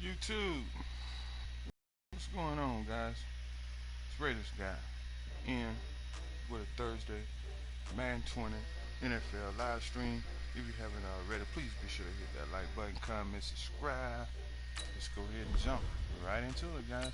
YouTube, what's going on, guys? It's Raiders guy in with a Thursday Madden 20 NFL live stream. If you haven't already, please be sure to hit that like button, comment, subscribe. Let's go ahead and jump right into it, guys.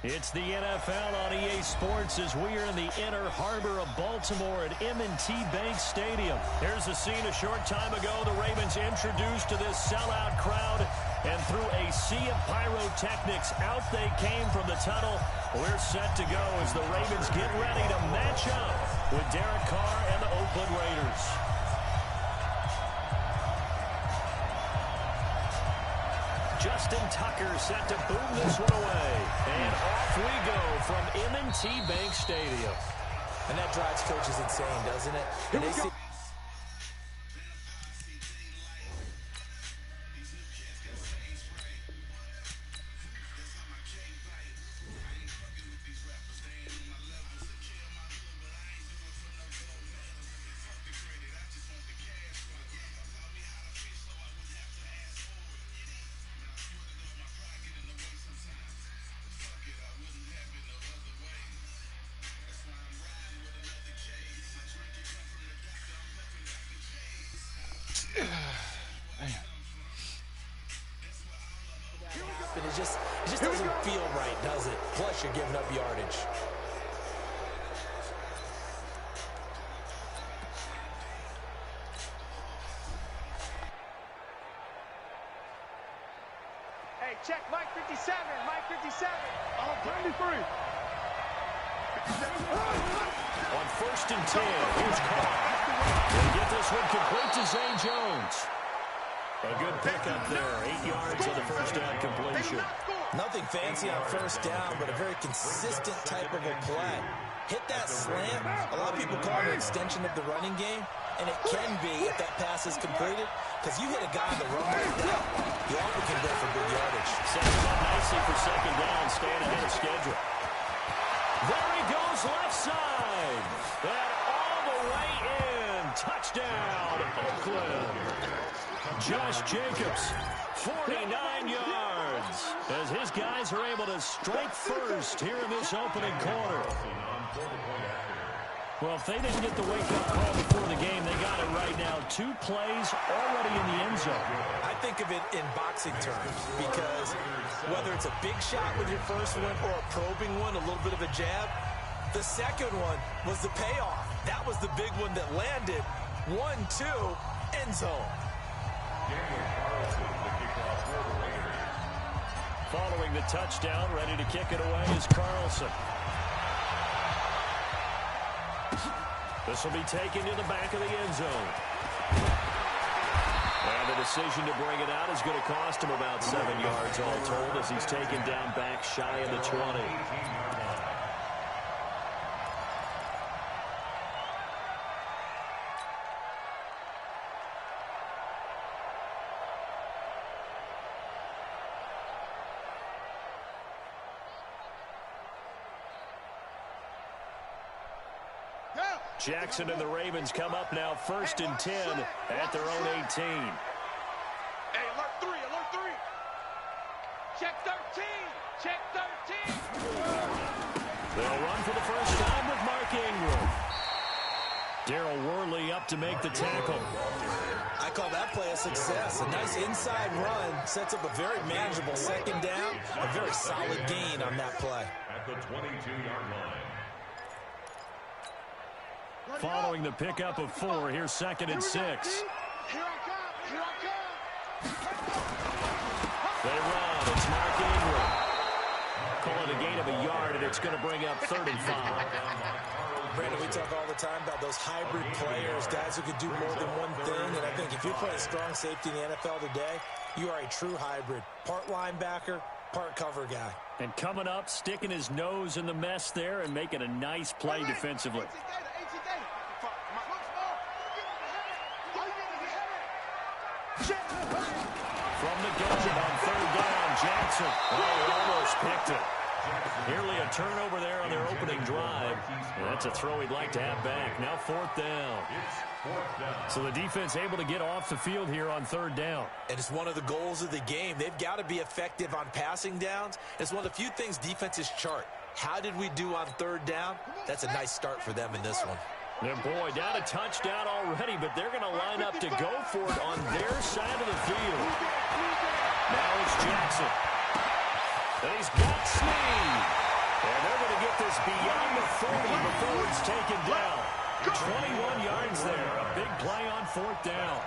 It's the NFL on EA Sports as we are in the inner harbor of Baltimore at M&T Bank Stadium. Here's a scene a short time ago. The Ravens introduced to this sellout crowd, and through a sea of pyrotechnics, out they came from the tunnel. We're set to go as the Ravens get ready to match up with Derek Carr and the Oakland Raiders. Justin Tucker set to boom this one away. And off we go from M&T Bank Stadium. And that drives coaches insane, doesn't it? Here we go. It just doesn't feel right, does it? Plus, you're giving up yardage. Hey, check Mike 57. Mike 57. Oh, 23. On 1st and 10, here's Carr. They get this one complete to Zay Jones. A good pickup there. 8 yards on the first down completion. Nothing fancy on first down, but a very consistent type of a play. Hit that slant. A lot of people call it an extension of the running game, and it can be if that pass is completed, because you hit a guy on the run like that, you often can go for good yardage. Sets him up nicely for second down, staying ahead of schedule. There he goes, left side. And all the way in. Touchdown, Oakland. Josh Jacobs, 49 yards, as his guys are able to strike first here in this opening quarter. Well, if they didn't get the wake-up call before the game, they got it right now. 2 plays already in the end zone. I think of it in boxing terms, because whether it's a big shot with your first one or a probing one, a little bit of a jab, the second one was the payoff. That was the big one that landed. 1-2, end zone. Following the touchdown, ready to kick it away is Carlson. This will be taken to the back of the end zone. And the decision to bring it out is going to cost him about 7 yards all told, as he's taken down back shy of the 20. Jackson and the Ravens come up now 1st and 10 at their own 18. Hey, alert 3, alert 3. Check 13, check 13. They'll run for the first time with Mark Ingram. Darryl Worley up to make the tackle. I call that play a success. A nice inside run sets up a very manageable second down. A very solid gain on that play. At the 22-yard line. Following the pickup of 4, here's 2nd and 6. Here I come. Here I come. They run. It's Mark Ingram. Call it a gain of a yard, and it's going to bring up 3rd and 5. Brandon, we talk all the time about those hybrid players, guys who can do more than one thing. And I think if you're playing strong safety in the NFL today, you are a true hybrid. Part linebacker, part cover guy. And coming up, sticking his nose in the mess there and making a nice play defensively. From the gun on 3rd down, Jackson. Oh, almost picked it. Nearly a turnover there on their opening drive. And that's a throw he'd like to have back. Now 4th down. So the defense able to get off the field here on 3rd down. And it's one of the goals of the game. They've got to be effective on passing downs. It's one of the few things defenses chart. How did we do on 3rd down? That's a nice start for them in this one. And boy, down a touchdown already, but they're going to line up to go for it on their side of the field. Now it's Jackson. And he's got Snead. And they're going to get this beyond the 40 before it's taken down. 21 yards there. A big play on 4th down.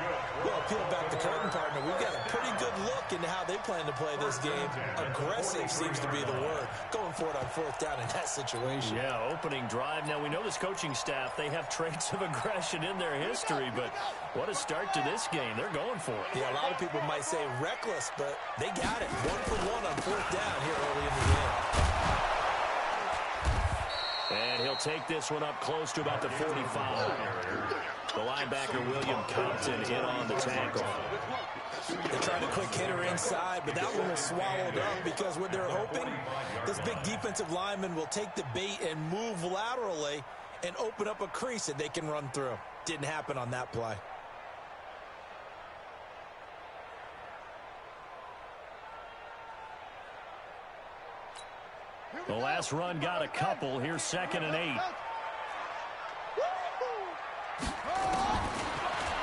Well, peel back the curtain, partner. We've got a pretty good look into how they plan to play this game. Aggressive seems to be the word. Going for it on 4th down in that situation. Yeah, opening drive. Now, we know this coaching staff, they have traits of aggression in their history, but what a start to this game. They're going for it. Yeah, a lot of people might say reckless, but they got it. 1 for 1 on 4th down here early in the game. And he'll take this one up close to about the 45. The linebacker, William Compton, in on the tackle. They tried a quick hitter inside, but that one was swallowed up because what they're hoping, this big defensive lineman will take the bait and move laterally and open up a crease that they can run through. Didn't happen on that play. The last run got a couple. Here's 2nd and 8.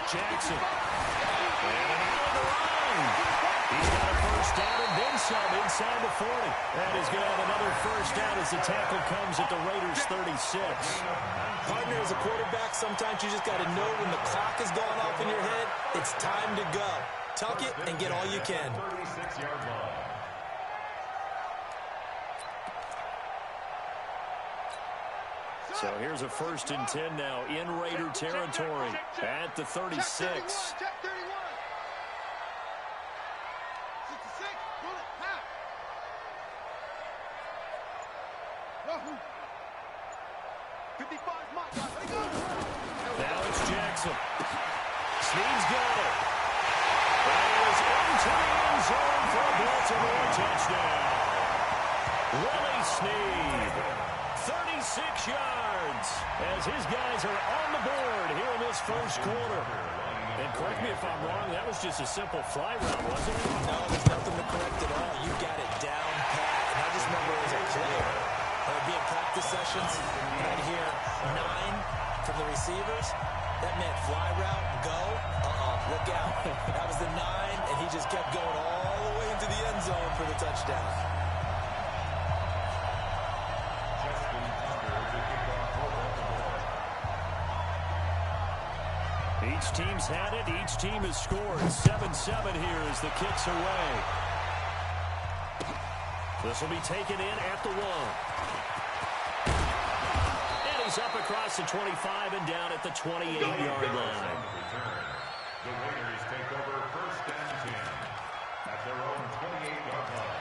Jackson. And out of the run. He's got a 1st down and then some inside the 40. And he's going to have another 1st down as the tackle comes at the Raiders' 36. Partner, as a quarterback, sometimes you just got to know when the clock has gone off in your head, it's time to go. Tuck it and get all you can. 36-yard line. So here's a 1st and 10 now in Raider territory at the 36. Check 31. 66. Bullet. Half. Yahoo. 55. Mark. Let go. Now it's Jackson. Snead's got it. That is into the end zone for a Baltimore touchdown. Willie Snead. 36 yards as his guys are on the board here in this 1st quarter. And correct me if I'm wrong, that was just a simple fly route, wasn't it? No, there's nothing to correct at all. You got it down pat. And I just remember as a player, I'd be in practice sessions, and I'd hear 9 from the receivers. That meant fly route, go, look out. That was the 9, and he just kept going all the way into the end zone for the touchdown. Each team's had it. Each team has scored. 7-7 here as the kick's away. This will be taken in at the 1. And he's up across the 25 and down at the 28-yard line. The Raiders take over 1st and 10 at their own 28-yard line.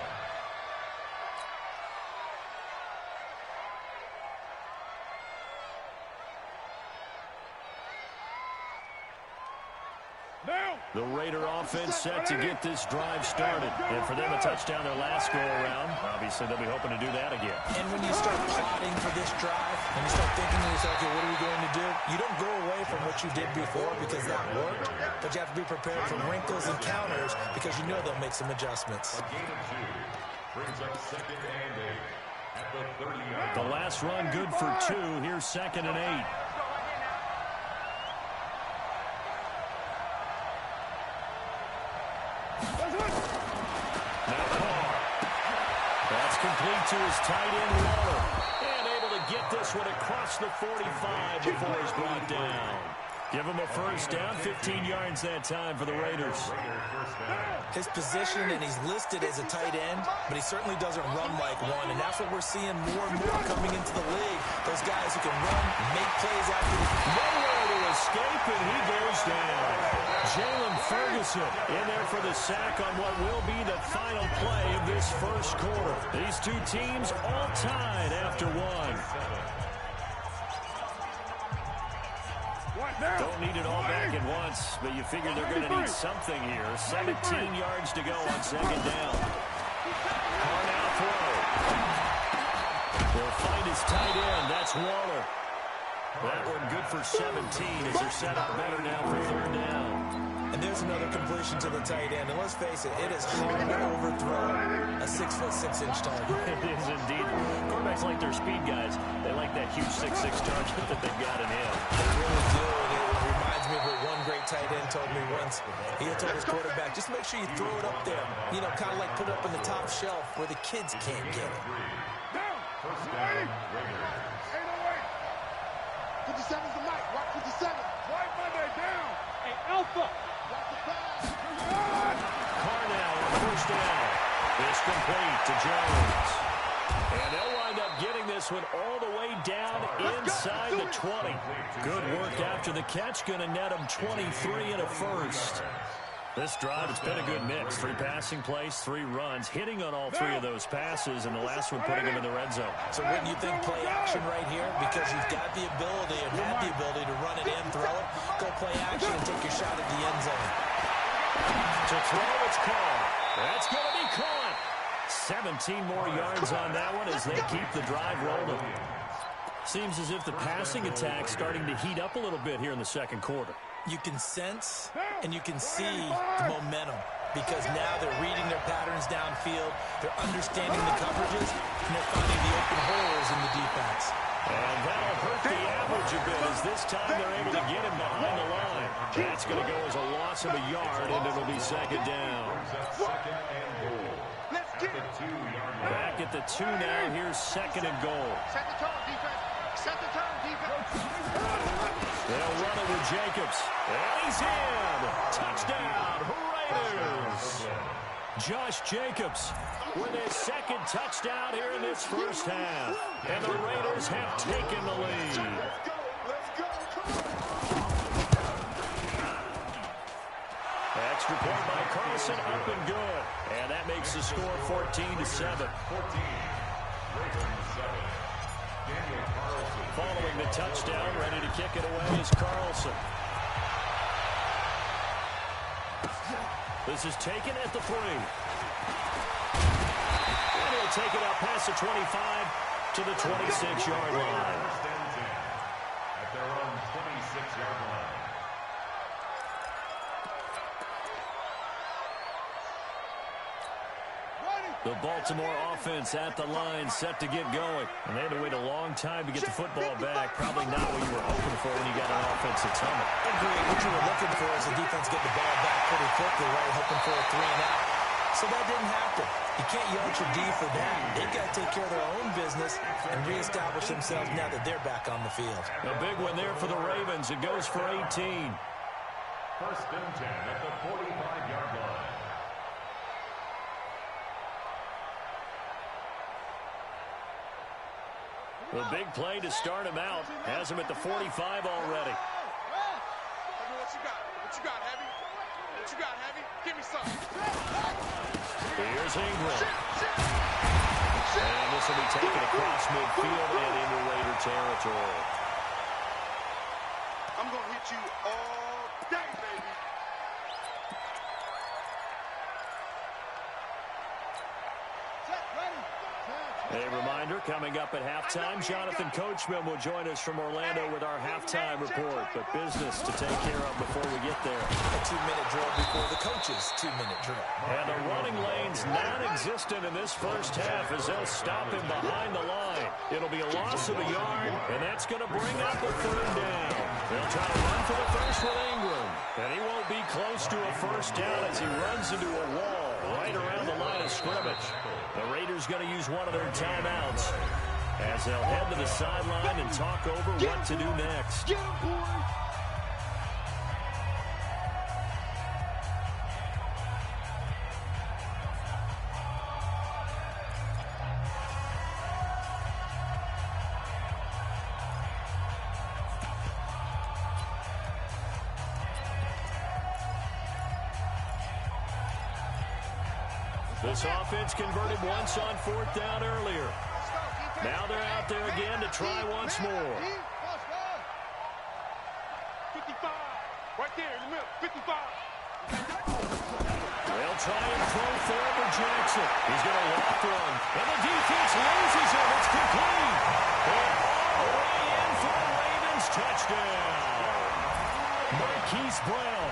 The Raider offense set to get this drive started. And for them, a touchdown their last go-around. Obviously, they'll be hoping to do that again. And when you start plotting for this drive, and you start thinking to yourself, okay, what are we going to do? You don't go away from what you did before because that worked, but you have to be prepared for wrinkles and counters because you know they'll make some adjustments. A gain of 2 brings up 2nd and 8 at the 30-yard line. The last run good for 2. Here's 2nd and 8. complete to his tight end, Waller. And able to get this one across the 45 before he's brought down. Give him a first down, 15 yards that time for the Raiders. His position, and he's listed as a tight end, but he certainly doesn't run like one, and that's what we're seeing more and more coming into the league. Those guys who can run, make plays after the... Nowhere to escape, and he goes down. Jalen Ferguson in there for the sack on what will be the final play of this first quarter. These two teams all tied after one. Don't need it all back at once, but you figure they're going to need something here. 17 yards to go on second down. Now throw. They'll find his tight end. That's Waller. That one good for 17 as they're set up better now for third down. And there's another completion to the tight end. And let's face it, it is hard to overthrow a 6'6" target. It is indeed. Quarterbacks like their speed guys. They like that huge 6'6" target that they've got in him. They really do. And it reminds me of what one great tight end told me once. He had told his quarterback, just make sure you throw it up there. You know, kind of like put it up on the top shelf where the kids can't get it. First down, Raiders. 57's the mic. Watch 57. White Monday down. Hey, Alpha. Watch the pass. Carnell on first down. It's complete to Jones. And they'll wind up getting this one all the way down inside the 20. Good work after the catch. Going to net them 23 and a first. This drive, it's been a good mix. 3 passing plays, 3 runs, hitting on all 3 of those passes, and the last one putting them in the red zone. So wouldn't you think play action right here? Because you've got the ability and have the ability to run it in, throw it, go play action, and take your shot at the end zone. To throw, it's caught. That's going to be caught. 17 more yards on that one as they keep the drive rolling. Seems as if the passing attack's starting to heat up a little bit here in the second quarter. You can sense and you can see the momentum because now they're reading their patterns downfield, they're understanding the coverages, and they're finding the open holes in the defense. And that'll hurt the average a bit as this time they're able to get him behind the line. That's going to go as a loss of a yard, and it'll be second down. Back at the 2 now. Here's second and goal. Set the tone, defense. Set the tone, defense. They'll run it with Jacobs. And he's in. Touchdown, Raiders. Josh Jacobs with his second touchdown here in this first half. And the Raiders have taken the lead. Extra point by Carlson, up and good. And that makes the score 14-7. Following the touchdown, ready to kick it away is Carlson. This is taken at the 3. And he'll take it out past the 25 to the 26-yard line. At their own 26-yard line. The Baltimore offense at the line, set to get going. And they had to wait a long time to get the football back. Probably not what you were hoping for when you got an offensive tunnel. Agreed. What you were looking for is the defense get the ball back pretty quickly, right? Hoping for a 3 and out. So that didn't happen. You can't yell at your D for that. They've got to take care of their own business and reestablish themselves now that they're back on the field. A big one there for the Ravens. It goes for 18. First and 10 at the 45-yard line. The big play to start him out. Has him at the 45 already. What you got? What you got, Heavy? What you got, Heavy? Give me something. Here's Ingram. And this will be taken across midfield and into Raider territory. I'm going to hit you all day, baby. A reminder, coming up at halftime, Jonathan Coachman will join us from Orlando with our halftime report. But business to take care of before we get there. A 2-minute drill before the coach's 2-minute drill. And the running lane's non-existent in this first half as they'll stop him behind the line. It'll be a loss of a yard, and that's going to bring up a third down. They'll try to run for the first with Ingram. And he won't be close to a first down as he runs into a wall. right around the line of scrimmage. The Raiders going to use one of their timeouts as they'll head to the sideline and talk over what to do next. Get him, boys! This offense converted once on 4th down earlier. Now they're out there again to try once more. 55. Right there in the middle. 55. They'll try and throw for Jackson. He's going to walk one. And the defense loses him. It's complete. And all the way in for a Ravens touchdown. Marquise Brown,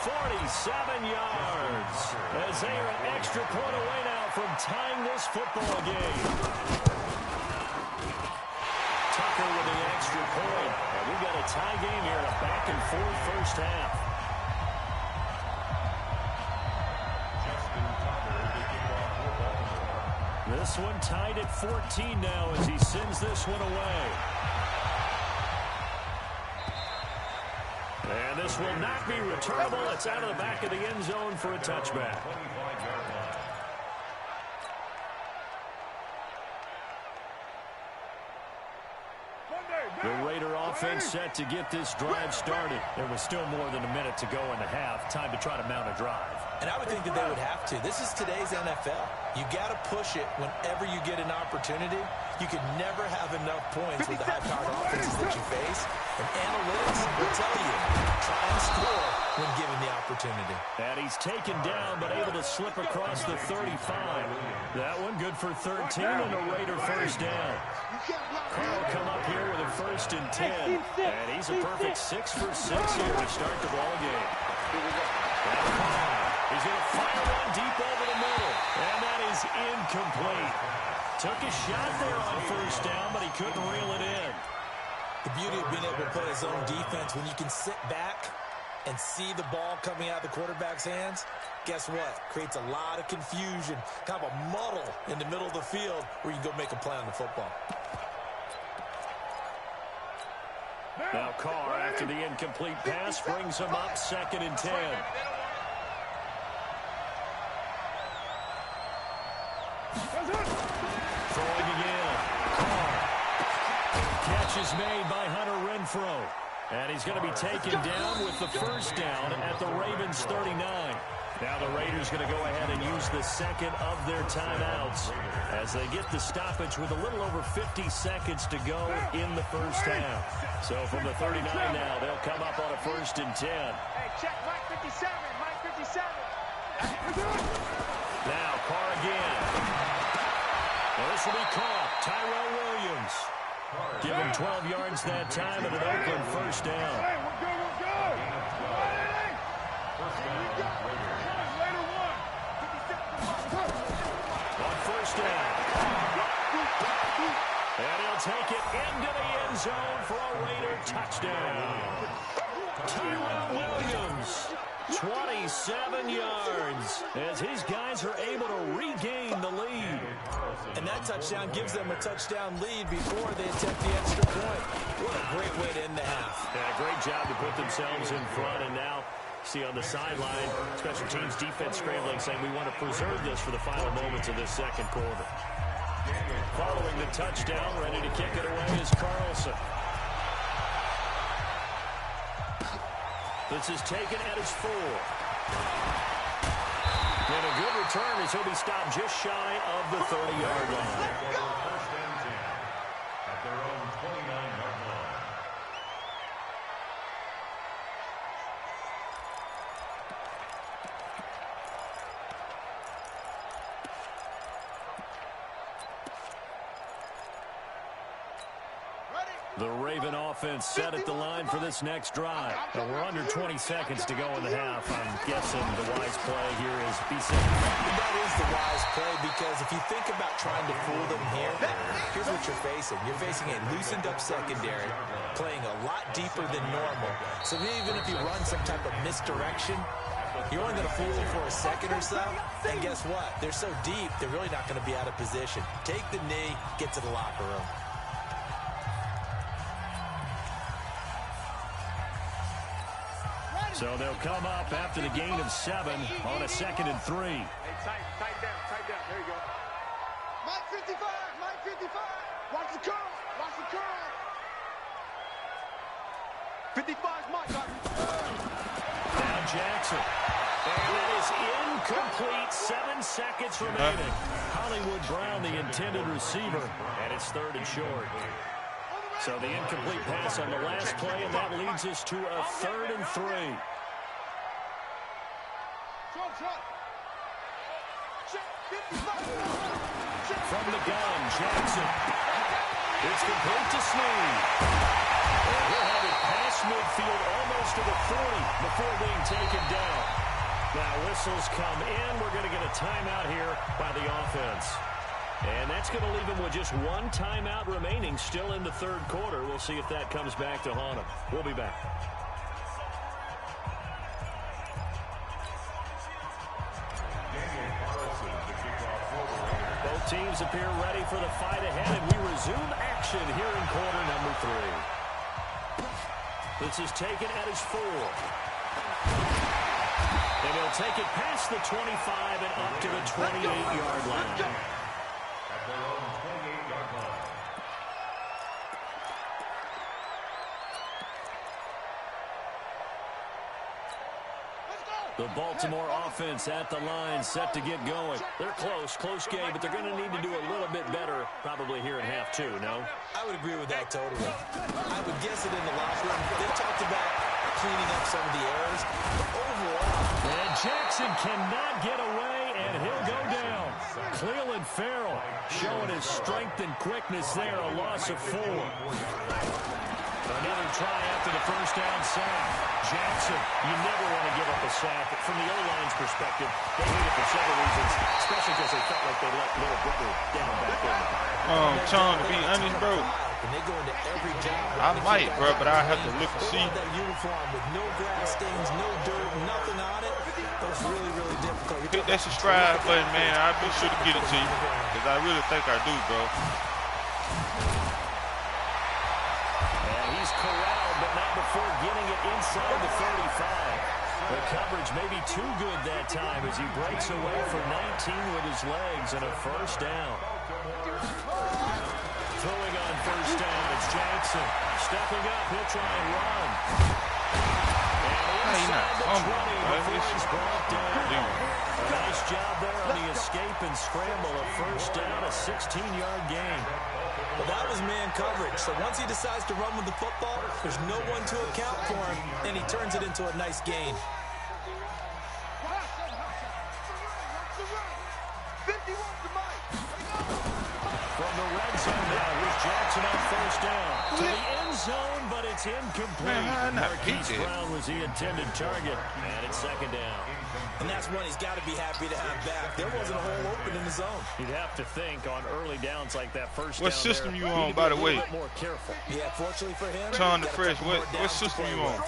47 yards. As they are an extra point away now from tying this football game. Tucker with the extra point. And we've got a tie game here in a back-and-forth first half. This one tied at 14 now as he sends this one away. And this will not be returnable. It's out of the back of the end zone for a touchback. The Raider offense set to get this drive started. There was still more than a minute to go in the half. Time to try to mount a drive. And I would think that they would have to. This is today's NFL. You got to push it whenever you get an opportunity. You can never have enough points with the high-powered offenses that you face. And analytics will tell you, try and score when given the opportunity. And he's taken down, but able to slip across the 35. That one good for 13 and a Raider first down. Carl come up here with a 1st and 10. And he's a perfect 6 for 6 here to start the ball game. He's going to fire one deep over the middle. And that is incomplete. Took a shot there on 1st down, but he couldn't reel it in. The beauty of being able to play zone defense, when you can sit back and see the ball coming out of the quarterback's hands, guess what? Creates a lot of confusion, kind of a muddle in the middle of the field where you can go make a play on the football. Now Carr, after the incomplete pass, brings him up 2nd and 10. Throwing again. Carr. Catch is made by Hunter Renfrow. And he's going to be taken down with the first down at the Ravens 39. Now the Raiders going to go ahead and use the second of their timeouts as they get the stoppage with a little over 50 seconds to go in the first half. So from the 39 now, they'll come up on a 1st and 10. Hey, check Mike 57. Mike 57. Now Carr again. Well, this will be caught. Tyrell Williams. Give him 12 yards that time at an Oakland first down. Hey, we're good, we're good. On 1st down. And he'll take it into the end zone for a Raider touchdown. Tyrell Williams, 27 yards, as his guys are able to regain the lead. And that touchdown gives them a touchdown lead before they attempt the extra point. What a great way to end the half. Yeah, great job to put themselves in front, and now see on the sideline, special teams defense scrambling, saying we want to preserve this for the final moments of this second quarter. Following the touchdown, ready to kick it away is Carlson. This is taken at his 4. And a good return as he'll be stopped just shy of the 30-yard line. First and 10 at their own 29-yard line. The Raven offense set at the line for this next drive. And we're under 20 seconds to go in the half. I'm guessing the wise play here is be safe. That is the wise play, because if you think about trying to fool them here, here's what you're facing. You're facing a loosened up secondary, playing a lot deeper than normal. So even if you run some type of misdirection, You're only going to fool them for a second or so, and guess what? They're so deep, they're really not going to be out of position. Take the knee, get to the locker room. So they'll come up after the gain of 7 on a 2nd and 3. Hey, tight down. There you go. Mike 55, Mike 55. Watch the curl, watch the curl. 55's Mike. Now Jackson. And that is incomplete. 7 seconds remaining. Hollywood Brown, the intended receiver, and it's 3rd and short. So the incomplete pass on the last play, and that leads us to a 3rd and 3. From the gun, Jackson. It's complete to Snead. And he'll have it past midfield almost to the 40 before being taken down. Now whistles come in. We're going to get a timeout here by the offense. And that's going to leave him with just 1 timeout remaining still in the 3rd quarter. We'll see if that comes back to haunt him. We'll be back. Both teams appear ready for the fight ahead, and we resume action here in quarter number 3. This is taken at his 4. And he'll take it past the 25 and up to the 28-yard line. At their own 28-yard line. The Baltimore offense at the line, set to get going. They're close game, but they're going to need to do a little bit better probably here in half 2, no? I would agree with that totally. I would guess it in the locker room. They talked about cleaning up some of the errors, but overall. And Jackson cannot get away, and he'll go down. Cleveland Farrell showing his strength and quickness there, a loss of 4. Another try after the first down sack. Jackson, you never want to give up a sack. From the O-line's perspective, they hate it for several reasons, especially because they felt like they let little brother down back there. Tom, to be honest, bro, And they go into every job. I might, bro, but I have to look and see. That uniform with no grass stains, no dirt, nothing on it. That's really, really difficult. Hit that subscribe button, man. I'll be sure to get it to you, because I really think I do, bro. Corralled, but not before getting it inside the 35. The coverage may be too good that time as he breaks away for 19 with his legs and a first down. Throwing on first down, it's Jackson. Stepping up, he'll try and run. And inside the 20 before he's brought down. A nice job there on the escape and scramble. A first down, a 16-yard gain. Well, that was man coverage. So once he decides to run with the football, there's no one to account for him, and he turns it into a nice gain. From the red zone now, here's Jackson on first down. To the end zone, but it's incomplete. Marquise Brown was the intended target, and it's 2nd down. And that's one he's got to be happy to have back. There wasn't a hole open in the zone. You'd have to think on early downs like that first What down system there, you on, by the way? More careful. Yeah, fortunately for him. Tom the Fresh, what system you on?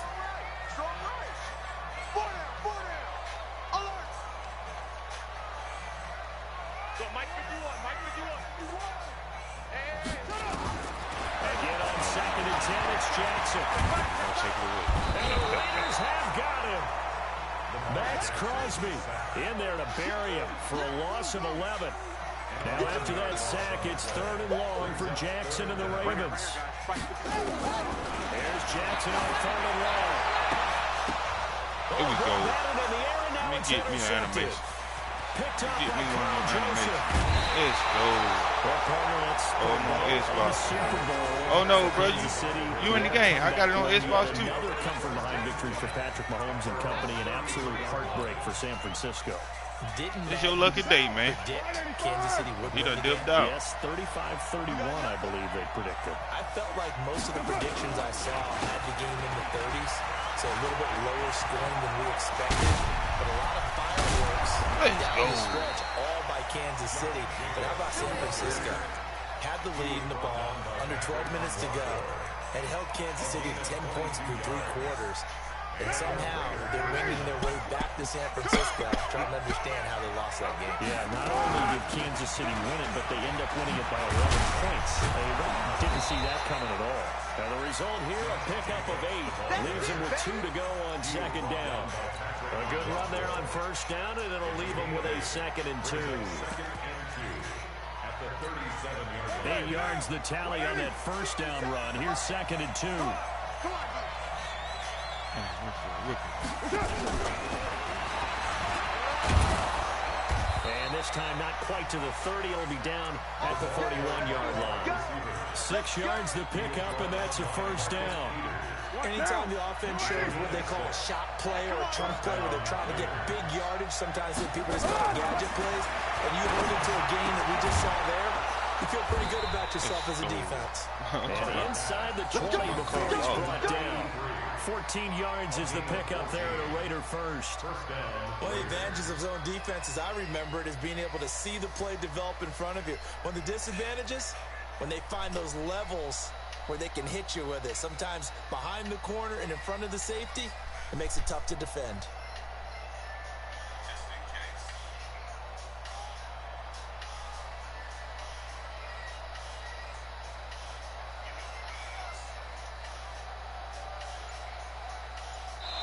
Again on 2nd and 10, it's Jackson. And the Raiders have got him. Max Crosby in there to bury him for a loss of 11. Now after that sack, it's 3rd and long for Jackson and the Ravens. There's Jackson on 3rd and long. Here we go. Let me get me an animation. Picked up Get me by one Carl animation. Joseph. Let's go. Well, partner, that's Oh, no, Xbox. Super Bowl. Oh, no, bro. Kansas City. You in the game. I got it on Xbox, too. Another come-from-behind victory for Patrick Mahomes and company. An absolute heartbreak for San Francisco. It's your lucky day, man. Kansas City would He done win the dipped out. Yes, 35-31, I believe they predicted. I felt like most of the predictions I saw had the game in the 30s, so a little bit lower scoring than we expected. But a lot of fireworks down the stretch, all by Kansas City. But how about San Francisco? Had the lead in the ball, under 12 minutes to go, and held Kansas City to 10 points through 3 quarters. And somehow they're winging their way back to San Francisco, trying to understand how they lost that game. Yeah, not only did Kansas City win it, but they end up winning it by 11 points. They didn't see that coming at all. Now the result here, a pickup of 8. Leaves them with 2 to go on second down. A good run there on first down, and it'll leave them with a 2nd and 2. 8 yards the tally on that first down run. Here's 2nd and 2. And this time not quite to the 30. It'll be down at the 31-yard line. 6 yards the pickup, and that's a first down. Anytime the offense shows what they call a shot play or a trunk play where they're trying to get big yardage, sometimes people just call gadget plays, and you hold it to a game that we just saw there, you feel pretty good about yourself as a defense. And inside the 20 before he's brought down. 14 yards is the pickup there at a Raider first. One of the advantages of zone defense, as I remember it, is being able to see the play develop in front of you. One of the disadvantages, when they find those levels where they can hit you with it, sometimes behind the corner and in front of the safety, it makes it tough to defend.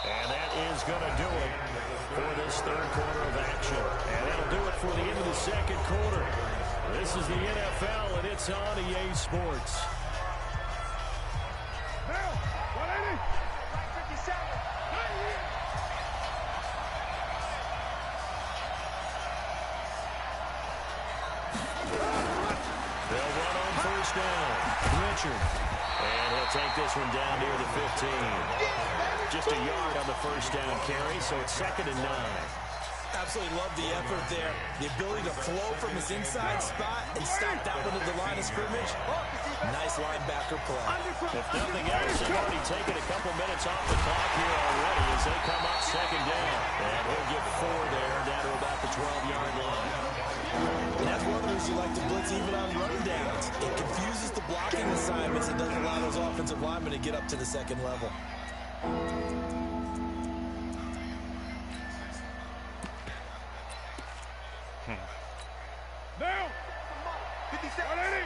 And that is going to do it for this third quarter of action. And that'll do it for the end of the second quarter. This is the NFL, and it's on EA Sports. They'll run on first down. Richard. And he'll take this one down near the 15. Just a yard on the first down carry, so it's 2nd and 9. Absolutely love the effort there. The ability to flow from his inside spot and stop that one at the line of scrimmage. Nice linebacker play. If nothing else, they've already taken a couple minutes off the clock here already as they come up 2nd down. And he'll get 4 there down to about the 12-yard line. And that's one of the reasons you like to blitz even on run downs. It confuses the blocking assignments and doesn't allow those offensive linemen to get up to the second level. Now! 57! 180!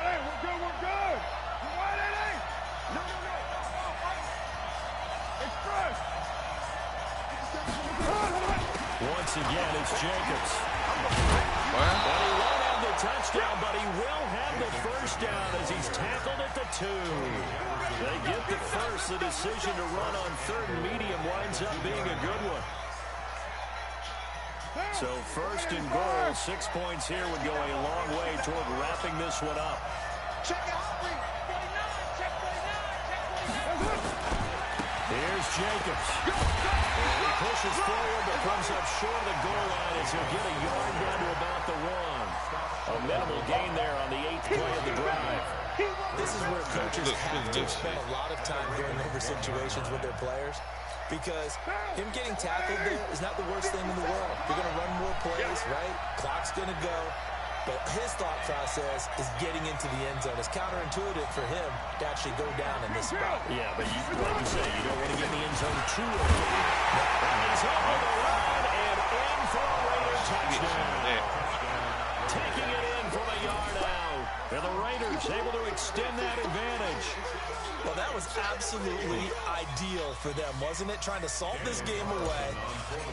Hey, we're good, we're good! 180! No! Express! Once again, it's Jacobs. And he won't have the touchdown, but he will have the first down as he's tackled at the 2. They get the first. The decision to run on 3rd and medium winds up being a good one. So 1st and goal, 6 points here would go a long way toward wrapping this one up. Here's Jacobs. And he pushes forward but comes up short of the goal line as he'll get a yard down to about the 1. A minimal gain there on the 8th play of the drive. This is where coaches have to spend a lot of time going over situations with their players, because him getting tackled there is not the worst thing in the world. You're going to run more plays, right? Clock's going to go. But his thought process is getting into the end zone. It's counterintuitive for him to actually go down in this spot. Yeah, but like you say, you don't want to get in the end zone too early. He's over the line and in for a Raider touchdown. Taking it in from a yard out. And the Raiders able to extend that advantage. Well, that was absolutely ideal for them, wasn't it? Trying to salt this game away.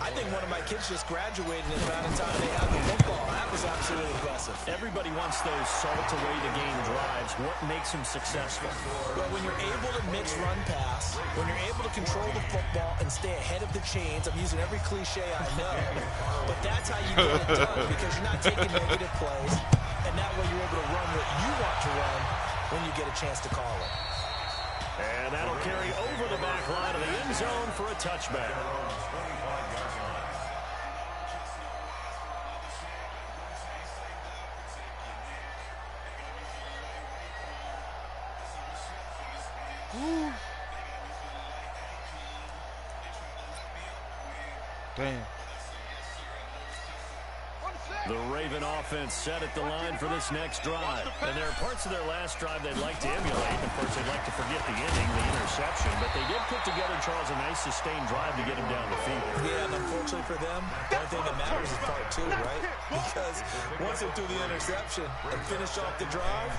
I think one of my kids just graduated in the amount of time they had the football. That was absolutely impressive. Everybody wants those salt-away-the-game drives. What makes them successful? Well, when you're able to mix run-pass, when you're able to control the football and stay ahead of the chains, I'm using every cliche I know, but that's how you get it done, because you're not taking negative plays, and that way you're able to run what you want to run when you get a chance to call it. And that'll carry over the back line of the end zone for a touchback. Damn. The Raven offense set at the line for this next drive. And there are parts of their last drive they'd like to emulate. Of course, they'd like to forget the ending, the interception. But they did put together, Charles, a nice sustained drive to get him down the field. Yeah, and unfortunately for them, the only thing that matters is part two, right? Because once they do the interception and finish off the drive,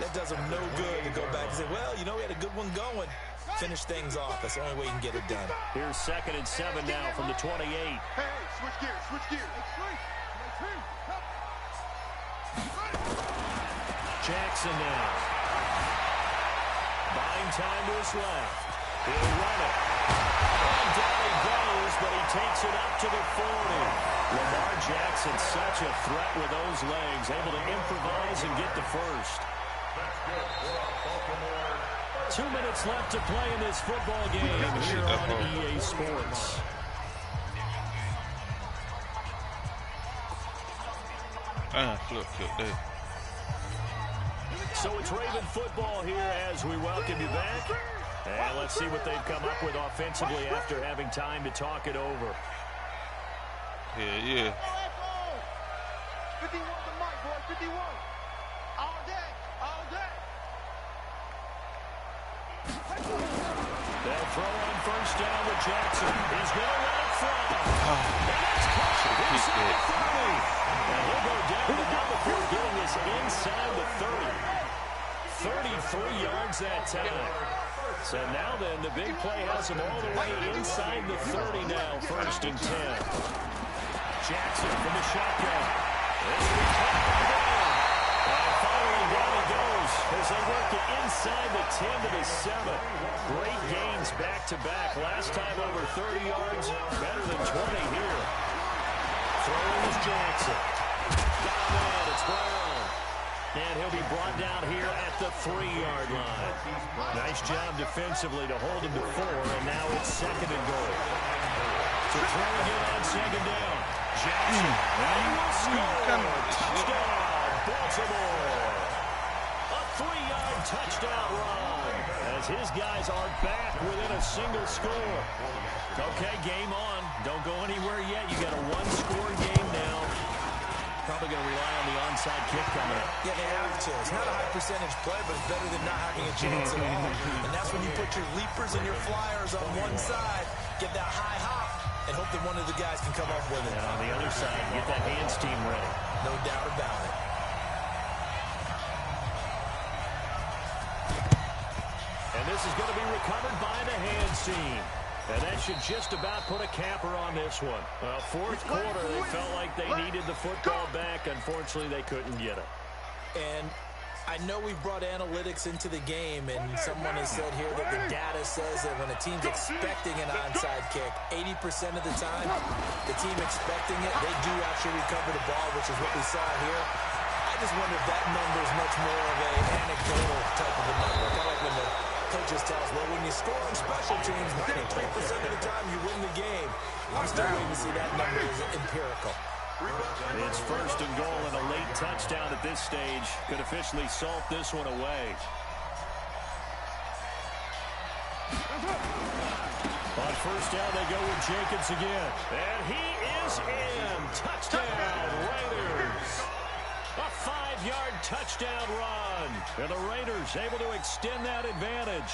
that does them no good to go back and say, well, you know, we had a good one going. Finish things off. That's the only way you can get it done. Here's 2nd and 7 now from the 28. Hey, switch gears, switch gears. Jackson now. Buying time to his left. He'll run it. And down he goes, but he takes it up to the 40. Lamar Jackson, such a threat with those legs, able to improvise and get the first. 2 minutes left to play in this football game here on EA Sports. Flip there. So it's Raven football here as we welcome you back. And let's see what they've come up with offensively after having time to talk it over. Yeah. 51 the mic, boy, 51. All day, all day. They'll throw on first down with Jackson. He's going to run it from. And that's caught. Inside the 30. And he'll go down to number 4, getting this inside the 30. 33 yards that time. So now then, the big play has him all the way inside the 30 now, 1st and 10. Jackson from the shotgun. This will be taken down. And finally down he goes as they work it inside the 10 to the 7. Great gains back-to-back. Last time over 30 yards, better than 20 here. Throwing is Jackson. Down there, it's Brown. And he'll be brought down here at the 3-yard line. Nice job defensively to hold him to 4, and now it's 2nd and goal. To throw again on 2nd down. Jackson, and he will score. Touchdown, Baltimore. A 3-yard touchdown run as his guys are back within a single score. Okay, game on. Don't go anywhere yet. You got a 1-score game now. Probably going to rely on the onside kick coming up. Yeah, they have to. It's not a high percentage play, but it's better than not having a chance at all. And that's when you put your leapers and your flyers on one side, get that high hop, and hope that one of the guys can come up with it. And on the other side, get that hands team ready. No doubt about it. And this is going to be recovered by the hands team. And that should just about put a capper on this one. Well, 4th quarter, they felt like they needed the football back. Unfortunately, they couldn't get it. And I know we've brought analytics into the game, and someone has said here that the data says that when a team's expecting an onside kick, 80% of the time, the team expecting it, they do actually recover the ball, which is what we saw here. I just wonder if that number is much more of an anecdotal type of a number. Kind of like when the coaches tell us, well, when you score on special teams, 93% of the time you win the game. I'm still waiting to see that number is empirical. It's 1st and goal, and a late touchdown at this stage could officially salt this one away. On first down, they go with Jacobs again. And he is in. Touchdown, Raiders. A 5-yard touchdown run. And the Raiders able to extend that advantage.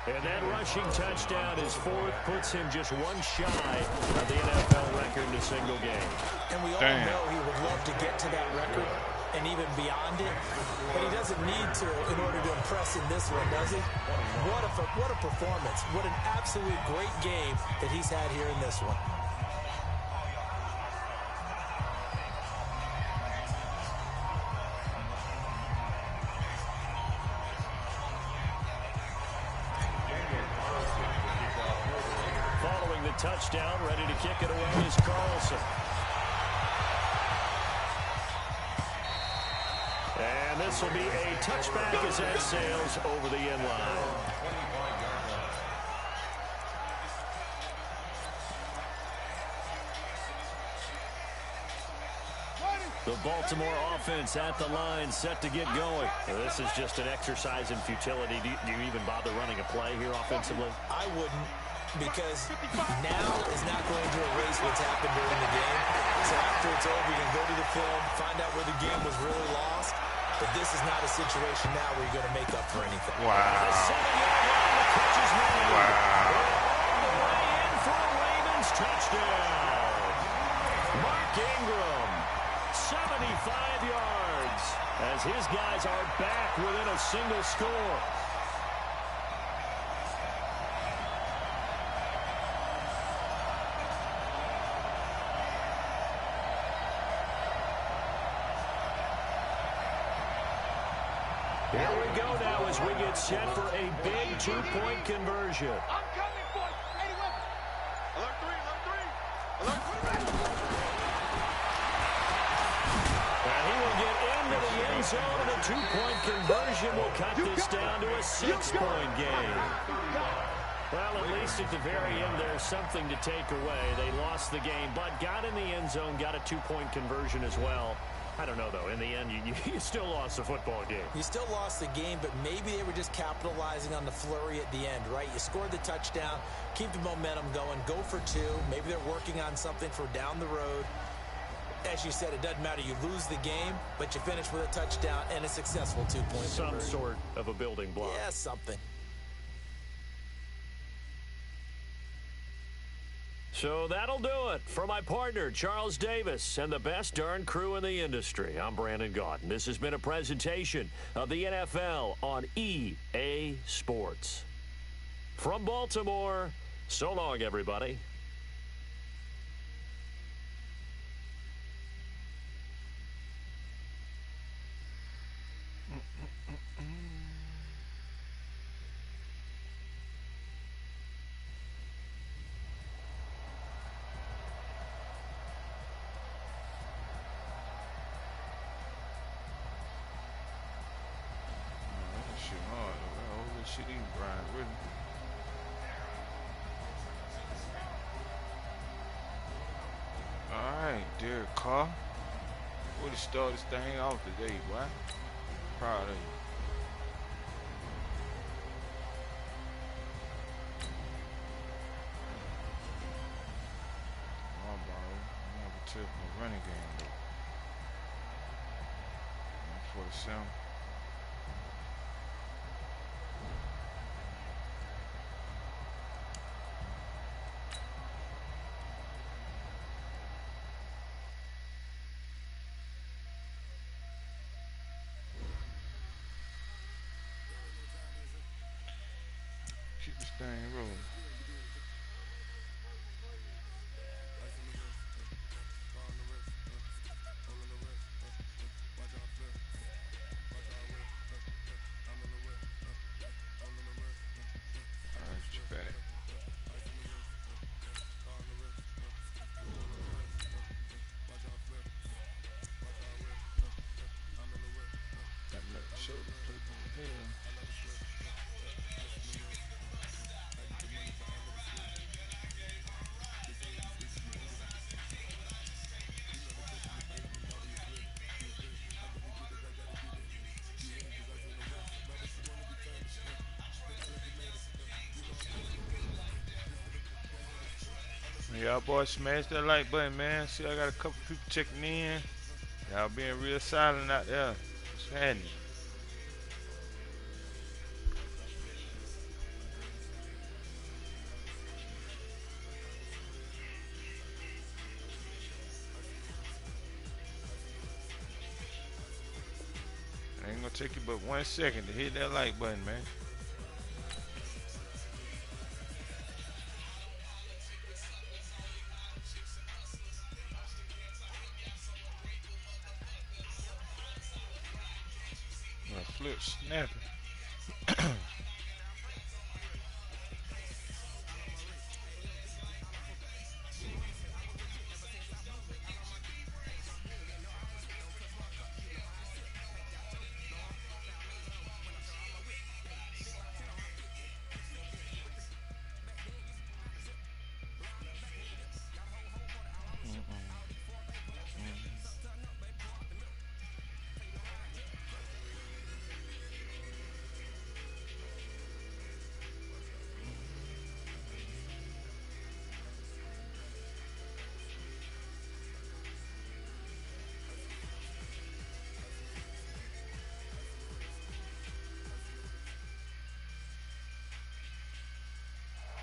And that rushing touchdown is 4th, puts him just one shy of the NFL record in a single game. And we all know he would love to get to that record and even beyond it, but he doesn't need to in order to impress in this one, does he? What a performance. What an absolute great game that he's had here in this one. Touchdown, ready to kick it away is Carlson. And this will be a touchback as that sails over the end line. The Baltimore offense at the line, set to get going. This is just an exercise in futility. Do you even bother running a play here offensively? I wouldn't. Because now is not going to erase what's happened during the game. So after after it's over, you can go to the film, find out where the game was really lost. But this is not a situation now where you're going to make up for anything. The 7-yard line, the catch is made. All the way in for a Ravens touchdown. Mark Ingram, 75 yards, as his guys are back within a single score. Here we go now as we get set for a big two-point conversion. I'm coming, boys. 81. Alert 3, alert 3. Alert 3. And he will get into the end zone, and a two-point conversion will cut this down to a 6-point game. Well, at least at the very end, there's something to take away. They lost the game, but got in the end zone, got a two-point conversion as well. I don't know, though. In the end, you still lost the football game. You still lost the game, but maybe they were just capitalizing on the flurry at the end, right? You scored the touchdown, keep the momentum going, go for two. Maybe they're working on something for down the road. As you said, it doesn't matter. You lose the game, but you finish with a touchdown and a successful two-point conversion. Some sort of a building block. Yeah, something. So that'll do it for my partner, Charles Davis, and the best darn crew in the industry. I'm Brandon Gaudin. This has been a presentation of the NFL on EA Sports. From Baltimore, so long, everybody. Shit, even Brian, really. All right, Derek Carr. Would have started this thing off today, boy. Proud of you. My ball. I'm gonna be tipping the running game though. 147. Keep this thing rolling. Alright, what you back? That left shoulder plate on the head. Y'all boys smash that like button, man. See, I got a couple people checking in. Y'all being real silent out there. What's happening? Ain't gonna take you but 1 second to hit that like button, man. Flip snapping.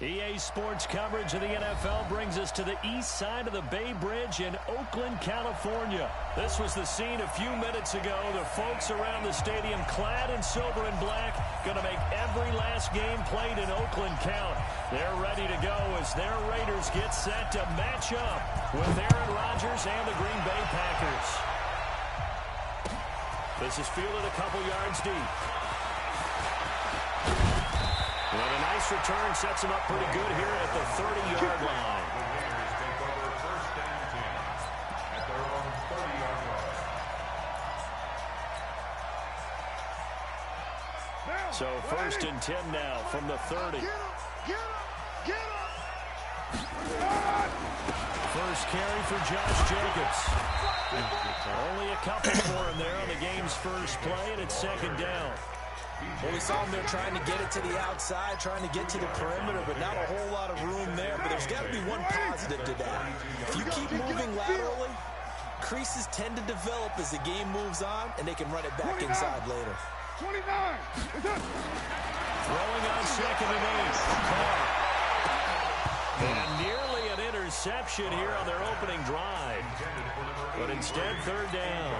EA Sports coverage of the NFL brings us to the east side of the Bay Bridge in Oakland, California. This was the scene a few minutes ago. The folks around the stadium clad in silver and black going to make every last game played in Oakland count. They're ready to go as their Raiders get set to match up with Aaron Rodgers and the Green Bay Packers. This is fielded a couple yards deep. And a nice return sets him up pretty good here at the 30-yard line. The Raiders take over first and 10 at their own 30-yard line. So first and 10 now from the 30. First carry for Josh Jacobs. Only a couple for him there on the game's first play, and it's second down. Well, we saw him there trying to get it to the outside, trying to get to the perimeter, but not a whole lot of room there. But there's got to be one positive to that. If you keep moving laterally, creases tend to develop as the game moves on, and they can run it back inside later. 29. Throwing on second and 8. And nearly an interception here on their opening drive. But instead, third down.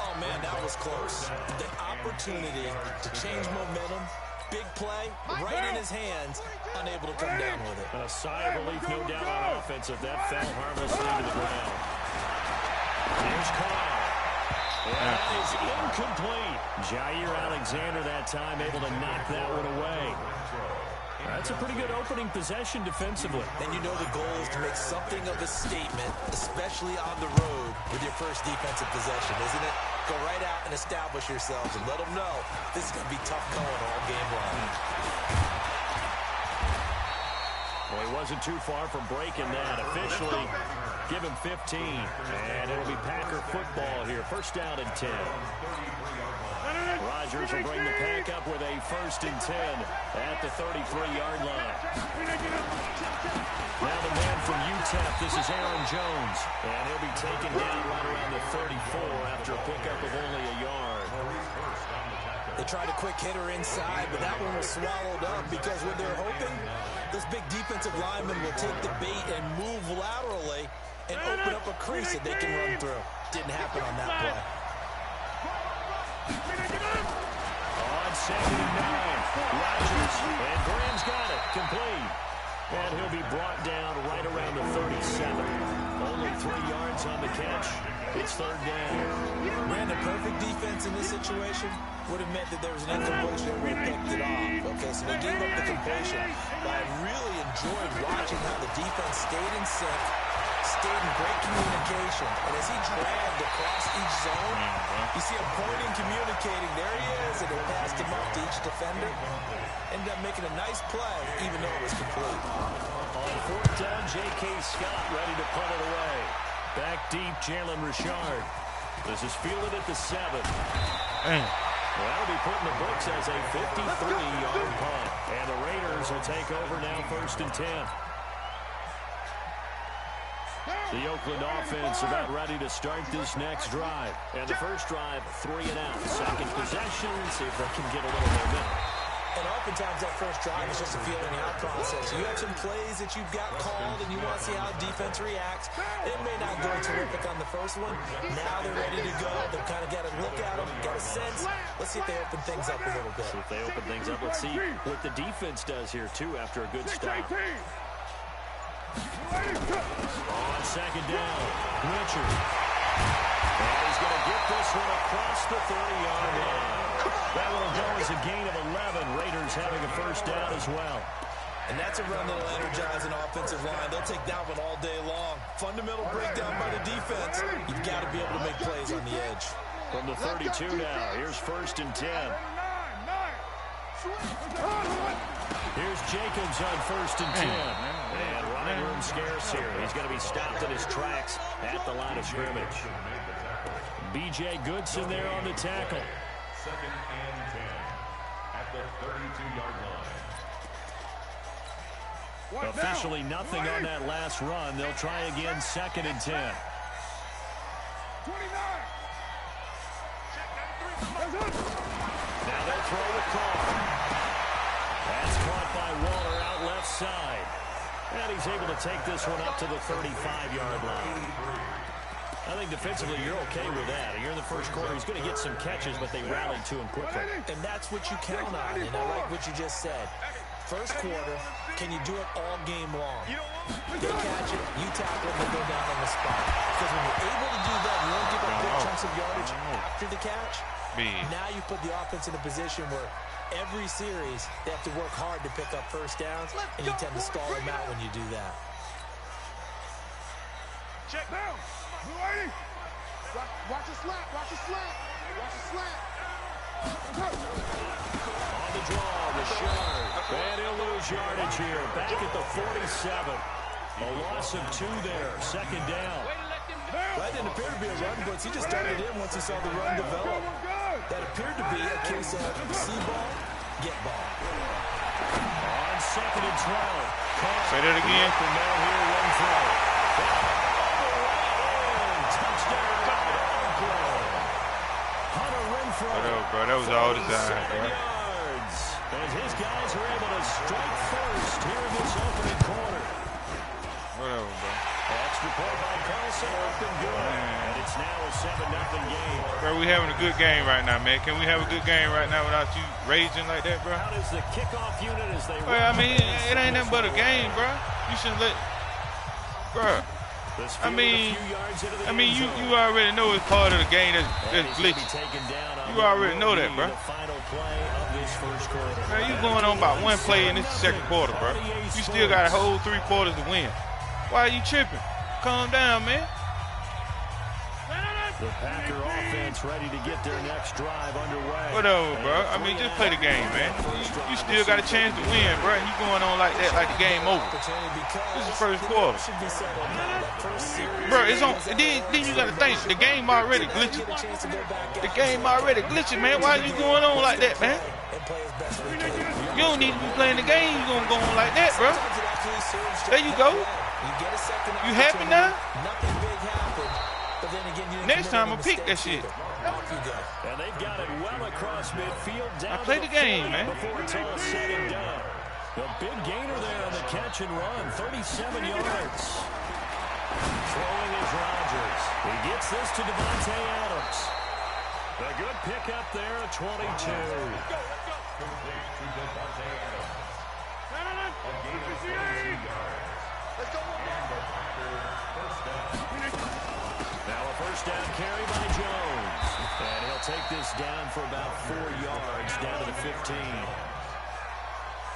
Oh, man, that was close. The opportunity to change momentum, big play, right in his hands, unable to come down with it. A sigh of relief, no doubt, on offense if that fell harmlessly to the ground. Here's Carr. That is incomplete. Jair Alexander that time able to knock that one away. That's a pretty good opening possession defensively. And you know the goal is to make something of a statement, especially on the road with your first defensive possession, isn't it? Go right out and establish yourselves and let them know this is going to be tough going all game long. Well, he wasn't too far from breaking that. Officially, give him 15. And it'll be Packer football here. First down and 10. Rodgers will bring the pack up with a first and 10 at the 33-yard line. Now the man from UTEP, this is Aaron Jones. And he'll be taken down right around the 34 after a pickup of only a yard. They tried a quick hitter inside, but that one was swallowed up because what they're hoping, this big defensive lineman will take the bait and move laterally and open up a crease that they can run through. Didn't happen on that play. On second and 9, Rodgers, and Graham's got it, complete. And he'll be brought down right around the 37. Only 3 yards on the catch. It's third down. Ran the perfect defense in this situation would have meant that there was an incompletion and would have picked it off. Okay, so they gave up the completion. But I really enjoyed watching how the defense stayed in sync, stayed in great communication. And as he dragged across each zone, you see him pointing, communicating. There he is, and they passed him up to each defender. Ended up making a nice play, even though it was complete. On fourth down, J.K. Scott ready to punt it away. Back deep, Jalen Richard. This is fielded at the 7. Well, that'll be put in the books as a 53-yard punt. And the Raiders will take over now first and 10. The Oakland offense about ready to start this next drive. And the first drive, 3 and out. Second possession, see if they can get a little momentum. And oftentimes that first drive is just a feeling out process. You have some plays that you've got called and you want to see how defense reacts. It may not go terrific on the first one. Now they're ready to go. They've kind of got to look at them, got a sense. Let's see if they open things up a little bit. See if they open things up. Let's see what the defense does here, too, after a good stop. On second down, Richard. And he's going to get this one across the 30-yard line. That will go as a gain of 11. Raiders having a first down as well. And that's a run that'll energize an offensive line. They'll take that one all day long. Fundamental breakdown by the defense. You've got to be able to make plays on the edge. From the 32 now, here's first and 10. Here's Jacobs on first and 10. And running room scarce here. He's going to be stopped in his tracks at the line of scrimmage. B.J. Goodson there on the tackle. Second and 10 at the 32-yard line. Officially nothing on that last run. They'll try again second and 10. 29. Now they'll throw with Carr. That's caught by Waller out left side. And he's able to take this one up to the 35-yard line. I think defensively you're okay with that. You're in the first quarter. He's going to get some catches, but they rallied to him quickly. And that's what you count on, and I like what you just said. First quarter, can you do it all game long? They catch it, you tackle it, and go down on the spot. Because when you're able to do that, you don't give up big chunks of yardage after the catch. Now you put the offense in a position where every series they have to work hard to pick up first downs, and you tend to stall them out when you do that. Check down. Watch the slap. Watch the slap. Watch the slap. On the draw, Richard. And he'll lose yardage here. Back at the 47. A loss of 2 there. Second down. That didn't appear to be a run blitz. He just started in once he saw the run develop. That appeared to be a case of see ball, get ball. On second and 12. Say that again. The man here, one throw. Touchdown. Hunter Renfrow. Whatever, bro. That was all designed, bro. Yards. As his guys are able to strike first here in this opening quarter. Whatever, bro. Extra point by Carlson, up and good. And it's now a 7-0 game. Bro, we having a good game right now, man. Can we have a good game right now without you raging like that, bro? How does the kickoff unit as they... Well, I mean, it ain't nothing but a game, bro. You shouldn't let... Bro. I mean, you already know it's part of the game that's glitchy. You already know that, bro. Man, you going on about one play in this second quarter, bro. You still got a whole 3 quarters to win. Why are you tripping? Calm down, man. The Packer offense ready to get their next drive underway. Whatever, bro. I mean, just play the game, man. You still got a chance to win, bro. You going on like that, like the game over. This is first quarter. Bro, it's on. Then you got to think, the game already glitching. The game already glitching, man. Why are you going on like that, man? You don't need to be playing the game. You going to go on like that, bro. There you go. You happy now? Next time I'll pick that shit. And they've got it well across midfield. I play the game, man. Before it's all said and done. The big gainer there on the catch and run, 37 yards. Throwing is Rodgers. He gets this to Devontae Adams. A good pickup there at 22. Now a first down carry by Jones. And he'll take this down for about 4 yards down to the 15.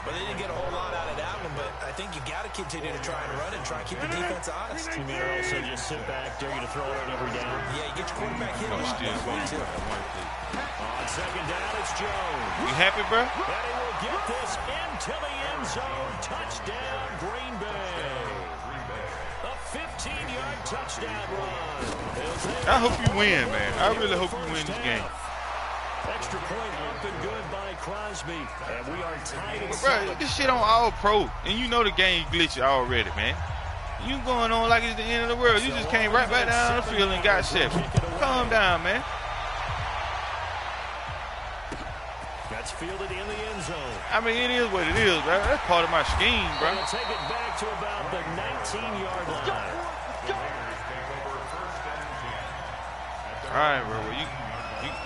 But they didn't get a whole lot out of that one, but I think you got to continue to try and run and try and keep the defense honest. You may also just sit back, dare you to throw it on every down. Yeah, you get your quarterback hit a lot that way, too. On second down, it's Jones. You happy, bro? And he will get this into the end zone. Touchdown, Green Bay. A 15-yard touchdown run. I hope you win, man. I really hope you win this game. Extra point up and good by Crosby. And we are tied at bro, this shit on all pro. And you know the game glitchy already, man. You going on like it's the end of the world. You just came right back down the field and got 7. Calm down, man. That's fielded in the end zone. I mean, it is what it is, bro. That's part of my scheme, bro. They'll take it back to about the 19-yard line. All right, bro. Well,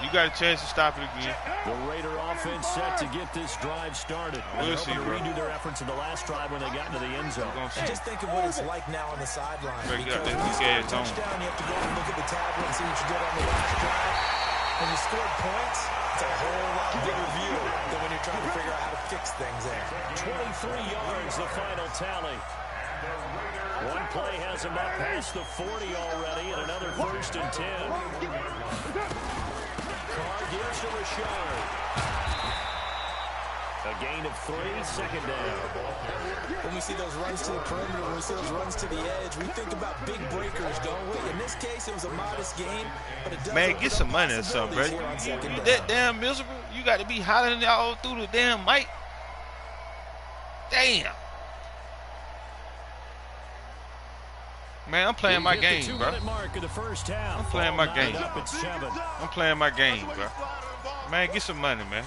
you got a chance to stop it again. The Raider offense set to get this drive started. We'll see, bro. Redo their efforts in the last drive when they got into the end zone. And just think of what it's like now on the sideline. Because when you score a touchdown, you have to go and look at the tablet and see what you did on the last drive. When you scored points, it's a whole lot bigger view than when you're trying to figure out how to fix things there. 23 yards, the final tally. One play has him up past the 40 already, and another 1st and 10. Carr gives to Richard. A gain of 3, second down. When we see those runs to the perimeter, when we see those runs to the edge, we think about big breakers, don't we? In this case, it was a modest gain, but it does. Man, get some money or something, bro. You that damn miserable? You got to be hollering all through the damn mic. Damn. Man, I'm playing my game, bro. I'm playing my game. I'm playing my game, bro. Man, get some money, man.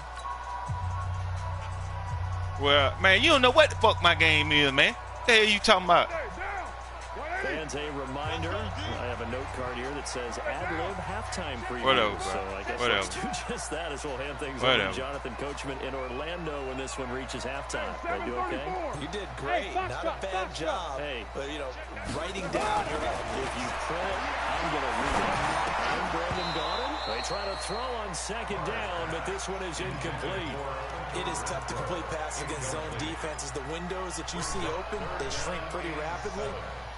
Well, man, you don't know what the fuck my game is, man. What the hell you talking about? Fans, a reminder, I have a note card here that says ad-lib halftime preview. Whatever, so I guess let's do just that as we'll hand things over to Jonathan Coachman in Orlando when this one reaches halftime. Did I do okay? You did great. Not a bad job. Hey. But, you know, writing down your If you print, I'm going to read it. I'm Brandon Gaudin. They try to throw on second down, but this one is incomplete. It is tough to complete passes against zone defenses. The windows that you see open, they shrink pretty rapidly.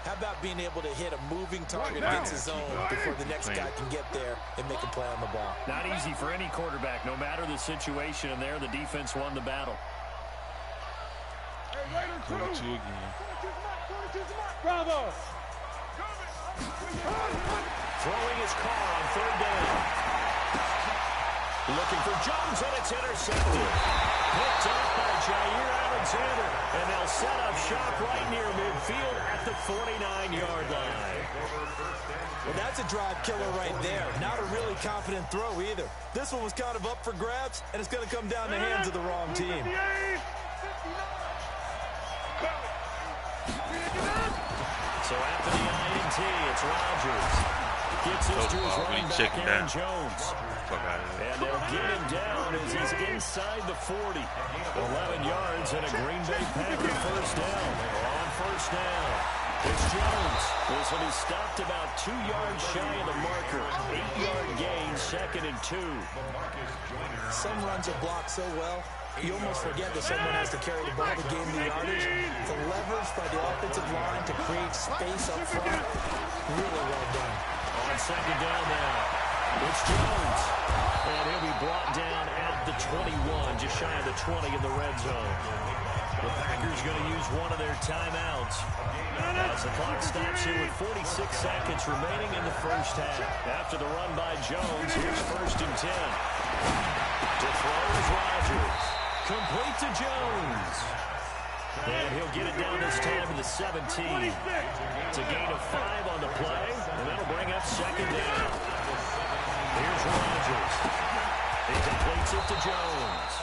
How about being able to hit a moving target against the zone before the next guy can get there and make a play on the ball? Not easy for any quarterback, no matter the situation, and there the defense won the battle. Number 2 again. Bravo! Throwing his car on third down. Looking for Jones, and it's intercepted. Picked up by Jair Alexander, and they'll set up shop right near midfield at the 49-yard line. Well, that's a drive killer right there. Not a really confident throw either. This one was kind of up for grabs, and it's going to come down the hands of the wrong team. So after the INT, it's Rodgers. Gets this to his running back, Aaron Jones. And they'll get him down as he's inside the 40. 11 yards and a Green Bay Packer first down. On first down, it's Jones. This one is stopped about 2 yards shy of the marker. 8-yard gain, 2nd and 2. Some runs are blocked so well, you almost forget that someone has to carry the ball to gain the yardage. The leverage by the offensive line to create space up front, really well done. On second down now, it's Jones. And he'll be brought down at the 21, just shy of the 20 in the red zone. The Packers going to use one of their timeouts as the clock stops here with 46 seconds remaining in the first half. After the run by Jones, here's 1st and 10. To throw is Rodgers. Complete to Jones. And he'll get it down this time to the 17. It's a gain of 5 on the play, and that'll bring up second down. Here's Rodgers. He completes it to Jones.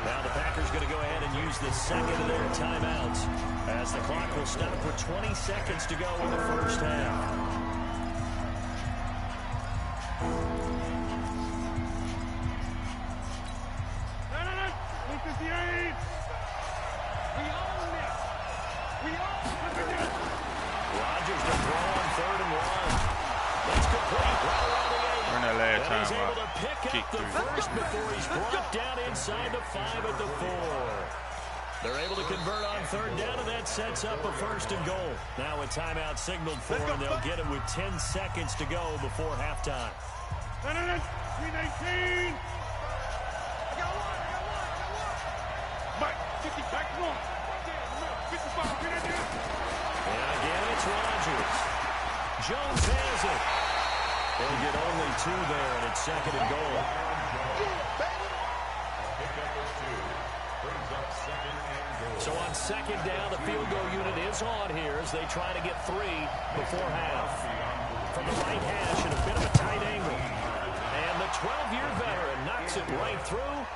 Now the Packers going to go ahead and use the second of their timeouts as the clock will stop with 20 seconds to go in the first half. Rodgers to throw on 3rd and 1. That's complete. Right around the 8. Run that last and he's time able to pick up the first before he's brought down inside the 5 at the 4. They're able to convert on 3rd down, and that sets up a 1st and goal. Now a timeout signaled for, and they'll get it with 10 seconds to go before halftime. 319. And again, it's Rodgers. Jones has it. They'll get only 2 there, and it's 2nd and goal. So on 2nd down, the field goal unit is on here as they try to get 3 before half. From the right hash at a bit of a tight angle. And the 12-year veteran knocks it right through.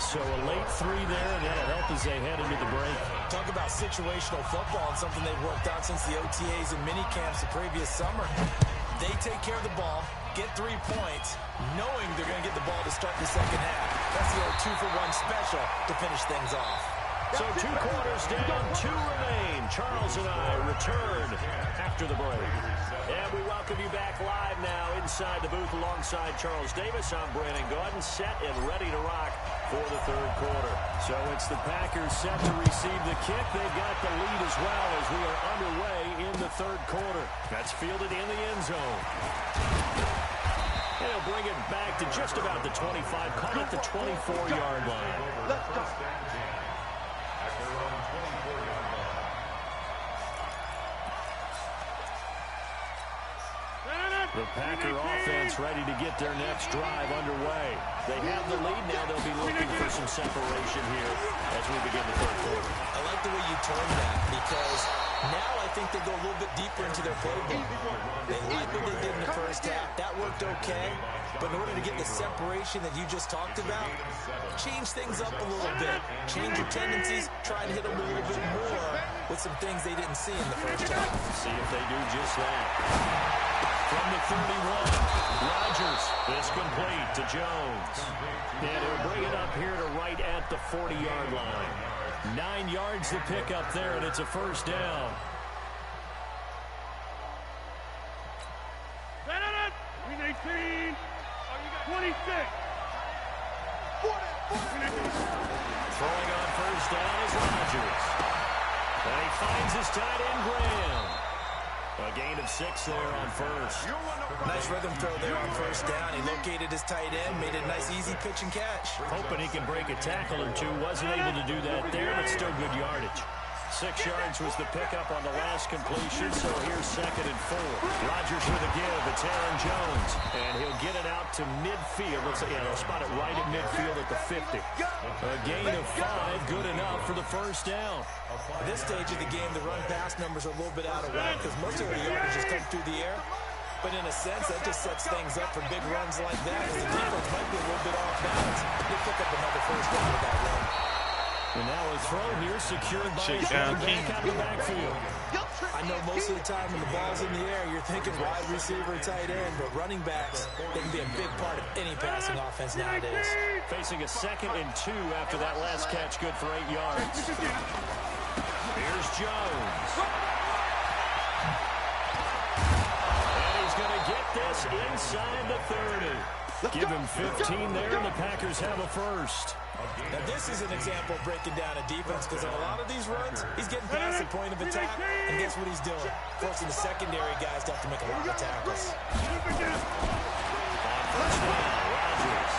So a late 3 there, and that'll help as they head into the break. Talk about situational football and something they've worked out since the OTAs and mini camps the previous summer. They take care of the ball, get 3 points, knowing they're going to get the ball to start the second half. That's the old 2-for-1 special to finish things off. So 2 quarters down, 2 remain. Charles and I return after the break. And we welcome you back live now inside the booth alongside Charles Davis. I'm Brandon Gaudin, set and ready to rock for the 3rd quarter. So it's the Packers set to receive the kick. They've got the lead as well as we are underway in the 3rd quarter. That's fielded in the end zone. And he'll bring it back to just about the 25, call it the 24-yard line. Let's go. The Packer offense ready to get their next drive underway. They have the lead now. They'll be looking for some separation here as we begin the 3rd quarter. I like the way you term that because now I think they go a little bit deeper into their playbook. They like what they did in the first first half. That worked okay. But in order to get the separation that you just talked about, change things up a little bit. Change your tendencies. Try and hit them a little bit more with some things they didn't see in the first half. See if they do just that. From the 31, Rodgers is complete to Jones. And he'll bring it up here to right at the 40-yard line. 9 yards to pick up there, and it's a first down. Win 18. 26. Throwing on first down is Rodgers. And he finds his tight end, Graham. A gain of 6 there on first. Nice rhythm throw there on first down. He located his tight end, made a nice easy pitch and catch. Hoping he can break a tackle or two. Wasn't able to do that there, but still good yardage. 6 yards was the pickup on the last completion, so here's 2nd and 4. Rodgers with a give. It's Aaron Jones, and he'll get it out to midfield. They'll spot it right at midfield at the 50. A gain of 5, good enough for the first down. At this stage of the game, the run-pass numbers are a little bit out of whack because most of the yardage just come through the air. But in a sense, that just sets things up for big runs like that because the defense might be a little bit off balance. They pick up another first down with that run. And now a throw here secured by his running back out of the backfield. I know most of the time when the ball's in the air, you're thinking wide receiver, tight end, but running backs, they can be a big part of any passing offense nowadays. Facing a 2nd and 2 after that last catch, good for 8 yards. Here's Jones. And he's going to get this inside the 30. Give him 15 there, and the Packers have a first. Now, this is an example of breaking down a defense because on a lot of these runs, he's getting past the point of attack, and guess what he's doing? Forcing the secondary guys to have to make a lot of tackles. On first down, Rodgers.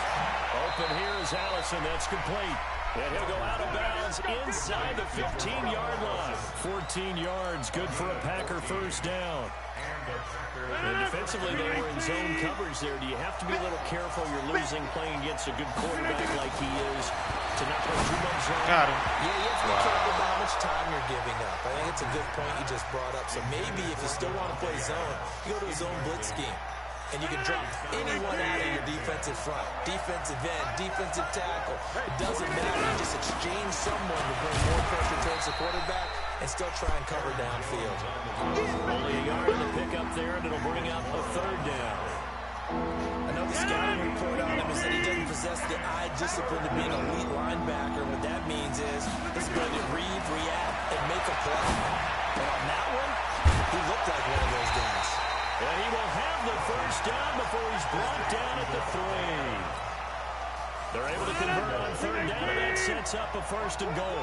Open here is Allison. That's complete. And he'll go out of bounds inside the 15-yard line. 14 yards, good for a Packer first down. And defensively, they were in zone coverage there. Do you have to be a little careful? You're losing playing against a good quarterback like he is to not play too much zone. Got him. Yeah, you have to be careful about how much time you're giving up. I think it's a good point you just brought up. So maybe if you still want to play zone, you go to a zone blitz scheme. And you can drop anyone out of your defensive front. Defensive end, defensive tackle. It doesn't matter. You just exchange someone to bring more pressure towards the quarterback and still try and cover downfield. Only a yard in the pickup there, and it'll bring up a 3rd down. I know the scouting report on him is that he doesn't possess the eye discipline to be an elite linebacker. What that means is his ability to read, react, and make a play. And on that one, he looked like one of those guys. And he will have the first down before he's brought down at the 3. They're able to convert on 3rd down, and that sets up a 1st and goal.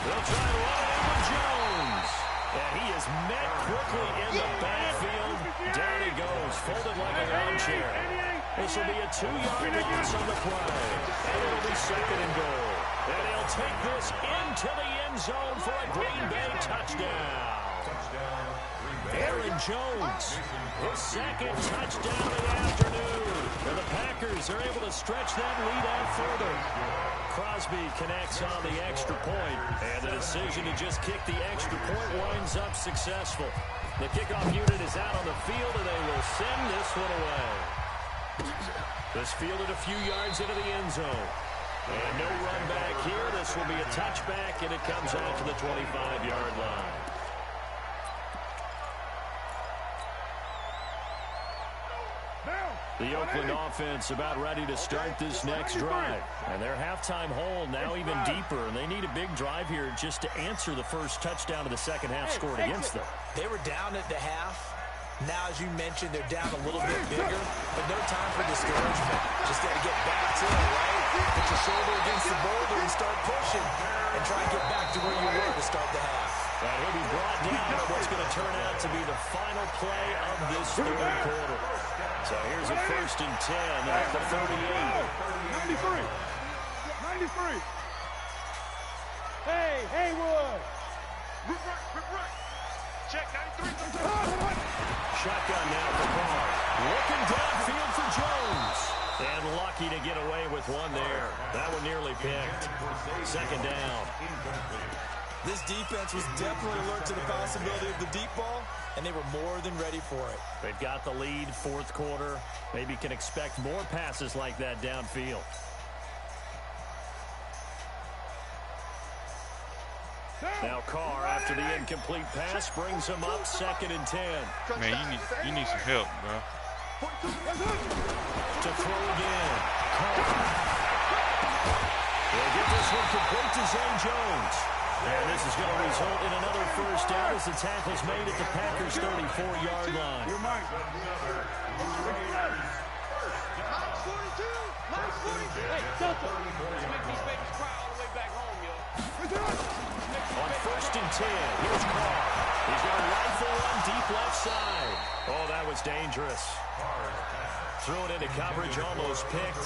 They'll try to run it with Jones. And he is met quickly in the backfield. Down he goes, folded like a lawn chair. This will be a 2-yard loss on the play. And it'll be 2nd and goal. And he'll take this into the end zone for a Green Bay touchdown. Aaron Jones, his 2nd touchdown of the afternoon. And the Packers are able to stretch that lead out further. Crosby connects on the extra point, and the decision to just kick the extra point winds up successful. The kickoff unit is out on the field, and they will send this one away. This fielded a few yards into the end zone. And no run back here. This will be a touchback, and it comes out to the 25-yard line. The Oakland offense about ready to start this next drive. And their halftime hole now even deeper. And they need a big drive here just to answer the first touchdown of the second half scored against them. They were down at the half. Now, as you mentioned, they're down a little bit bigger. But no time for discouragement. Just got to get back to it, right? Put your shoulder against the boulder and start pushing. And try and get back to where you were to start the half. And he'll be brought down at what's going to turn out to be the final play of this 3rd quarter. So here's a 1st and 10 at the 38. 93. 93. Hey, Haywood. Right. Check 93. Shotgun now for Carr. Looking downfield for Jones. And lucky to get away with one there. That one nearly picked. 2nd down. This defense was definitely alert to the possibility of the deep ball, and they were more than ready for it. They've got the lead, fourth quarter. Maybe can expect more passes like that downfield. Now Carr, after the incomplete pass, brings him up 2nd and 10. Man, you need some help, bro. To throw again. Carr. They'll get this one complete to Zay Jones. And this is going to result in another first down as the tackle's made at the Packers' 34-yard line. Hey, Delta, let's make these babies cry all the way back home, yo. On 1st and 10, here's Carr. He's going to rifle one deep left side. Oh, that was dangerous. Threw it into coverage, almost picked.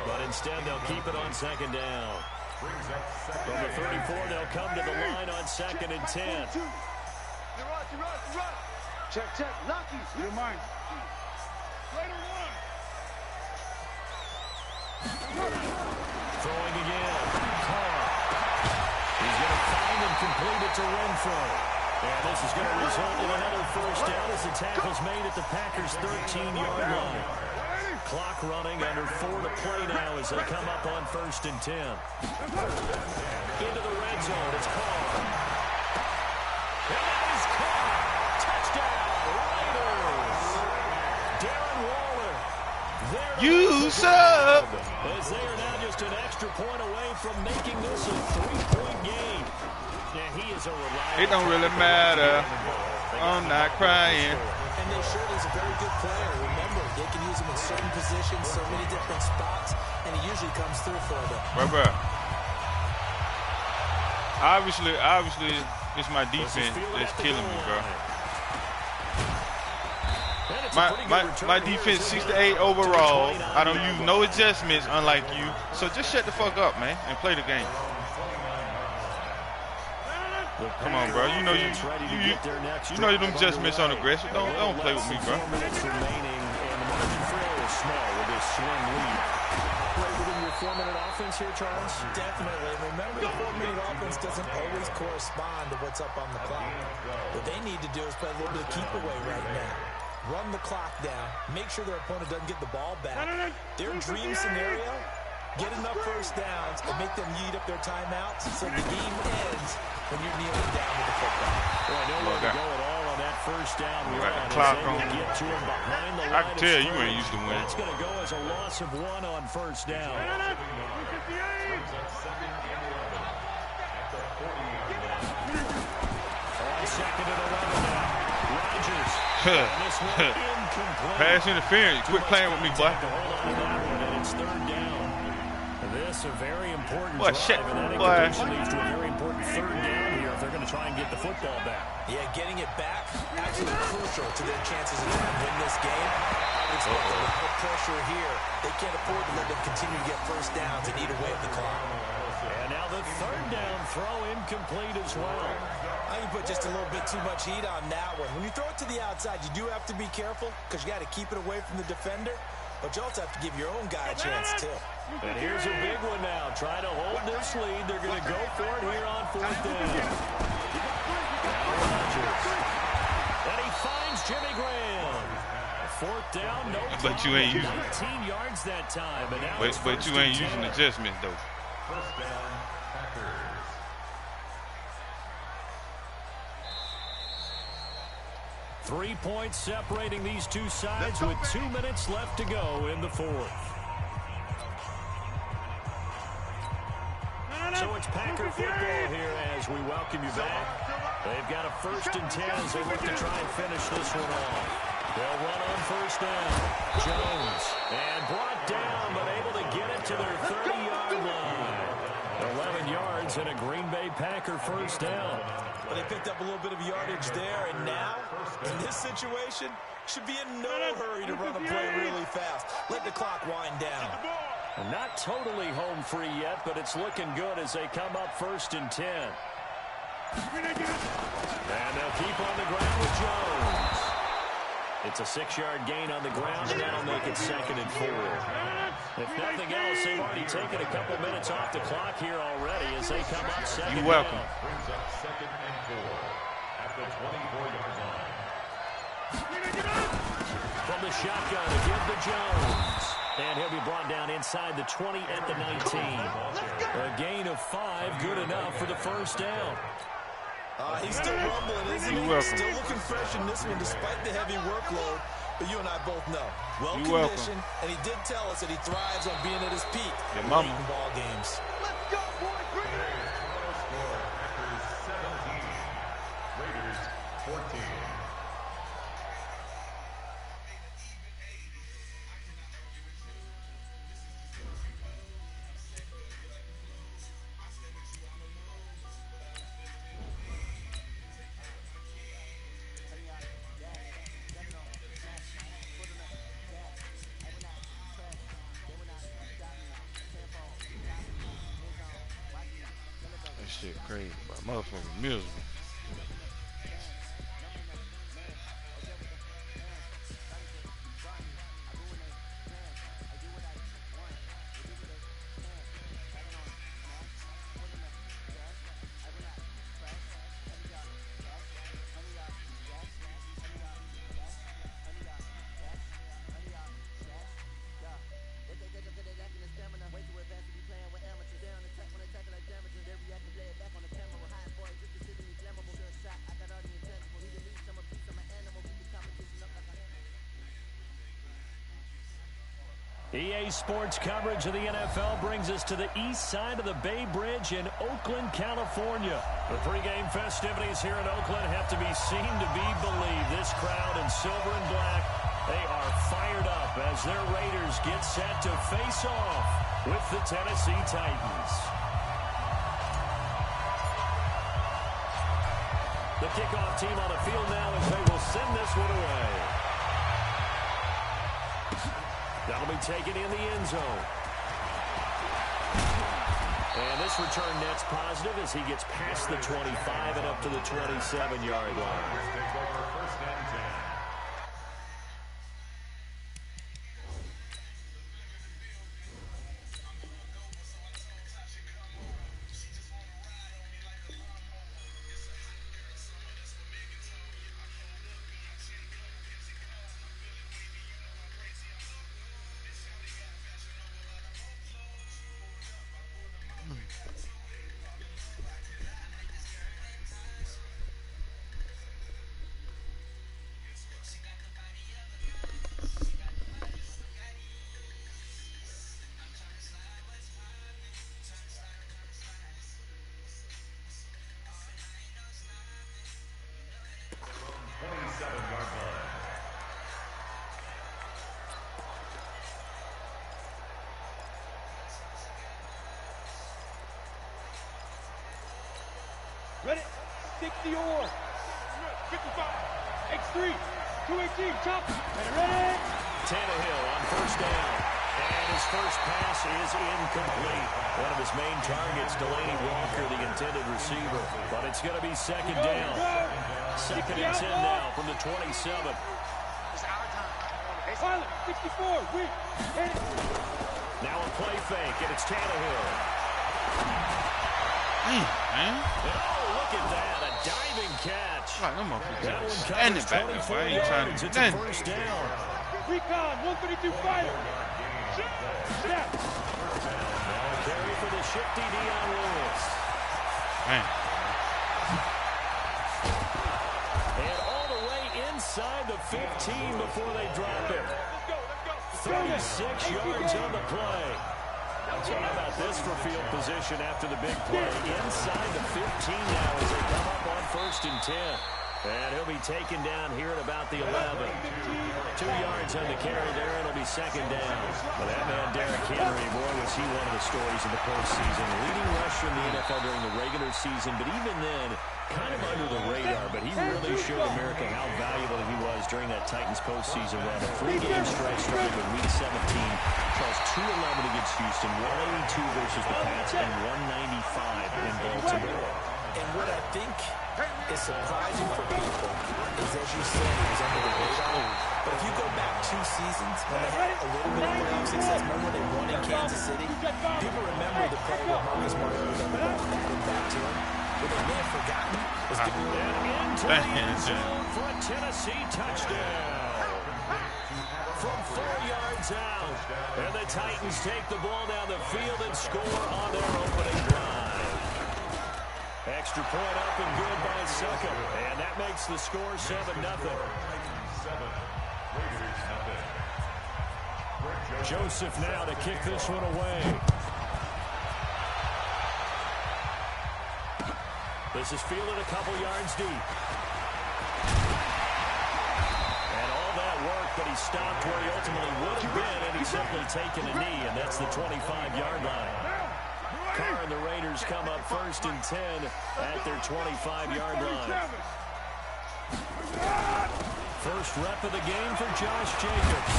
But instead, they'll keep it on 2nd down. From the 34, they'll come to the line on 2nd and 10. Check, check. Lucky's. You don't mind. Later one. Throwing again. Carr. He's going to find and complete it to Renfro. And this is going to result in another first down as the tackle's made at the Packers' 13-yard line. Clock running, under 4 to play now as they come up on 1st and 10. Into the red zone, it's Carr. And that is Carr. Touchdown, Raiders. Darren Waller. Use up. As they are now just an extra point away from making this a 3-point game. Yeah, he is a reliable. It don't really matter. I'm not crying. And they sure is a very good player. Remember, they can use him in certain positions, so many different spots, and he usually comes through for them. Bro. Obviously, it's my defense that's killing me, bro. My defense 6-8 overall. I don't use no adjustments, unlike you. So just shut the fuck up, man, and play the game. Come on, bro. You know them adjustments on aggressive. Don't play with me, bro. Within your 4-minute offense here, Charles? Definitely. Remember, the 4-minute offense doesn't always correspond to what's up on the clock. What they need to do is play a little bit of keep away right now. Run the clock down. Make sure their opponent doesn't get the ball back. Their dream scenario, get enough first downs and make them eat up their timeouts so the game ends when you're kneeling down with the football. Well, nowhere to go at all on that first down run. Got the clock on. Get to him behind the line. I can tell you ain't used to win. That's going to go as a loss of 1 on first down. On 2nd and 11 now. Rodgers. Pass interference. Quit playing with me, boy. It's 3rd down. This a very important Boy, drive, shit. and that Boy. incompletion leads to a very important 3rd down here if they're going to try and get the football back. Yeah, getting it back, absolutely crucial to their chances of trying to win this game. I would expect a lot of pressure here. They can't afford to let them continue to get first downs and eat away at the clock. And now the 3rd down throw incomplete as well. I think you put just a little bit too much heat on that one. When you throw it to the outside, you do have to be careful because you got to keep it away from the defender. But you also have to give your own guy a chance, too. And here's a big one now. Try to hold this lead. They're going to go for it here on 4th down. And he finds Jimmy Graham. 4th down, no But you ain't using 19 yards that time. And now But you ain't using adjustments, though. First down, Packers. 3 points separating these two sides with 2 minutes left to go in the 4th. So it's Packer football here as we welcome you back. They've got a 1st and 10 as they look to try and finish this one off. They'll run on 1st down. Jones. And brought down, but able to get it to their 30-yard line. 11 yards and a Green Bay Packer 1st down. Well, they picked up a little bit of yardage there, and now, in this situation, should be in no hurry to run a play really fast. Let the clock wind down. Not totally home free yet, but it's looking good as they come up 1st and 10. And they'll keep on the ground with Jones. It's a 6-yard gain on the ground, and that'll make it 2nd and 4. If nothing else, they've already taken a couple minutes off the clock here already as they come up second. You're welcome. Brings up 2nd and 4 at the 24-yard line. From the shotgun to give to Jones. And he'll be brought down inside the 20 at the 19. A gain of 5, good enough for the first down. He's still rumbling, isn't he? Still looking fresh in this one despite the heavy workload. But you and I both know. Well-conditioned, and he did tell us that he thrives on being at his peak in ball games. Let's go, boys. Bring it in. Final score, Packers 17, Raiders 14. Shit crazy, but motherfucker miserable. EA Sports coverage of the NFL brings us to the east side of the Bay Bridge in Oakland, California. The pregame festivities here in Oakland have to be seen to be believed. This crowd in silver and black, they are fired up as their Raiders get set to face off with the Tennessee Titans. The kickoff team on the field now as they will send this one away. That'll be taken in the end zone. And this return net's positive as he gets past the 25 and up to the 27-yard line. Take over 1st and 10. Ready? 60 or 55. X3. 218. Chop. Ready? Tannehill on first down. And his first pass is incomplete. One of his main targets, Delaney Walker, the intended receiver. But it's going to be second down. Second and 10 now from the 27. It's our time. Pilot. 64. Wait. Now a play fake, and it's Tannehill. Man. Oh, look at that. A diving catch. Like, them motherfuckers That one standing covers back there, boy. I 24 ain't trying yards. to It's do a nothing. first down. Recon. 132 fighter. Snap. Carry for the shifty Dion Lewis. Man. And all the way inside the 15 before they drop it. 36 yards on the play. So how about this for field position after the big play? Inside the 15 now as they come up on 1st and 10. And he'll be taken down here at about the 11. 2 yards on the carry there, and it'll be second down. Well, that man, Derrick Henry, boy, was he one of the stories in the postseason. Leading rusher in the NFL during the regular season, but even then, kind of under the radar. But he really showed America how valuable he was during that Titans postseason run. A 3-game stretch started with Week 17. Charles 211 against Houston, 182 versus the Pats, and 195 in Baltimore. And what I think is surprising for people is, as you said, he was under the radar. But if you go back 2 seasons, when they had a little bit of playoff success, remember when they won in Kansas City? People remember the play where Marcus Mariota got the ball batted back to him. What they may have forgotten was into the end zone for a Tennessee touchdown. From 4 yards out. And the Titans take the ball down the field and score on their opening drive. Extra point up and good by Suckup. And that makes the score 7-0. Joseph now to kick this one away. This is fielded a couple yards deep. And all that work, but he stopped where he ultimately would have been, and he's simply taken a knee, and that's the 25-yard line. Carr and the Raiders come up 1st and 10 at their 25-yard line. First rep of the game for Josh Jacobs.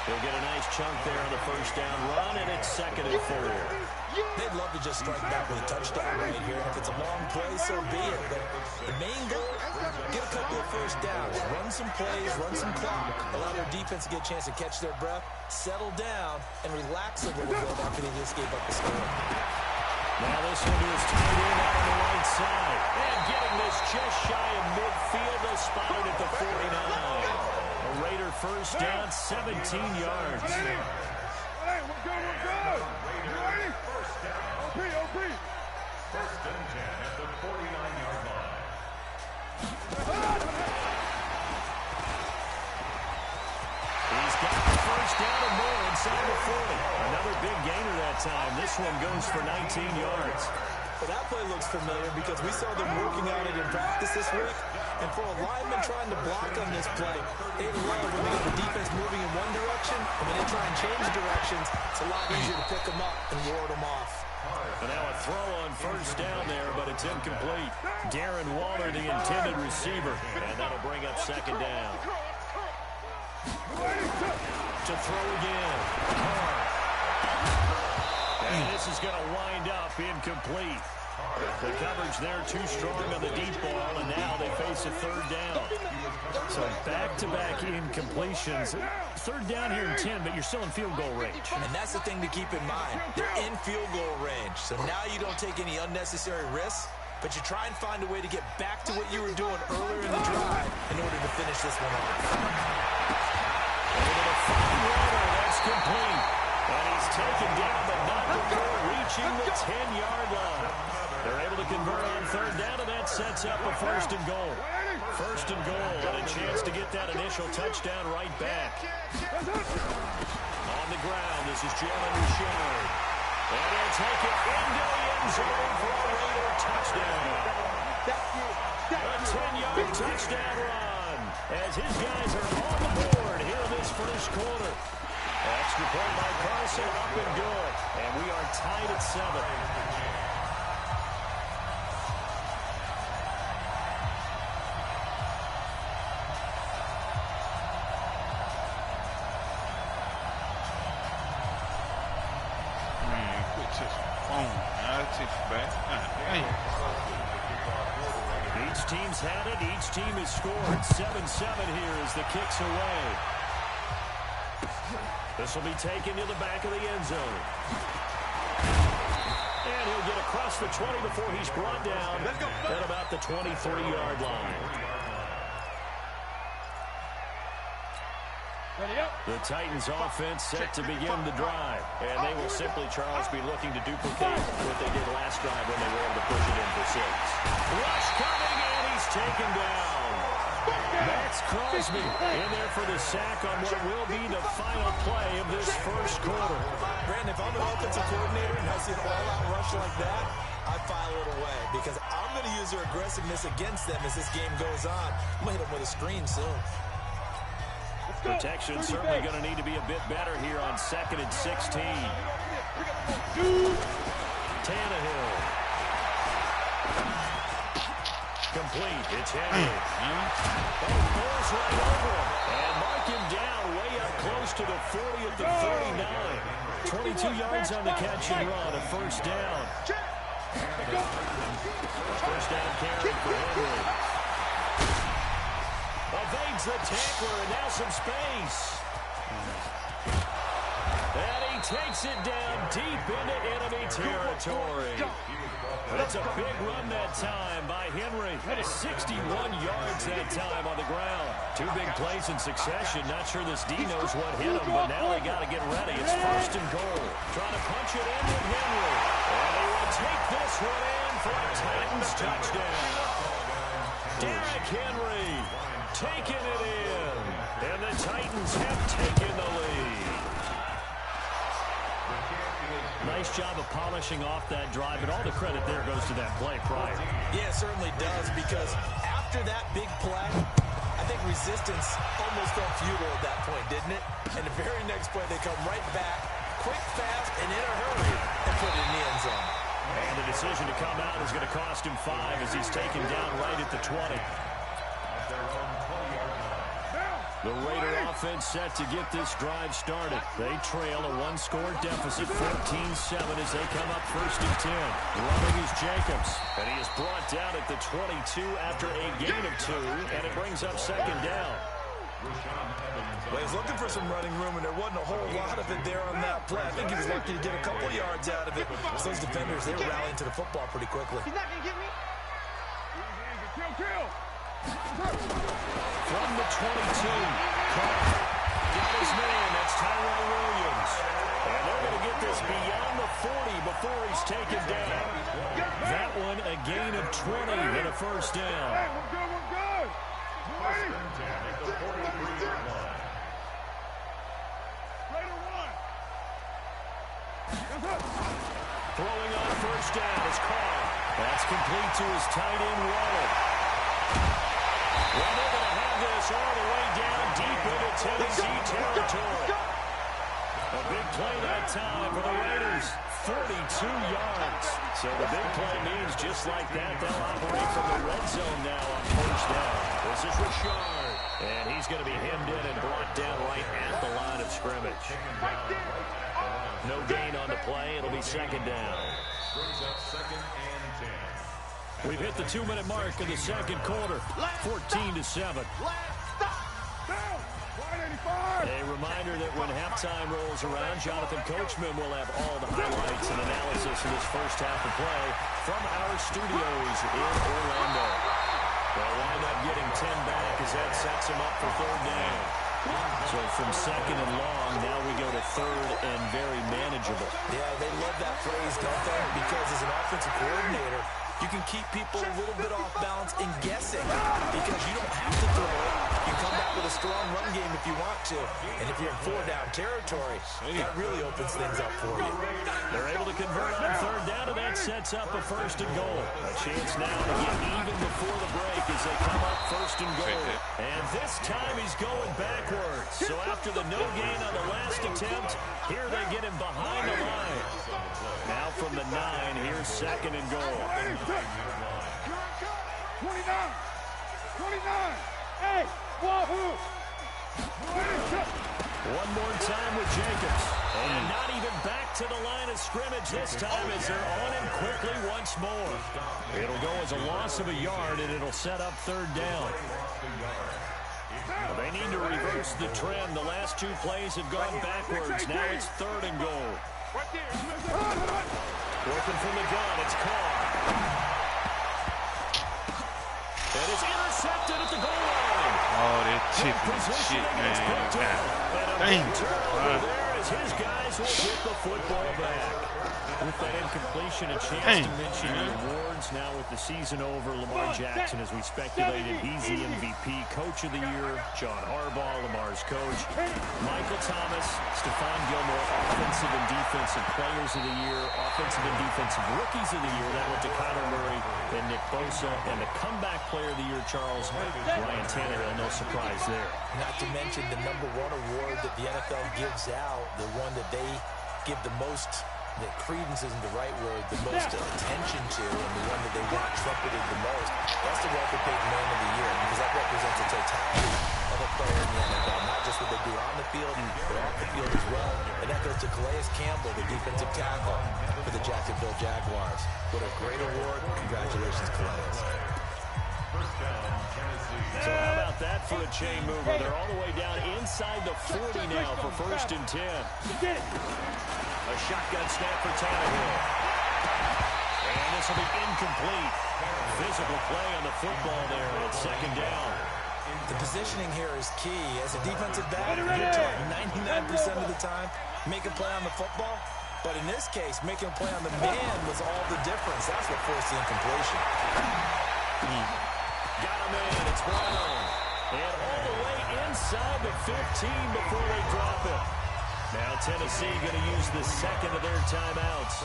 He'll get a nice chunk there on the first down run, and it's 2nd and 4. They'd love to just strike back with a touchdown right here. If it's a long play, so be it. But the main goal, get a couple of first downs. Run some plays, run some clock. Allow their defense to get a chance to catch their breath, settle down, and relax a little bit after they just gave up the score. Now this one is tight end out on the right side. And getting this just shy of midfield, they'll spot it at the 49. A Raider first down, 17 yards. Hey, we're good, we're good. You ready? OP. First and 10 at the 49-yard line. He's got the first down and more inside the 40. Another big gainer that time. This one goes for 19 yards. Well, that play looks familiar because we saw them working on it in practice this week. And for a lineman trying to block on this play, they love when they get the defense moving in one direction, and when they try and change directions, it's a lot easier to pick them up and ward them off. And now a throw on first down there, but it's incomplete. Darren Waller, the intended receiver, and that'll bring up 2nd down. To throw again. Carr. And this is going to wind up incomplete. The coverage there too strong on the deep ball, and now they face a 3rd down. So back-to-back incompletions. 3rd down here in 10, but you're still in field goal range. And that's the thing to keep in mind. They're in field goal range. So now you don't take any unnecessary risks, but you try and find a way to get back to what you were doing earlier in the drive in order to finish this one off. Over the 5-yarder, that's complete. And he's taken down, but not before reaching the 10-yard line. They're able to convert on 3rd down, and that sets up a 1st and goal. 1st and goal, and a chance to get that initial touchdown right back. On the ground, this is Jalen Richard. And he'll take it into the end zone for a Raider touchdown. A 10-yard touchdown run as his guys are on the board here in this first quarter. Extra point by Carson, up and good. And we are tied at 7. Each team's had it. Each team has scored. 7-7 here as the kick's away. This will be taken to the back of the end zone. And he'll get across the 20 before he's brought down at about the 23-yard line. The Titans offense set to begin the drive. And they will simply, Charles, be looking to duplicate what they did last drive when they were able to push it in for 6. Rush coming, and he's taken down. Max Crosby in there for the sack on what will be the final play of this first quarter. Brandon, if I'm an offensive coordinator and I see an all-out rush like that, I file it away because I'm going to use their aggressiveness against them as this game goes on. I'm going to hit them with a screen soon. Protection certainly going to need to be a bit better here on 2nd and 16. Tannehill. Complete. It's Henry. Throws right over him. And mark him down way up close to the 40 at the 39. 22 yards on the catch and run. A first down. First down carry for Henry. Evades avoids the tackler, and now some space. And he takes it down deep into enemy territory. That's a big run that time by Henry. 61 yards that time on the ground. Two big plays in succession. Not sure this D knows what hit him, but now they got to get ready. It's first and goal. Trying to punch it in with Henry. And he will take this one in for a Titans touchdown. Derrick Henry taking it in. And the Titans have taken the lead. Nice job of polishing off that drive, but all the credit there goes to that play prior. Yeah, it certainly does, because after that big play, I think resistance almost felt futile at that point, didn't it? And the very next play, they come right back, quick, fast, and in a hurry, and put it in the end zone. And the decision to come out is going to cost him 5 as he's taken down right at the 20. The Raider offense set to get this drive started. They trail a one-score deficit, 14-7, as they come up first and 10. Running is Jacobs, and he is brought down at the 22 after a gain of 2, and it brings up second down. Well, he's looking for some running room, and there wasn't a whole lot of it there on that play. I think he was lucky to get a couple yards out of it. So those defenders, they were rallying to the football pretty quickly. He's not going to get me. Kill. From the 22, Carr got his man. That's Tyrell Williams. And they're going to get this beyond the 40 before he's taken down. That one a gain of 20 and a first down. Hey, we're good. Throwing on first down is Carr. That's complete to his tight end, Waddle. Well, they're going to have this all the way down deep into Tennessee territory. A big play that time for the Raiders. 42 yards. So the big play means just like that, they'll operate from the red zone now on first down. This is Richard. And he's going to be hemmed in and brought down right at the line of scrimmage. No gain on the play. It'll be second down. Brings up second and 10. We've hit the 2-minute mark in the second quarter. 14-7. A reminder that when halftime rolls around, Jonathan Coachman will have all the highlights and analysis of this first half of play from our studios in Orlando. They'll wind up getting 10 back as that sets him up for third down. So from second and long, now we go to third and very manageable. Yeah, they love that phrase, don't they? Because as an offensive coordinator, you can keep people a little bit off balance and guessing because you don't have to throw it. You come back with a strong run game if you want to. And if you're in 4-down territory, that really opens things up for you. They're able to convert on third down, and that sets up a first and goal. A chance now to get even before the break as they come up first and goal. And this time he's going backwards. So after the no gain on the last attempt, here they get him behind the line. Now from the 9, here's second and goal. 29. Hey, wahoo! One more time with Jacobs. And not even back to the line of scrimmage this time as they're on him quickly once more. It'll go as a loss of a yard, and it'll set up third down. Well, they need to reverse the trend. The last 2 plays have gone backwards. Now it's third and goal. Working from the gun, it's Carr. And it's intercepted at the goal line. Oh, they're tipping shit, man. Dang. There as his guys will get the football back. With that incompletion, a chance to mention the awards. Now with the season over, Lamar Jackson, as we speculated, he's the MVP, Coach of the Year. John Harbaugh, Lamar's coach. Michael Thomas, Stephon Gilmore, Offensive and Defensive Players of the Year. Offensive and Defensive Rookies of the Year. That went to Kyler Murray and Nick Bosa. And the Comeback Player of the Year, Charles, Ryan Tannehill. No surprise there. Not to mention the #1 award that the NFL gives out, the one that they give the most, that credence isn't the right word, the most attention to, and the one that they want trumpeted the most. That's the record-paid Man of the Year, because that represents the totality of a player in the NFL, not just what they do on the field, but off the field as well. And that goes to Calais Campbell, the defensive tackle for the Jacksonville Jaguars. What a great award. Congratulations, Calais. So how about that for a chain mover. They're all the way down inside the 40 now for 1st and 10. A shotgun snap for Tannehill. And this will be incomplete. Physical play on the football there at 2nd down. The positioning here is key. As a defensive back, you're taught 99% of the time, make a play on the football. But in this case, making a play on the man was all the difference. That's what forced the incompletion. Got a man. It's Brown. And all the way inside the 15 before they drop it. Now Tennessee going to use the second of their timeouts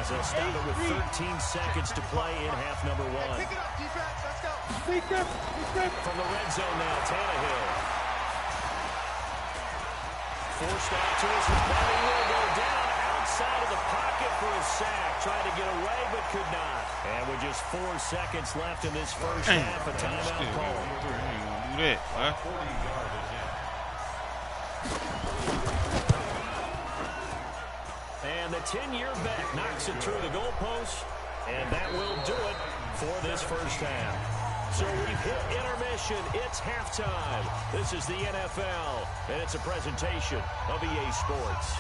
as they'll stop it with 13 seconds to play in half number 1. Pick it up, defense. Let's go. From the red zone now, Tannehill. Forced out to his right. He will go down outside of the pocket for a sack. Tried to get away, but could not. And with just 4 seconds left in this first half, a timeout call. Do that, huh? And the 10-year back knocks it through the goalpost, and that will do it for this first half. So we've hit intermission. It's halftime. This is the NFL, and it's a presentation of EA Sports.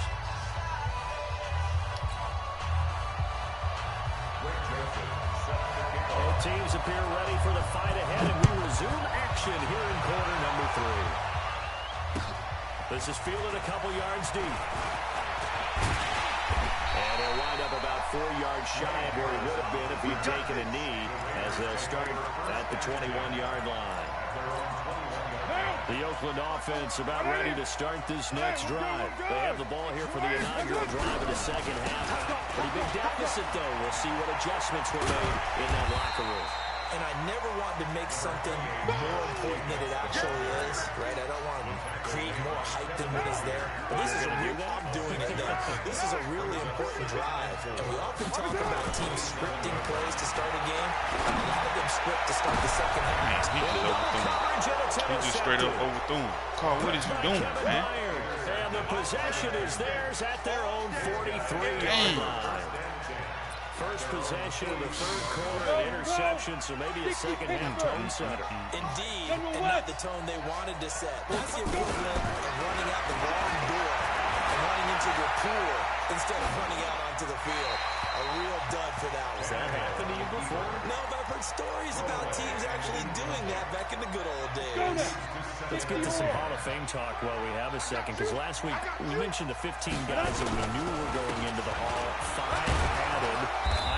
Both teams appear ready for the fight ahead, and we resume action here in quarter number 3. This is fielded a couple yards deep. And he'll wind up about 4 yards shy of where he would have been if he'd taken a knee, as they'll start at the 21-yard line. The Oakland offense about ready to start this next drive. They have the ball here for the inaugural drive of the second half. Pretty big deficit, though. We'll see what adjustments were made in that locker room. And I never want to make something more important than it actually is, right? I don't want to create more hype than what is there. But this is a real, I'm doing it though. This is a really important drive. And we often talk about teams scripting plays to start a game. A lot of them script to start the second half. Man, he just overthrew him. He just straight up overthrew him. Carl, what is you doing, man? And the possession is theirs at their own 43-yard line. First possession of the third quarter, an interception, so maybe a second-half tone setter. Indeed, and not the tone they wanted to set. That's the equivalent of running out the wrong door and running into your pool instead of running out onto the field. A real dud for that one. Has that happened to you before? No, but I've heard stories about teams actually doing that back in the good old days. Let's get to some Hall of Fame talk while we have a second, because last week we mentioned the 15 guys that we knew were going into the Hall. 5 added: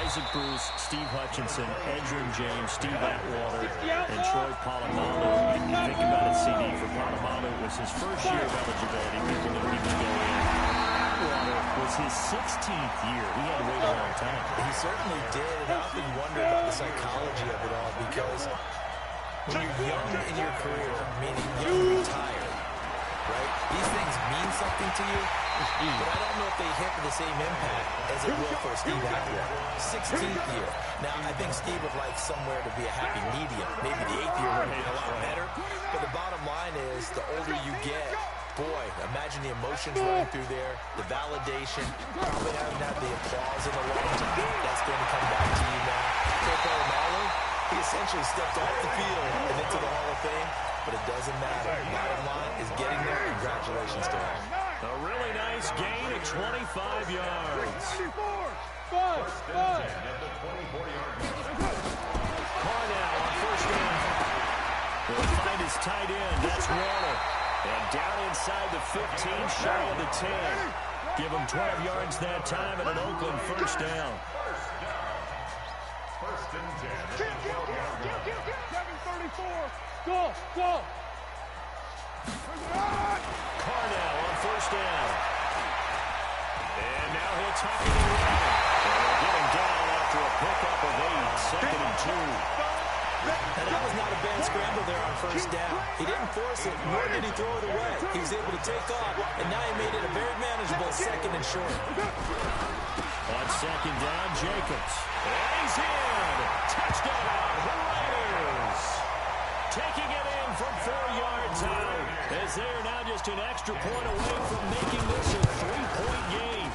Isaac Bruce, Steve Hutchinson, Edgerrin James, Steve Atwater, and Troy Polamalu. You think about it, CD, for Polamalu, it was his first year of eligibility. People knew he would go in. Atwater was his 16th year. He had to wait a long time. He certainly did, and I often wonder about the psychology of it all, because when you're young in your career, meaning young retired, right, these things mean something to you, but I don't know if they hit the same impact as it will for Steve Atwater. 16th year. Now, I think Steve would like somewhere to be a happy medium. Maybe the 8th year would be a lot better, but the bottom line is, the older you get, boy, imagine the emotions running through there, the validation, probably haven't had the applause in a long time. That's going to come back to you now. Troy Polamalu, he essentially stepped off the field and into the Hall of Fame, but it doesn't matter. Bottom line is getting there. Congratulations to him. A really nice gain of 25 yards. Cornell on first down. Will find his tight end. That's Warner. And down inside the 15, shy of the 10. Give him 12 yards that time and an Oakland first down. First and 10. 7:34. Go. Cornell on first down. And now he'll tuck it in right. And they'll get him down after a pickup of 8, second and 2. And that was not a bad scramble there on first down. He didn't force it, nor did he throw it away. He was able to take off, and now he made it a very manageable second and short. On second down, Jacobs. And he's in. Touchdown, Raiders. Taking it in from 4 yards out, as they are now just an extra point away from making this a 3-point game.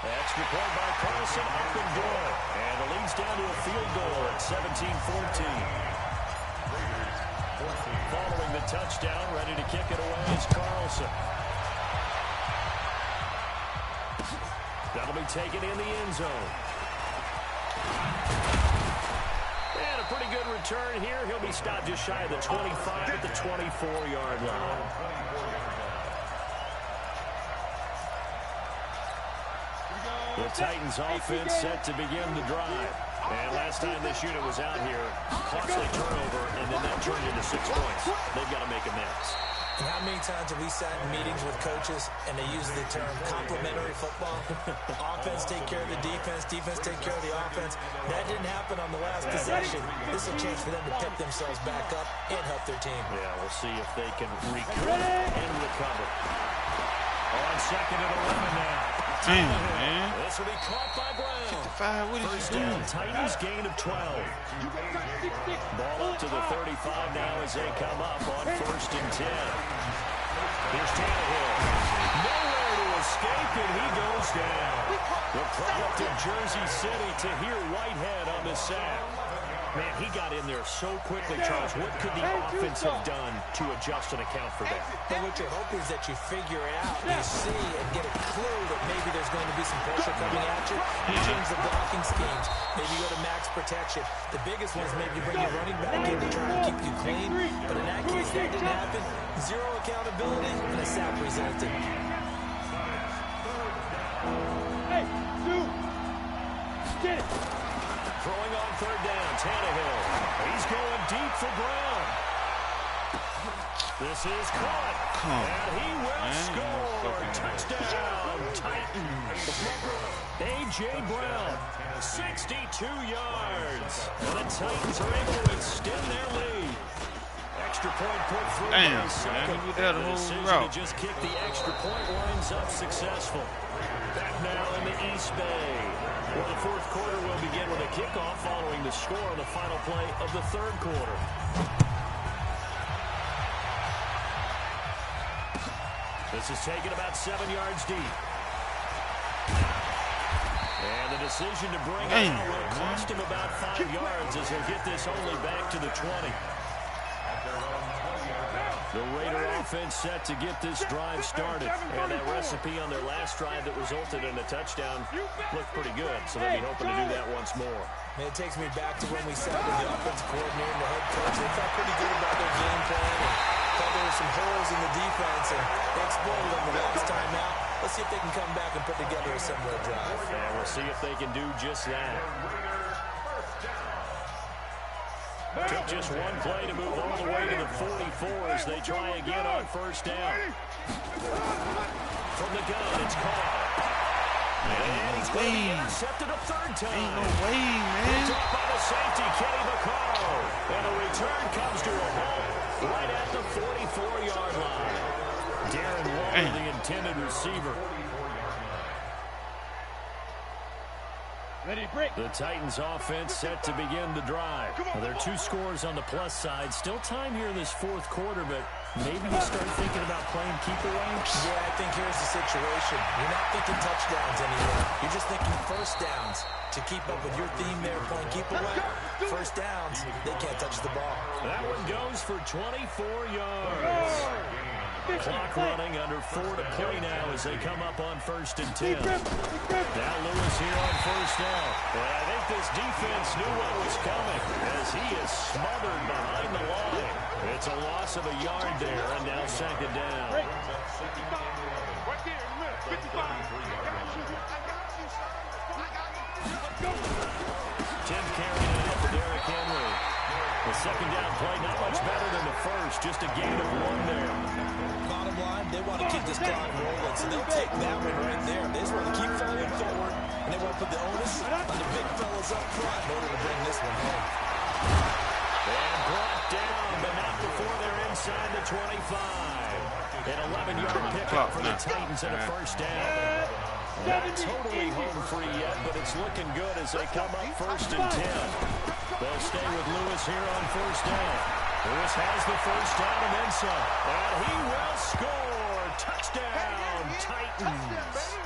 Extra point by Carlson, up and good. And the lead's down to a field goal at 17-14. Following touchdown. Ready to kick it away is Carlson. That'll be taken in the end zone. And a pretty good return here. He'll be stopped just shy of the 25 at the 24-yard line. The Titans offense set to begin the drive. And last time this unit was out here, costly turnover, and then that turned into 6 points. They've got to make amends. And how many times have we sat in meetings with coaches and they use the term complementary football? Offense take care of the defense, defense take care of the offense. That didn't happen on the last possession. This is a chance for them to pick themselves back up and help their team. Yeah, we'll see if they can recoup and recover. On second and 11 now. Damn, man. This will be caught by Brown. 55, what is First he down, doing? Titans gain of 12. Ball up to the 35 now as they come up on first and 10. Here's Tannehill. Nowhere to escape, and he goes down. The product of Jersey City, Tahir Whitehead on the sack. Man, he got in there so quickly, Charles. What could the offense have done to adjust and account for that? But what you're hoping is that you figure out, you see, and get a clue that maybe there's going to be some pressure coming at you. You change the blocking schemes. Maybe you go to max protection. The biggest one is maybe bring your running back in to try and keep you clean. But in that case, that didn't happen. Zero accountability and a sack resulted. Hey, dude! Get it! Throwing on third down, Tannehill. He's going deep for Brown. This is caught. And he will score. Touchdown, Titans. A.J. Brown, 62 yards. And the Titans are able to extend their lead. Extra point put through. Damn, second. man, with that The whole decision route. to just kick the extra point winds up successful. Back now in the East Bay. Well, the fourth quarter will begin with a kickoff following the score on the final play of the third quarter. This is taken about 7 yards deep. And the decision to bring it out will cost him about 5 yards as he'll get this only back to the 20. The Raider offense set to get this drive started. And that recipe on their last drive that resulted in a touchdown looked pretty good. So they'll be hoping to do that once more. Man, it takes me back to when we sat with the offensive coordinator and the head coach. They felt pretty good about their game plan and thought there were some holes in the defense, and they exploited them the last time out. Let's see if they can come back and put together a similar drive. And we'll see if they can do just that. Took just one play to move all the way to the 44 as they try again on first down. From the gun, it's caught. And he's going to be intercepted a third time. Ain't no way, man. Picked up by the safety, Kenny Vaccaro. And the return comes to a halt right at the 44-yard line. Darren Waller, the intended receiver. Ready to break. The Titans offense set to begin the drive. Well, there are 2 scores on the plus side. Still time here in this fourth quarter, but maybe you start thinking about playing keep away. Yeah, I think here's the situation. You're not thinking touchdowns anymore. You're just thinking first downs. To keep up with your theme there, playing keep away. First downs, they can't touch the ball. That one goes for 24 yards. Clock running under 4 to play now as they come up on first and 10. Now Lewis here on first down. And I think this defense knew what was coming as he is smothered behind the line. It's a loss of a yard there, and now second down. Right there in the middle. 55. Tim carrying it out for Derrick Henry. The second down play, not much better than the first, just a gain of 1 there. Bottom line, they want to keep this clock rolling, so they'll take that one right there. They just want to keep falling forward, and they want to put the onus on the big fellas up front in order to bring this one home. And brought down, but not before they're inside the 25. An 11-yard pickup for the Titans and a first down. Not totally home free yet, but it's looking good as they come up first and 10. They'll stay with Lewis here on first down. Lewis has the first down and then some. And he will score. Touchdown, Titans.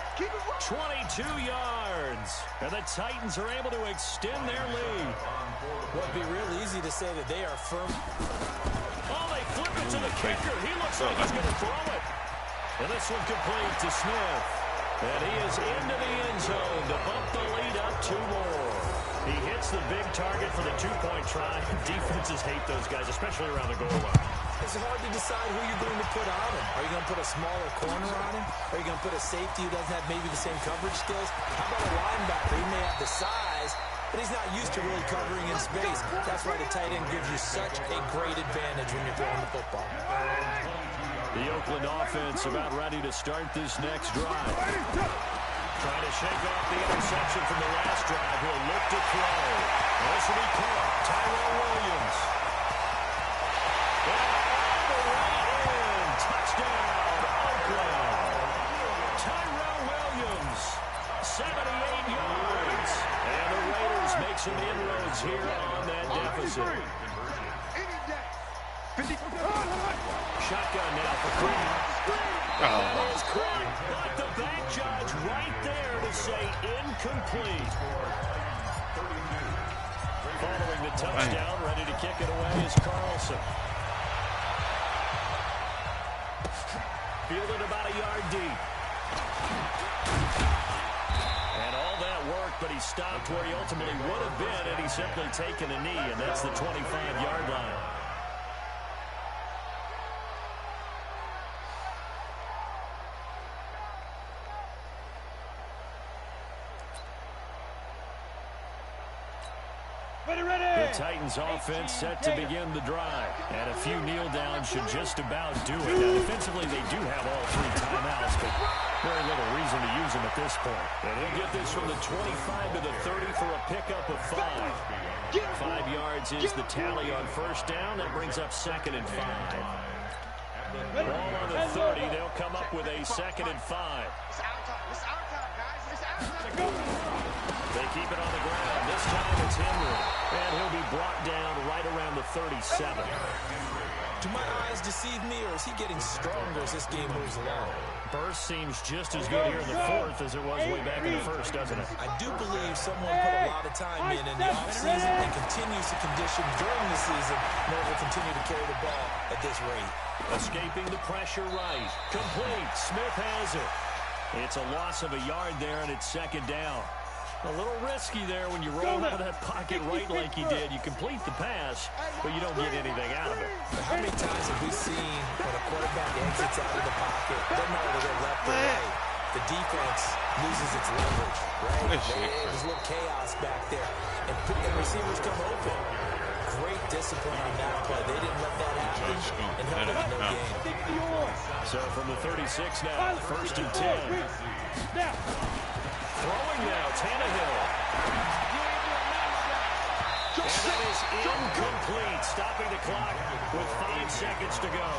22 yards. And the Titans are able to extend their lead. Well, it'd be real easy to say that they are firm. Oh, they flip it to the kicker. He looks like he's going to throw it. And this one complete to Smith. And he is into the end zone to bump the lead up 2 more. He hits the big target for the 2-point try. Defenses hate those guys, especially around the goal line. It's hard to decide who you're going to put on him. Are you going to put a smaller corner on him? Are you going to put a safety who doesn't have maybe the same coverage skills? How about a linebacker? He may have the size, but he's not used to really covering in space. That's why the tight end gives you such a great advantage when you're throwing the football. The Oakland offense about ready to start this next drive. Trying to shake off the interception from the last drive. He'll look to throw. This will be caught. Tyrell Williams. Touchdown, Oakland. Tyrell Williams, 78 yards. And the Raiders make some inroads here on that deficit. Shotgun now for Green. That is caught, but the back judge right there to say incomplete. Following the touchdown, ready to kick it away is Carlson. Fielded about a yard deep. And all that work, but he stopped where he ultimately would have been had he simply taken a knee, and that's the 25-yard line. The Titans offense set to begin the drive. And a few kneel downs should just about do it. Now, defensively, they do have all 3 timeouts, but very little reason to use them at this point. And he'll get this from the 25 to the 30 for a pickup of 5. 5 yards is the tally on first down. That brings up 2nd and 5. Ball on the 30. They'll come up with a 2nd and 5. It's our time. It's our time, guys. It's our time. They keep it on the ground. This time it's Henry. And he'll be brought down right around the 37. Do my eyes deceive me, or is he getting stronger as this game moves along? Burst seems just as good here in the 4th as it was way back in the 1st, doesn't it? I do believe someone put a lot of time in the offseason and continues to condition during the season in order to continue to carry the ball at this rate. Escaping the pressure right. Complete. Smith has it. It's a loss of a yard there, and it's 2nd down. A little risky there when you roll out of that pocket right like he did. You complete the pass, but you don't get anything out of it. But how many times have we seen when a quarterback exits out of the pocket, doesn't matter whether they're left or right, the defense loses its leverage, right? There's a little chaos back there, and receivers come open. Great discipline on that play. They didn't let that happen, and held it in no game. So from the 36 now, 1st and 10. Throwing now, Tannehill. And that is incomplete, stopping the clock with 5 seconds to go.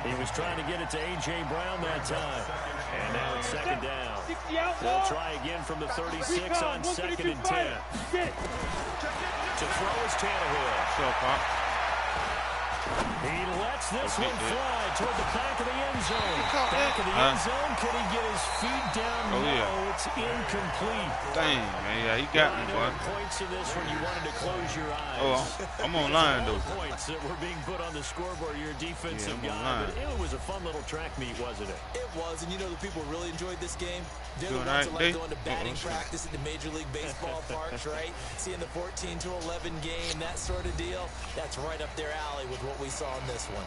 He was trying to get it to A.J. Brown that time. And now it's 2nd down. They'll try again from the 36 on 2nd and 10. To throw is Tannehill. He lets this one fly toward the back of the end zone. Back of the end zone. Can he get his feet down? No, it's incomplete. Dang, man. Yeah, he got me, boy. Points in this when you wanted to close your eyes. Oh, I'm online, though. Points that were being put on the scoreboard. Your defensive guy. But it was a fun little track meet, wasn't it? It was, and you know the people really enjoyed this game. They're the ones that like going to batting practice at the Major League Baseball parks, right? Seeing the 14-11 game, that sort of deal. That's right up their alley with what we saw in this one.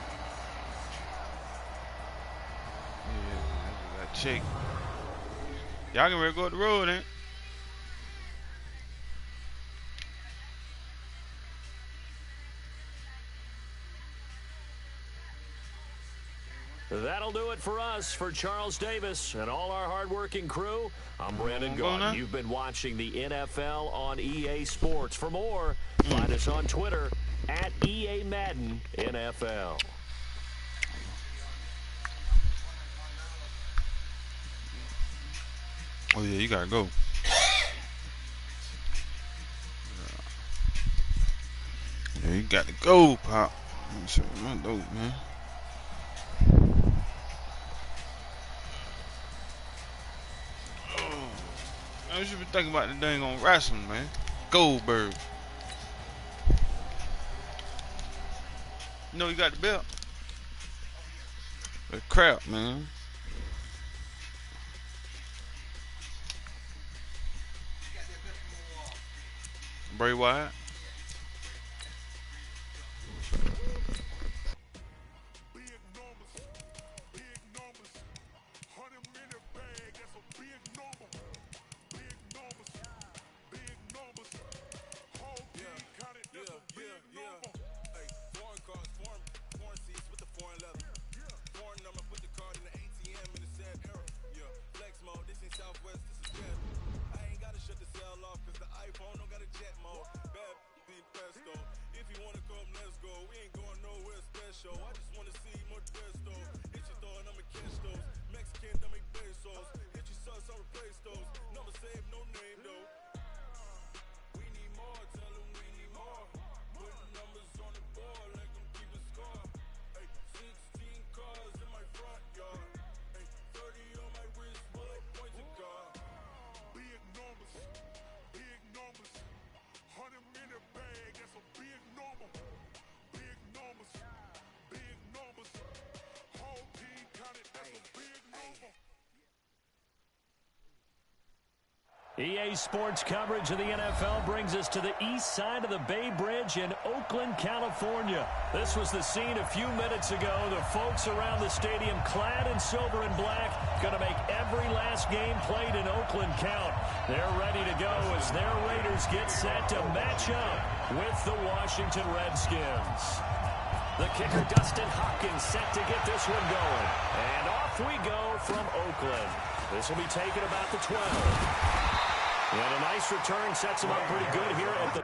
Yeah, that chick. Y'all can ready to go up the road, ain't? That'll do it for us. For Charles Davis and all our hardworking crew, I'm Brandon Gaughan. You've been watching the NFL on EA Sports. For more, find us on Twitter at EA Madden NFL. Oh, yeah, you got to go. Yeah, you got to go, Pop. Man. I should be thinking about the dang on wrestling, man. Goldberg. You know you got the belt. That crap, man. Bray Wyatt. EA Sports coverage of the NFL brings us to the east side of the Bay Bridge in Oakland, California. This was the scene a few minutes ago. The folks around the stadium clad in silver and black going to make every last game played in Oakland count. They're ready to go as their Raiders get set to match up with the Washington Redskins. The kicker, Dustin Hopkins, set to get this one going. And off we go from Oakland. This will be taken about the 12. And a nice return sets him up pretty good here at the...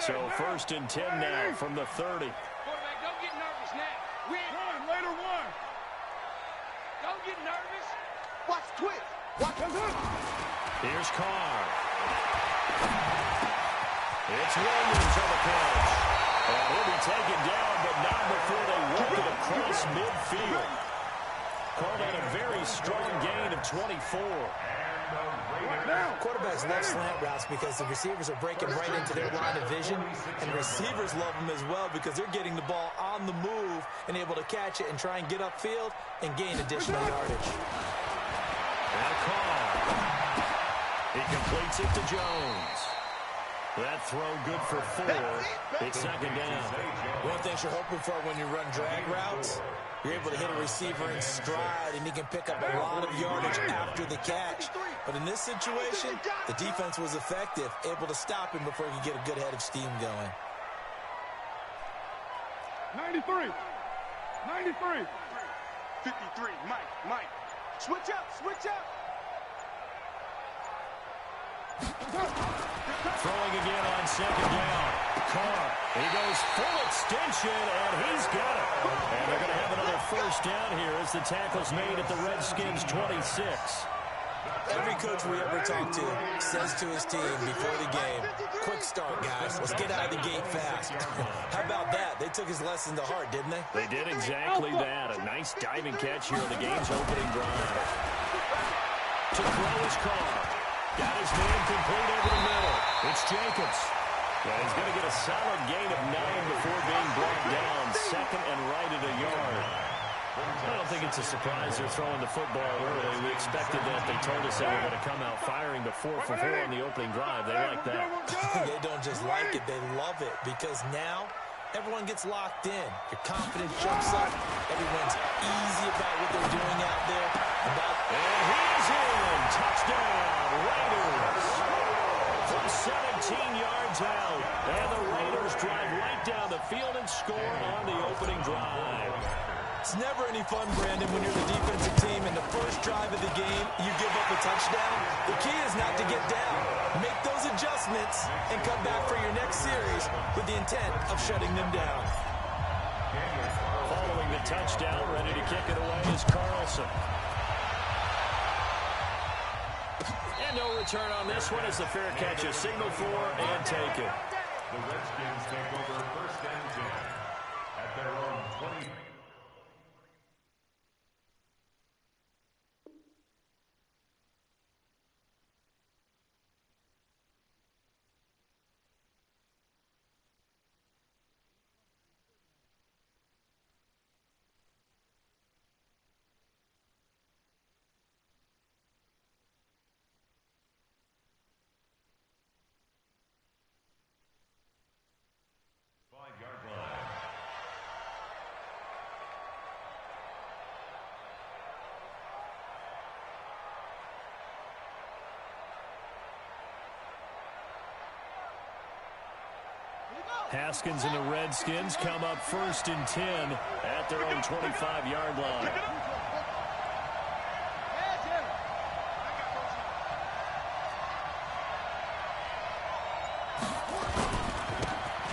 So first and 10 now from the 30. Quarterback, don't get nervous now. One, later one. Don't get nervous. Watch twitch. Watch him. Here's Carr. It's Williams on the catch. And he'll be taken down, but not before they work it across midfield. Called out a very strong gain of 24. Quarterbacks love slant routes because the receivers are breaking right into their line of vision, and receivers love them as well because they're getting the ball on the move and able to catch it and try and get upfield and gain additional yardage. And a call. He completes it to Jones. That throw good for 4. It's second down. One of the things you're hoping for when you run drag routes, you're able to hit a receiver in stride, and he can pick up a lot of yardage after the catch. But in this situation, the defense was effective, able to stop him before he could get a good head of steam going. 93. 93. 53. Mike. Switch up. Throwing again on second down. Carr, he goes full extension, and he's got it. And they're going to have another first down here as the tackle's made at the Redskins' 26. Every coach we ever talk to says to his team before the game, quick start, guys. Let's get out of the gate fast. How about that? They took his lesson to heart, didn't they? They did exactly that. A nice diving catch here in the game's opening drive. To throw his Carr. Got his man complete over the middle. It's Jacobs. Yeah, he's going to get a solid gain of 9 before being brought down. Second and right at a yard. I don't think it's a surprise they're throwing the football early. We expected that. They told us they were going to come out firing before 4 for 4 on the opening drive. They like that. They don't just like it, they love it. Because now, everyone gets locked in. Your confidence jumps up. Everyone's easy about what they're doing out there. And he's in. Touchdown, Raiders. It's never any fun, Brandon, when you're the defensive team and the first drive of the game, you give up a touchdown. The key is not to get down. Make those adjustments and come back for your next series with the intent of shutting them down. Following the touchdown, ready to kick it away is Carlson. And no return on this one as the fair catch is signaled for and taken. The Redskins take over first and 10 at their own 20. Haskins and the Redskins come up first and 10 at their own 25-yard line.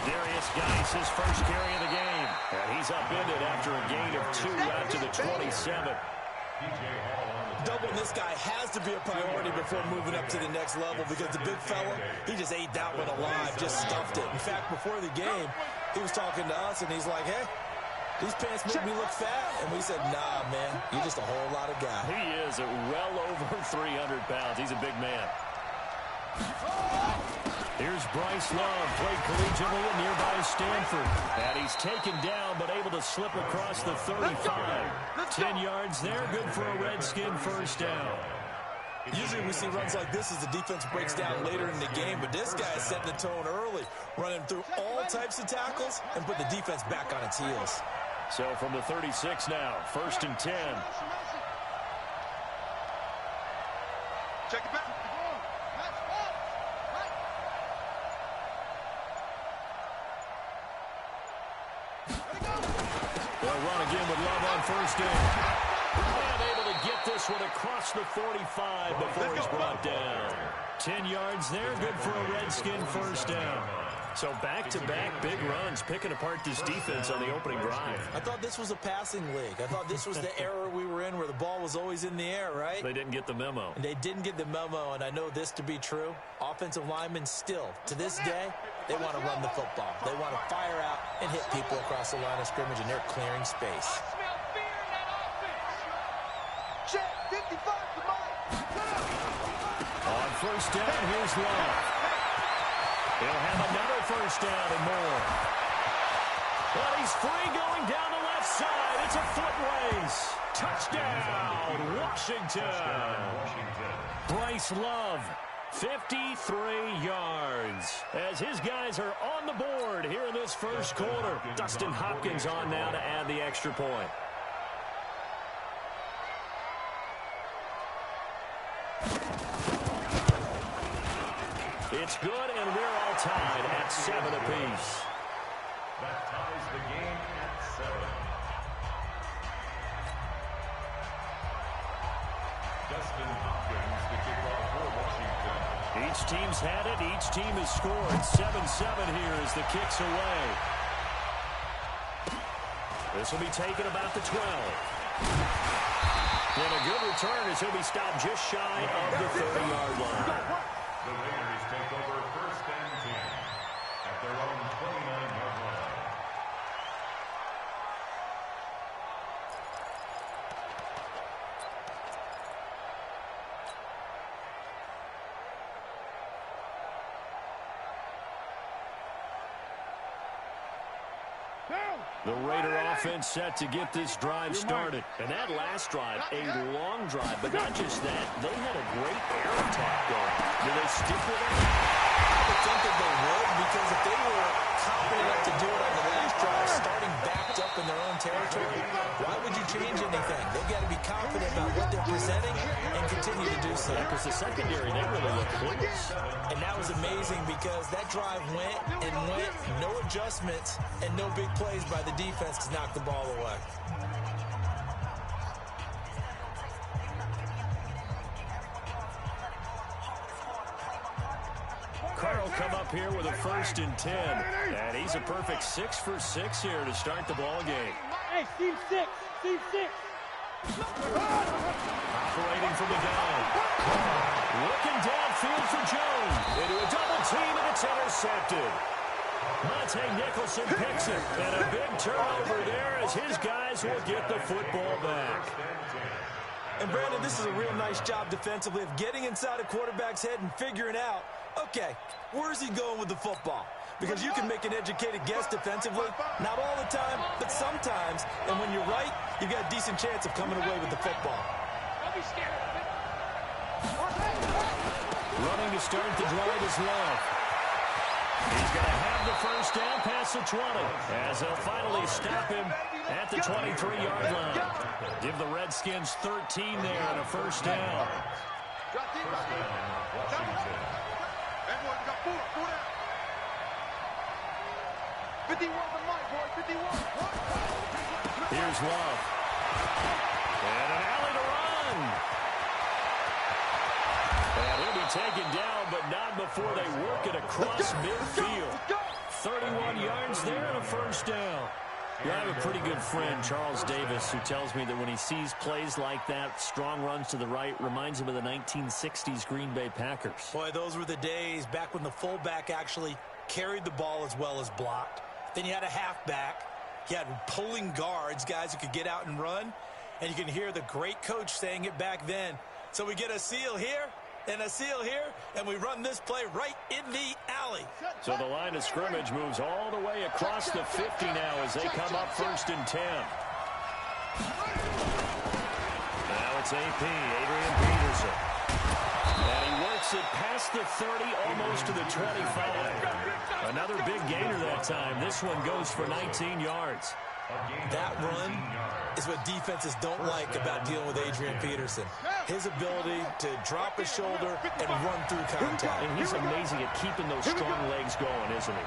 Darius Geis, his first carry of the game. And he's upended after a gain of 2 out to the 27. Doubling this guy has to be a priority before moving up to the next level because the big fella, he just ate that one alive, just stuffed it. In fact, before the game, he was talking to us, and he's like, hey, these pants make me look fat. And we said, nah, man, you're just a whole lot of guy. He is well over 300 pounds. He's a big man. Here's Bryce Love, played collegiately at nearby Stanford. And he's taken down, but able to slip across the 35. 10 yards there, good for a Redskin first down. Usually we see runs like this as the defense breaks down later in the game, but this guy is setting the tone early, running through all types of tackles and put the defense back on its heels. So from the 36 now, first and 10. Check it back. They'll run again with Love on first down. And able to get this one across the 45 before he's brought down. 10 yards there, good for a Redskin first down. So back-to-back big runs, picking apart this defense on the opening drive. I thought this was a passing league. I thought this was the era we were in where the ball was always in the air, right? They didn't get the memo. And they didn't get the memo, and I know this to be true. Offensive linemen still, to this day, they want to run the football. They want to fire out and hit people across the line of scrimmage, and they're clearing space. I smell fear in that offense. Check, 55 to Mike. On first down, here's Love. He'll have another first down and more. But he's free going down the left side. It's a foot race. Touchdown, Washington. Bryce Love, 53 yards. As his guys are on the board here in this first quarter. Dustin Hopkins on now to add the extra point. It's good, and we're all tied at 7 apiece. That ties the game at 7. Dustin Hopkins to kick off for Washington. Each team's had it. Each team has scored. 7-7 here as the kick's away. This will be taken about the 12. And a good return as he'll be stopped just shy of the 30-yard line. The Raiders take over first and 10 at their own 29-yard line. The Raider offense set to get this drive started. And that last drive, a long drive. But not just that, they had a great air attack going. Do they stick with it? I would think that they would, because if they were confident enough to do it on the last drive, starting backed up in their own territory, why would you change anything? They've got to be confident about what they're presenting and continue to do so. Because the secondary, they really look clueless. And that was amazing because that drive went and went, no adjustments and no big plays by the defense to knock the ball away. they'll come up here with a 1st and 10. And he's a perfect 6 for 6 here to start the ball game. Hey, team 6. Team 6. Operating from the gun. Looking downfield for Jones. Into a double team, and it's intercepted. Monte Nicholson picks it. And a big turnover there as his guys will get the football back. And, Brandon, this is a real nice job defensively of getting inside a quarterback's head and figuring out, okay, where's he going with the football? Because you can make an educated guess defensively, not all the time, but sometimes. And when you're right, you've got a decent chance of coming away with the football. Don't be scared of it. Running to start the drive is Love. He's going to have the 1st down past the 20, as they'll finally stop him at the 23-yard line. Give the Redskins 13 there and a 1st down. Everyone got 4 down. 51 the mic, boy. 51. Here's Love. And an alley to run. And he'll be taken down, but not before they work it across midfield. 31 yards there and a 1st down. Yeah, I have a pretty good friend, Charles Davis, who tells me that when he sees plays like that, strong runs to the right, reminds him of the 1960s Green Bay Packers. Boy, those were the days back when the fullback actually carried the ball as well as blocked. Then you had a halfback. You had pulling guards, guys who could get out and run. And you can hear the great coach saying it back then. So we get a seal here and a seal here, and we run this play right in the alley. So the line of scrimmage moves all the way across the 50 now as they come up 1st and 10. Now it's AP, Adrian Peterson. And he works it past the 30, almost to the 25. Another big gainer that time. This one goes for 19 yards. That run is what defenses don't like about dealing with Adrian Peterson. His ability to drop his shoulder and run through contact. And he's amazing at keeping those strong legs going, isn't he?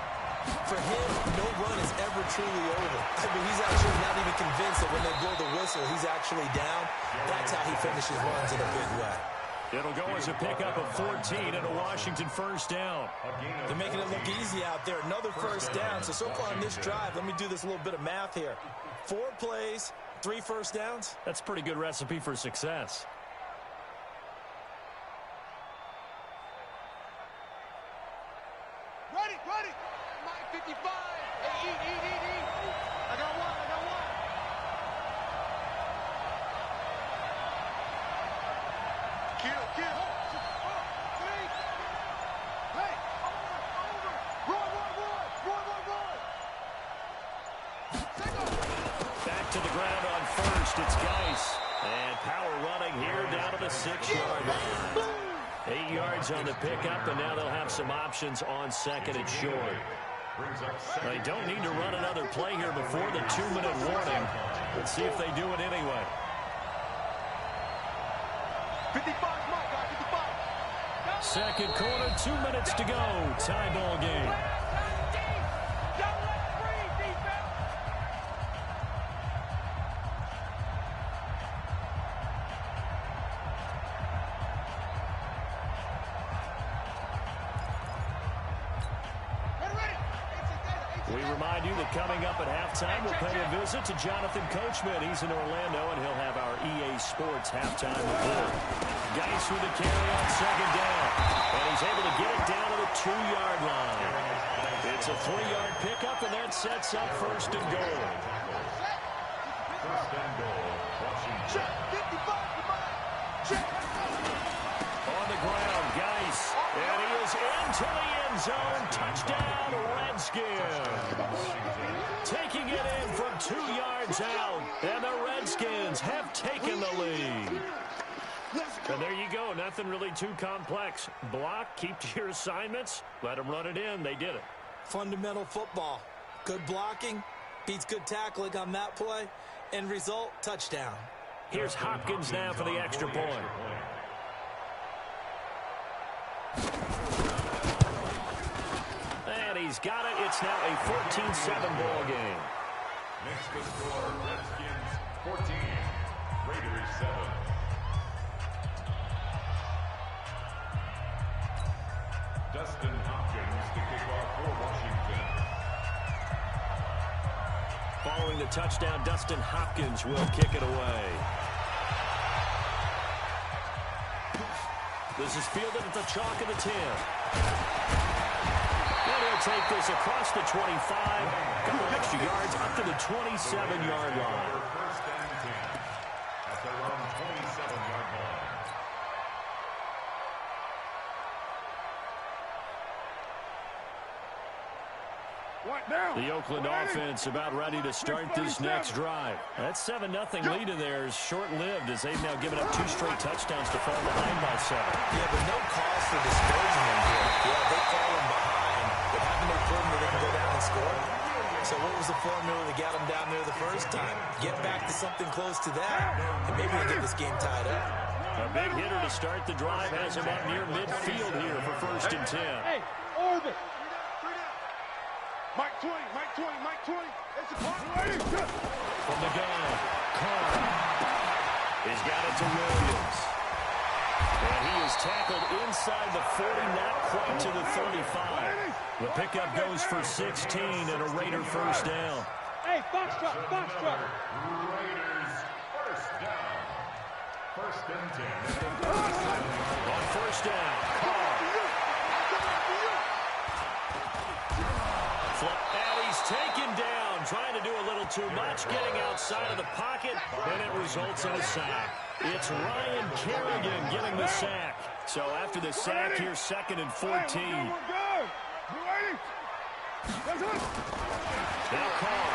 For him, no run is ever truly over. I mean, he's actually not even convinced that when they blow the whistle, he's actually down. That's how he finishes runs in a big way. It'll go as a pickup of 14 and a Washington 1st down. They're making it look easy out there. Another 1st down. So far on this drive, let me do this little bit of math here. 4 plays, 3 1st downs. That's a pretty good recipe for success. Ready. Mike 55. Hey, eat. I got one. Kill. Hey. Run. Back to the ground on 1st. It's Geis. And power running here down to the 6-yard line. 8 yards on the pickup, and now they'll have some options on 2nd and short. They don't need to run another play here before the 2-minute warning. Let's see if they do it anyway. 55, Mike, 55. 2nd quarter, 2 minutes to go. Tie ball game. We remind you that coming up at halftime, we'll pay a visit to Jonathan Coachman. He's in Orlando, and he'll have our EA Sports halftime report. Geis with the carry on 2nd down, and he's able to get it down to the 2-yard line. It's a 3-yard pickup, and that sets up 1st and goal. 1st and goal, Washington. Check, 55, check. On the ground, Geis, and he is into the end zone. Touchdown, Redskins. Taking it in from 2 yards out, and the Redskins have taken the lead. And there you go, nothing really too complex. Block, keep to your assignments, let them run it in. They did it. Fundamental football. Good blocking, beats good tackling on that play. End result, touchdown. Here's Hopkins now for the extra point. And he's got it. It's now a 14-7 ball game. Next to score, Redskins 14, Raiders 7. Dustin Hopkins for Washington. Following the touchdown, Dustin Hopkins will kick it away. This is fielded at the chalk of the 10. And he'll take this across the 25. Couple extra yards up to the 27-yard line. First and 10 at their own 27-yard line. The Oakland offense about ready to start this next drive. That 7-0 lead in there is short-lived as they've now given up 2 straight touchdowns to fall behind by 7. Yeah, but no cause for discouragement here. Yeah, they've fallen behind, but haven't they proven that they can go down and score? So what was the formula that got them down there the first time? Get back to something close to that, and maybe we'll get this game tied up. A big hitter to start the drive has him up near midfield here for first and 10. Hey, orbit. Mike 20, Mike 20, Mike 20. It's a clock. From the gun, Carr. He's got it to Williams. And he is tackled inside the 40, not quite to the 35. The pickup goes for 16 and a Raider first down. Hey, box truck, box truck. Raiders first down. First and 10. On first down, Carr. And he's taken down, trying to do a little too much, getting outside of the pocket, and it results in a sack. It's Ryan Kerrigan getting the sack. So after the sack here, 2nd and 14. Now Carr.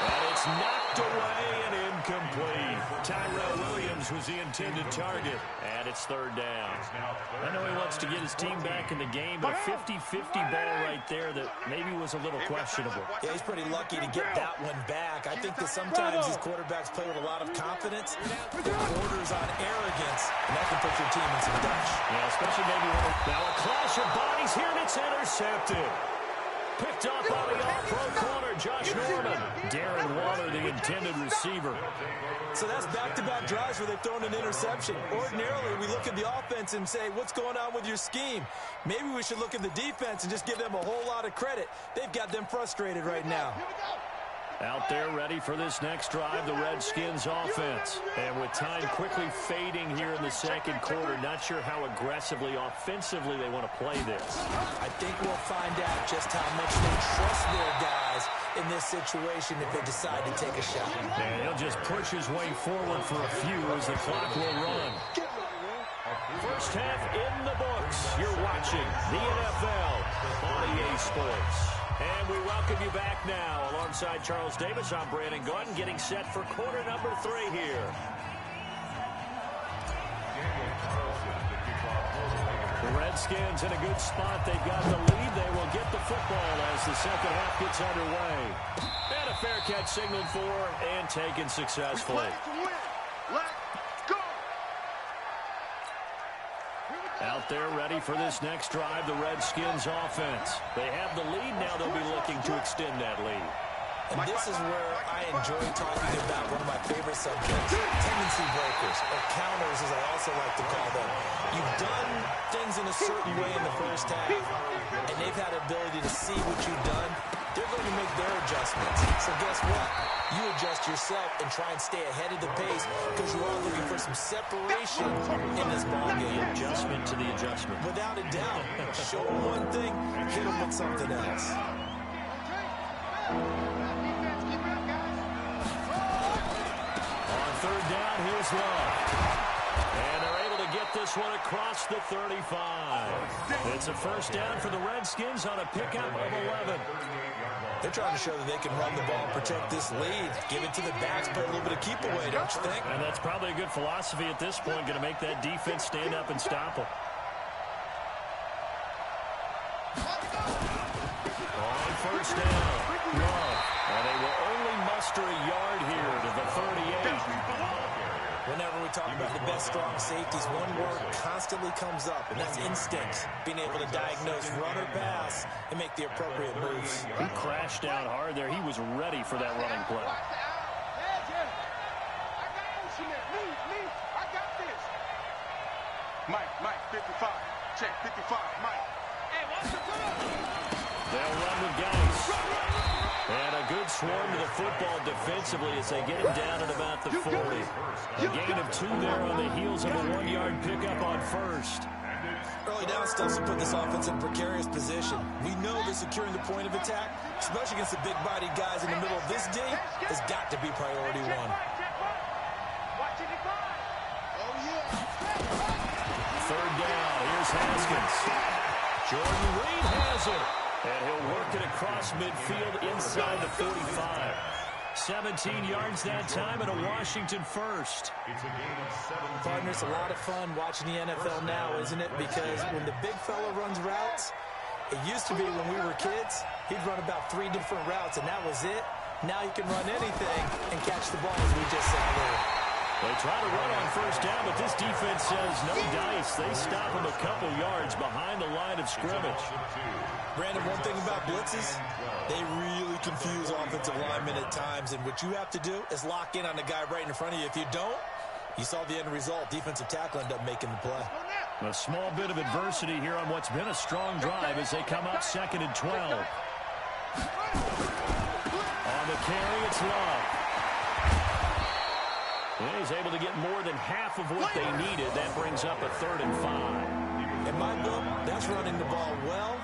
And it's knocked away and incomplete. Tyrell Williams was the intended target, and it's 3rd down. I know he wants to get his team back in the game, but a 50-50 ball right there that maybe was a little questionable. Yeah, he's pretty lucky to get that one back. I think that sometimes these quarterbacks play with a lot of confidence. It borders on arrogance, and that can put your team in some Dutch. Yeah, especially maybe when... Now a clash of bodies here, and it's intercepted. Picked up by the all-pro corner, Josh Norman. Darren Waller, the intended receiver. So that's back-to-back drives where they've thrown an interception. Ordinarily, we look at the offense and say, what's going on with your scheme? Maybe we should look at the defense and just give them a whole lot of credit. They've got them frustrated right now. Out there ready for this next drive, the Redskins offense. And with time quickly fading here in the second quarter, not sure how aggressively, offensively they want to play this. I think we'll find out just how much they trust their guys in this situation if they decide to take a shot. And he'll just push his way forward for a few as the clock will run. First half in the books. You're watching the NFL on EA Sports. And we welcome you back now. Alongside Charles Davis, I'm Brandon Gordon, getting set for quarter number 3 here. The Redskins in a good spot. They've got the lead. They will get the football as the second half gets underway. And a fair catch signaled for and taken successfully. Out there ready for this next drive, the Redskins offense. They have the lead now. They'll be looking to extend that lead. And this is where I enjoy talking about one of my favorite subjects, tendency breakers, or counters as I also like to call them. You've done things in a certain way in the first half, and they've had the ability to see what you've done. They're going to make their adjustments. So guess what? You adjust yourself and try and stay ahead of the pace because you are looking for some separation in this ballgame. Adjustment to the adjustment. Without a doubt. Show them one thing, hit them with something else. On 3rd down, here's Love. And they're able to get this one across the 35. It's a first down for the Redskins on a pickup of 11. They're trying to show that they can run the ball and protect this lead. Give it to the backs, play a little bit of keep away, don't you think? And that's probably a good philosophy at this point, going to make that defense stand up and stop them. On first down, Love. And they will only muster a yard here to the 38. Whenever we talk about the best strong safeties, one word constantly comes up, and that's instincts. Being able to diagnose run or pass and make the appropriate moves. He crashed down hard there. He was ready for that running play. Mike, 55. Check, 55, Mike. Hey, watch the They'll run with Geis. And a good swarm to the football defensively as they get him down at about the 40. A gain of 2 there on the heels of a 1-yard pickup on first. Early down stills to put this offense in a precarious position. We know that securing the point of attack, especially against the big-bodied guys in the middle of this day, has got to be priority one. Third down, here's Haskins. Jordan Reed has it. And he'll work it across midfield inside the 45. 17 yards that time and a Washington first. Partner, it's a lot of fun watching the NFL now, isn't it? Because when the big fella runs routes, it used to be when we were kids, he'd run about 3 different routes, and that was it. Now he can run anything and catch the ball, as we just saw there. They try to run on first down, but this defense says no dice. They stop him a couple yards behind the line of scrimmage. Brandon, one thing about blitzes, they really confuse offensive linemen at times, and what you have to do is lock in on the guy right in front of you. If you don't, you saw the end result. Defensive tackle ended up making the play. A small bit of adversity here on what's been a strong drive as they come up 2nd and 12. On the carry, it's Love. And he's able to get more than half of what they needed. That brings up a 3rd and 5. In my book, that's running the ball well,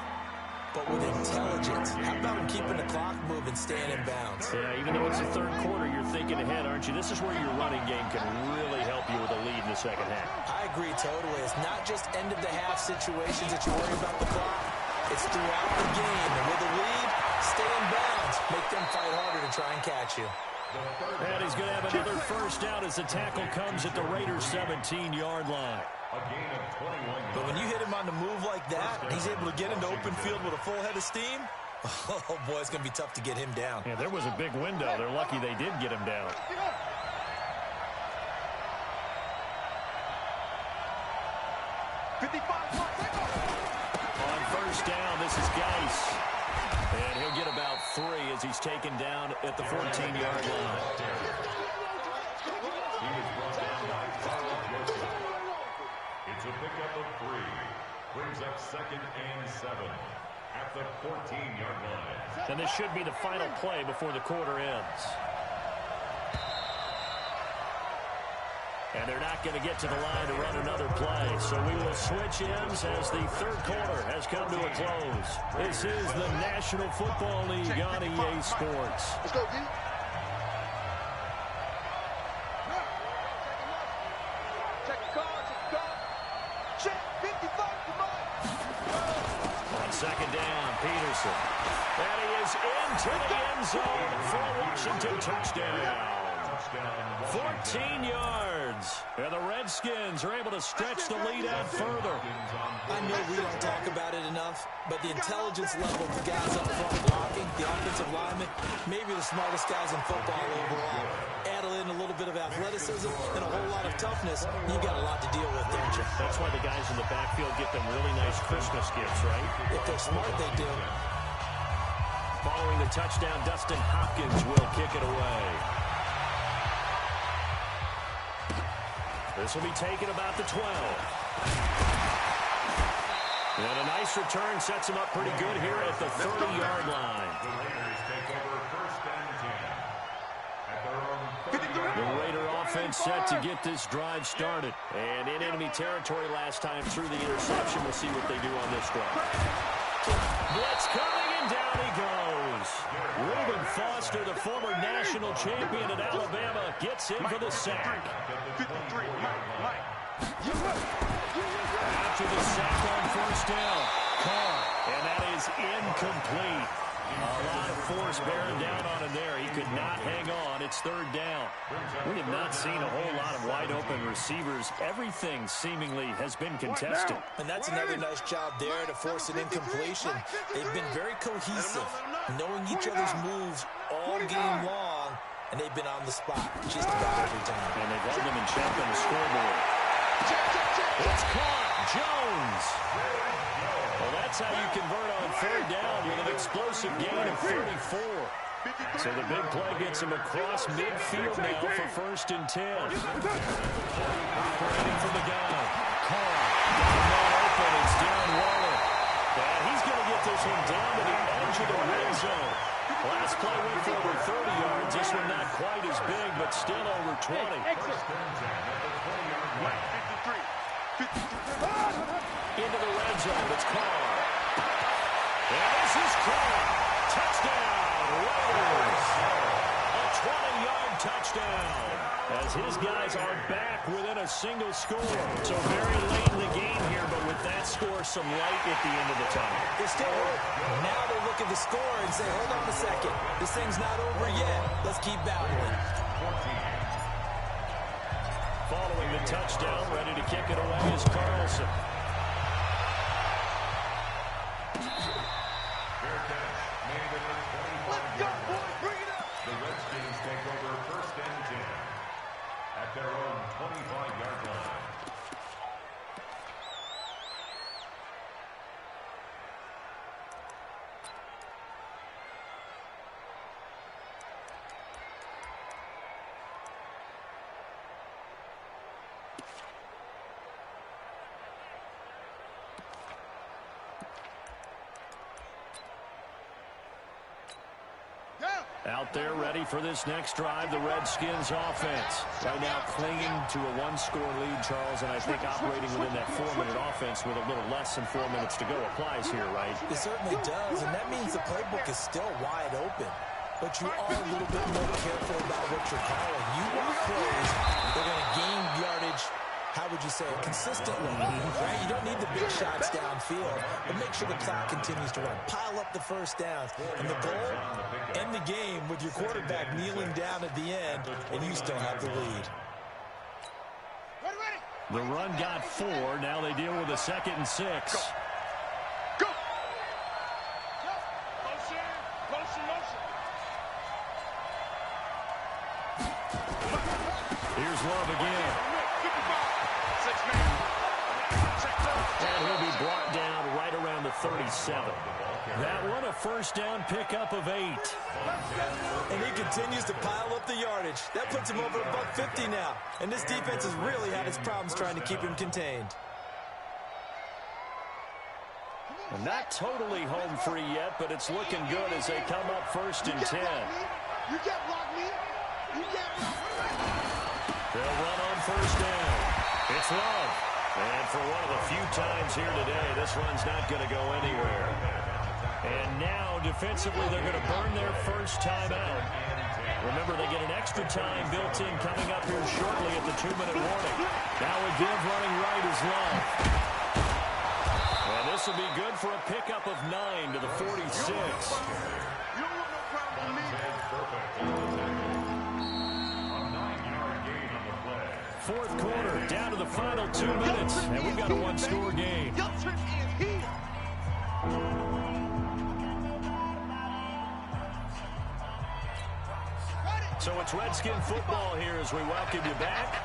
but with intelligence. How about him keeping the clock moving, staying in bounds? Yeah, even though it's the 3rd quarter, you're thinking ahead, aren't you? This is where your running game can really help you with a lead in the second half. I agree totally. It's not just end-of-the-half situations that you worry about the clock. It's throughout the game. And with a lead, stay in bounds. Make them fight harder to try and catch you. And he's going to have another first down as the tackle comes at the Raiders' 17-yard line. But when you hit him on the move like that, and he's able to get into open field with a full head of steam, oh, boy, it's going to be tough to get him down. Yeah, there was a big window. They're lucky they did get him down. On first down, this is Geis. And he'll get about 3 as he's taken down at the 14-yard line. It's a pickup of 3. Brings up 2nd and 7 at the 14-yard line. And this should be the final play before the quarter ends. And they're not going to get to the line to run another play. So we will switch ends as the 3rd quarter has come to a close. This is the National Football League on EA Sports. Let's go, D. Check the card. Check 55 for Mike. On 2nd down, Peterson. And he is into the end zone for a Washington touchdown. 14 yards. And the Redskins are able to stretch the lead out further. I know we don't talk about it enough, but the intelligence level of the guys up front blocking, the offensive linemen, maybe the smartest guys in football overall. Add in a little bit of athleticism and a whole lot of toughness, you got a lot to deal with, don't you? That's why the guys in the backfield get them really nice Christmas gifts, right? If they're smart, they do. Following the touchdown, Dustin Hopkins will kick it away. This will be taken about the 12. And a nice return sets him up pretty good here at the 30-yard line. The Raiders take over 1st and 10 at their own 30-yard The line. Raider offense set to get this drive started. And in enemy territory last time through the interception. We'll see what they do on this drive. Blitz coming, and down he goes. Reuben Foster, the former national champion at Alabama, gets in for the sack. 53, Mike. After the sack on first down, Carr, and that is incomplete. A lot of force bearing down on him there. He could not hang on. It's 3rd down. We have not seen a whole lot of wide-open receivers. Everything seemingly has been contested. And that's another nice job there to force an incompletion. They've been very cohesive, knowing each other's moves all game long, and they've been on the spot just about every time. And they've held them in check on the scoreboard. It's caught. Jones. Well, that's how you convert on 3rd down with an explosive gain of 34. So the big play gets him across midfield now for 1st and 10. Operating from the gun. Carr. zone. Last play went for over 30 yards. This one not quite as big, but still over 20. Into the red zone. It's Carr. And this is Carr. Touchdown, Raiders. A 20-yard touchdown. As his guys are back within a single score. So very late in the game here, but with that score, some light at the end of the tunnel. They still hurt. Now they look at the score and say, hold on a second. This thing's not over yet. Let's keep battling. Following the touchdown, ready to kick it away is Carlson. Let's go, boys. Bring it up. The Redskins take over first and 10 at their own 25-yard line. Out there ready for this next drive, the Redskins offense. Right now clinging to a one-score lead, Charles, and I think operating within that 4-minute offense with a little less than 4 minutes to go applies here, right? It certainly does, and that means the playbook is still wide open. But you are a little bit more careful about what you're calling. You want plays that are going to gain yardage, how would you say it, consistently, right? You don't need the big shots downfield, but make sure the clock continues to run. Pile up the first downs. And the goal, end the game with your quarterback kneeling down at the end, and you still have the lead. The run got 4. Now they deal with a 2nd and 6. Go. Motion. Here's Love again. And he'll be brought down right around the 37. That one a first down pickup of 8. And he continues to pile up the yardage. That puts him over $150 now. And this defense has really had its problems trying to keep him contained. Well, not totally home free yet, but it's looking good as they come up first and 10. You can't block me. They'll run on first down. It's Love. And for one of the few times here today, this run's not going to go anywhere. And now, defensively, they're going to burn their first time out. Remember, they get an extra time built in coming up here shortly at the 2-minute warning. Now a give running right is Love. And this will be good for a pickup of 9 to the 46. You don't want no problem with me. Fourth quarter, down to the final 2 minutes, and we've got a one-score game. So it's Redskin football here as we welcome you back.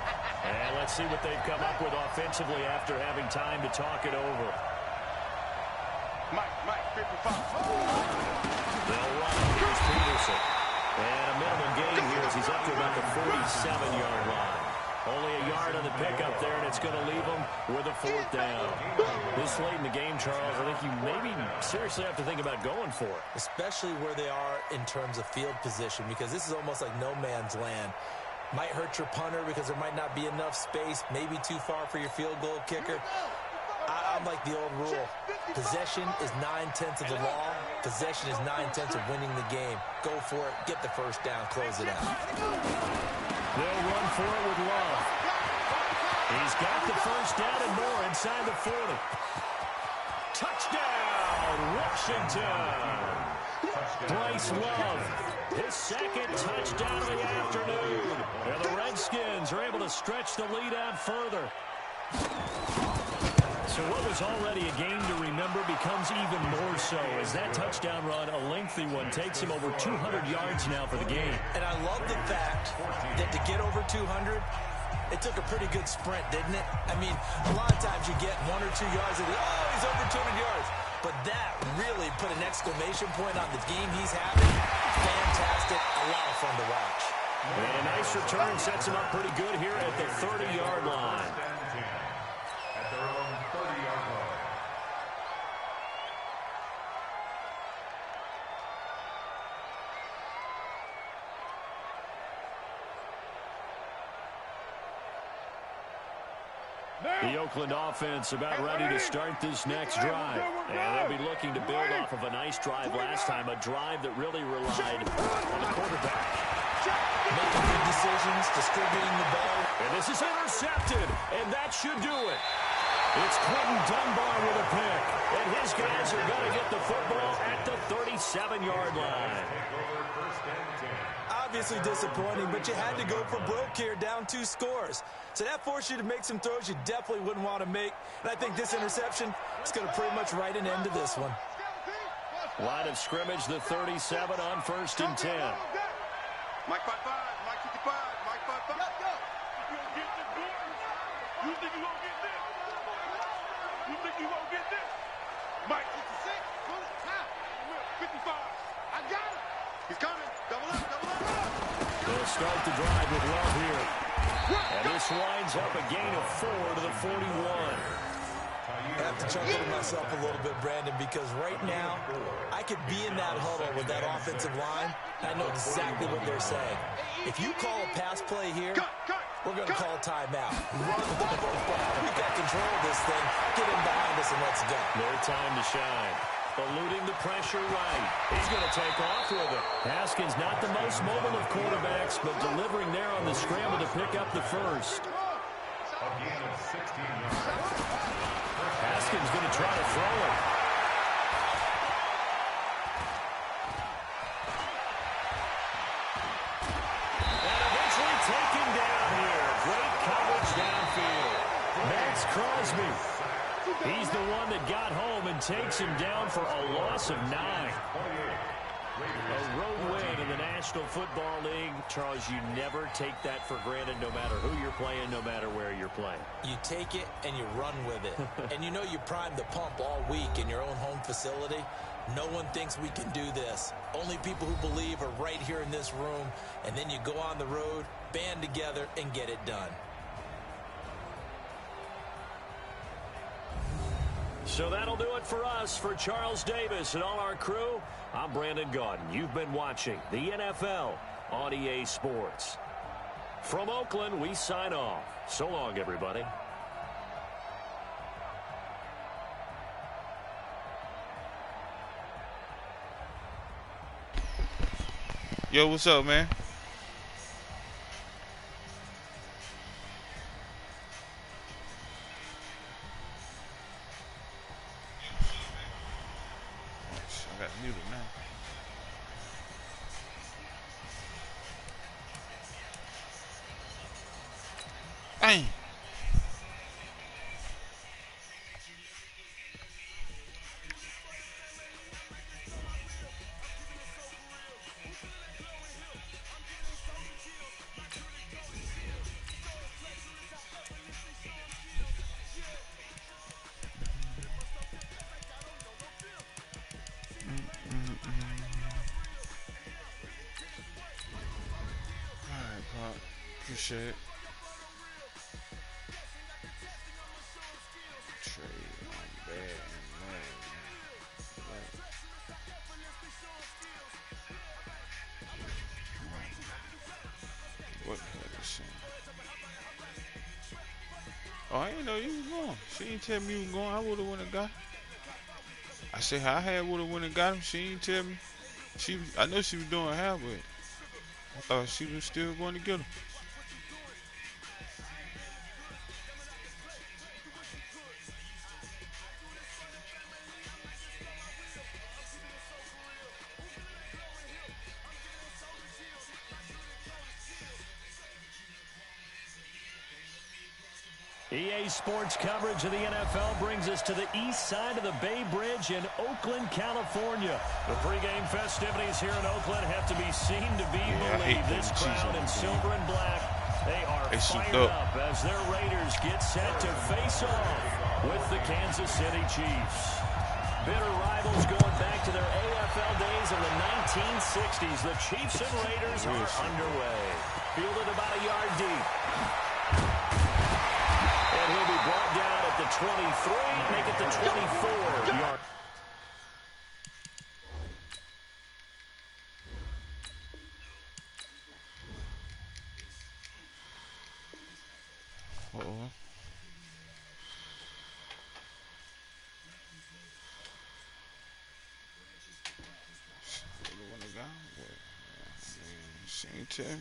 And let's see what they've come up with offensively after having time to talk it over. Mike, 55. They'll run. Here's Peterson. And a minimum gain here as he's up to about the 47-yard line. Only a yard on the pickup there, and it's going to leave them with a 4th down. This late in the game, Charles, I think you maybe seriously have to think about going for it. Especially where they are in terms of field position, because this is almost like no man's land. Might hurt your punter because there might not be enough space, maybe too far for your field goal kicker. I'm like the old rule. Possession is 9/10 of the law. Possession is 9/10 of winning the game. Go for it. Get the first down. Close it out. They'll run for it with Love. He's got the first down and more inside the 40. Touchdown, Washington. Bryce Love, his 2nd touchdown of the afternoon. And the Redskins are able to stretch the lead out further. So what was already a game to remember becomes even more so as that touchdown run, a lengthy one, takes him over 200 yards now for the game. And I love the fact that to get over 200, it took a pretty good sprint, didn't it? I mean, a lot of times you get 1 or 2 yards and he's over 200 yards. But that really put an exclamation point on the game he's having. Fantastic. A lot of fun to watch. And a nice return sets him up pretty good here at the 30-yard line. At their own 30-yard line. The Oakland offense about ready to start this next drive. And they'll be looking to build off of a nice drive last time, a drive that really relied on the quarterback. Making good decisions, distributing the ball. And this is intercepted, and that should do it. It's Quentin Dunbar with a pick, and his guys are going to get the football at the 37-yard line. Obviously disappointing, but you had to go for broke here, down 2 scores. So that forced you to make some throws you definitely wouldn't want to make. And I think this interception is going to pretty much write an end to this one. Line of scrimmage, the 37 on 1st and 10. Mike 5-5, Mike 55, Mike 5-5. You gonna get this, boy? You think you gonna get this? You think you gonna get this? Mike 56, 55. I got it. He's coming. Double up, double up. They'll start the drive with Love here. And this winds up a gain of 4 to the 41. I have to chuckle to myself a little bit, Brandon, because right now I could be in that huddle with that offensive line. I know exactly what they're saying. If you call a pass play here, we're going to call timeout. Run the football. We've got control of this thing. Get him behind us and let's go. Their time to shine. Eluding the pressure right. He's going to take off with it. Haskins not the most mobile of quarterbacks, but delivering there on the scramble to pick up the first. A gain of 16 yards. Haskins going to try to throw it. And eventually taken down here. Great coverage downfield. Max Crosby. He's the one that got home and takes him down for a loss of 9. A road win in the National Football League. Charles, you never take that for granted no matter who you're playing, no matter where you're playing. You take it and you run with it. And you know you primed the pump all week in your own home facility. No one thinks we can do this. Only people who believe are right here in this room. And then you go on the road, band together, and get it done. So that'll do it for us. For Charles Davis and all our crew, I'm Brandon Gaudin. You've been watching the NFL on EA Sports. From Oakland, we sign off. So long, everybody. Yo, what's up, man? I got muted now. Bang! Alright, Pop. Appreciate it. Trade on bad what the hell is she? Oh, I didn't know you was going. She didn't tell me you was going. I would have went and got him. I said I had would have went and got him. She didn't tell me. I know she was doing half, but I thought she was still going to get him. EA Sports coverage of the NFL brings us to the east side of the Bay Bridge in Oakland, California. The pregame festivities here in Oakland have to be seen to be believed. This crowd in silver and black, they are fired up as their Raiders get set to face off with the Kansas City Chiefs. Bitter rivals going back to their AFL days in the 1960s. The Chiefs and Raiders are underway. Fielded about a yard deep. And he'll be brought down at the 23, make it the 24-yard. Uh-oh. tell me.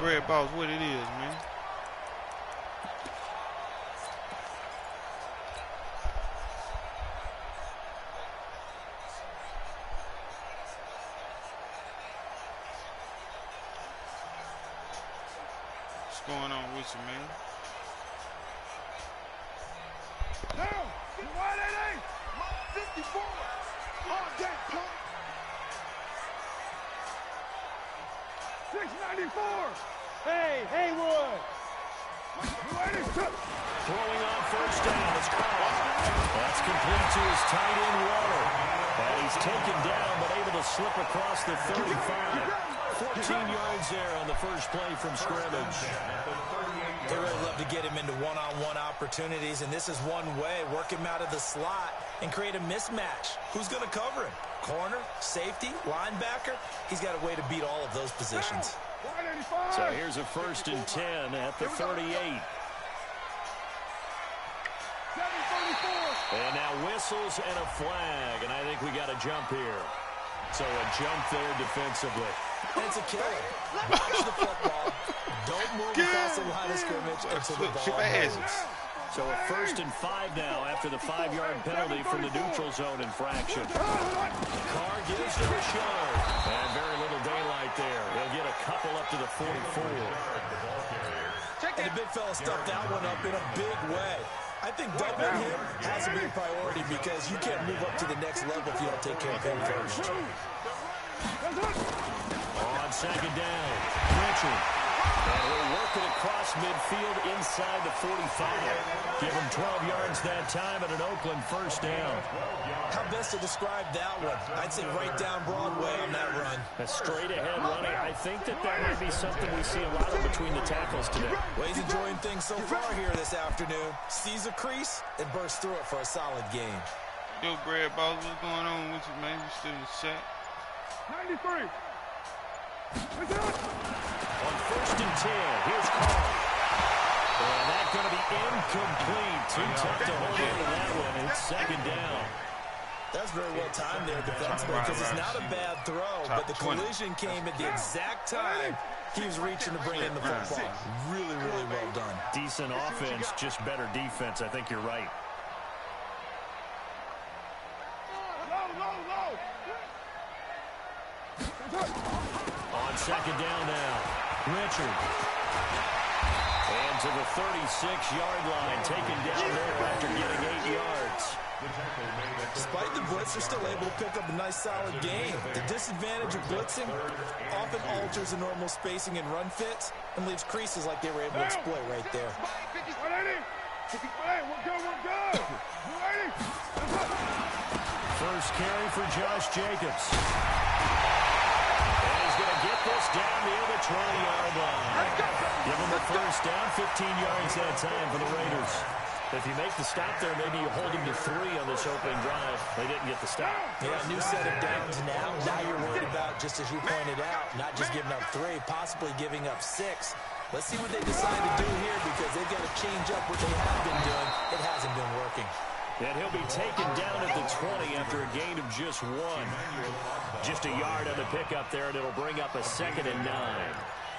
Bread ball's what it is, man. What's going on with you, man? Down! Wide 88! Mark 54! Hard that pump! 694! Hey, Haywood! Throwing on first down. It's caught. That's complete to his tight end, Water. And he's taken down, but able to slip across the 35. 14 yards there on the first play from scrimmage. They really love to get him into one-on-one opportunities, and this is one way. Work him out of the slot and create a mismatch. Who's going to cover him? Corner, safety, linebacker? He's got a way to beat all of those positions. So here's a 1st and 10 at the 38. And now whistles and a flag, and I think we got a jump here. So a jump there defensively. And it's a killer. Watch the football. Don't move across the line of scrimmage until the ball moves. So a 1st and 5 now after the 5-yard penalty from the neutral zone infraction. Carr gives to Rashard. And very little daylight there. He'll get a couple up to the 44. And the big fella stuffed that one up in a big way. I think doubling him has to be a priority because you can't move up to the next level if you don't take care of him first. On 2nd down, Richard. And he'll work it across midfield inside the 45. Give him 12 yards that time and an Oakland 1st down. How best to describe that one? I'd say right down Broadway on that run. A straight-ahead running. I think that might be something we see a lot of between the tackles today. Well, he's enjoying things so far here this afternoon. Sees a crease and bursts through it for a solid game. Yo, Bread Balls, what's going on with you, man? You still in the set? 93! On 1st and 10, here's Carr. And that's going to be incomplete. Too tough to hold on to that one. It's 2nd down. That's very well timed there defensively because it's not a bad throw, but the collision came at the exact time he was reaching to bring in the football. Really, really well done. Decent offense, just better defense. I think you're right. On 2nd down now, Richard. And to the 36-yard line, taken down there after getting 8 yards. Despite the blitz, they're still able to pick up a nice, solid gain. The disadvantage of blitzing often alters the normal spacing and run fits and leaves creases like they were able to exploit right there. First carry for Josh Jacobs. And he's going to get this down near the 20-yard line. Give him a 1st down, 15 yards that time for the Raiders. If you make the stop there, maybe you hold him to 3 on this opening drive. They didn't get the stop. Yeah, new set of downs now. Now you're worried about, just as you pointed out, not just giving up 3, possibly giving up 6. Let's see what they decide to do here because they've got to change up what they have been doing. It hasn't been working. And he'll be taken down at the 20 after a gain of just 1. Just a yard on the pickup there, and it'll bring up a 2nd and 9.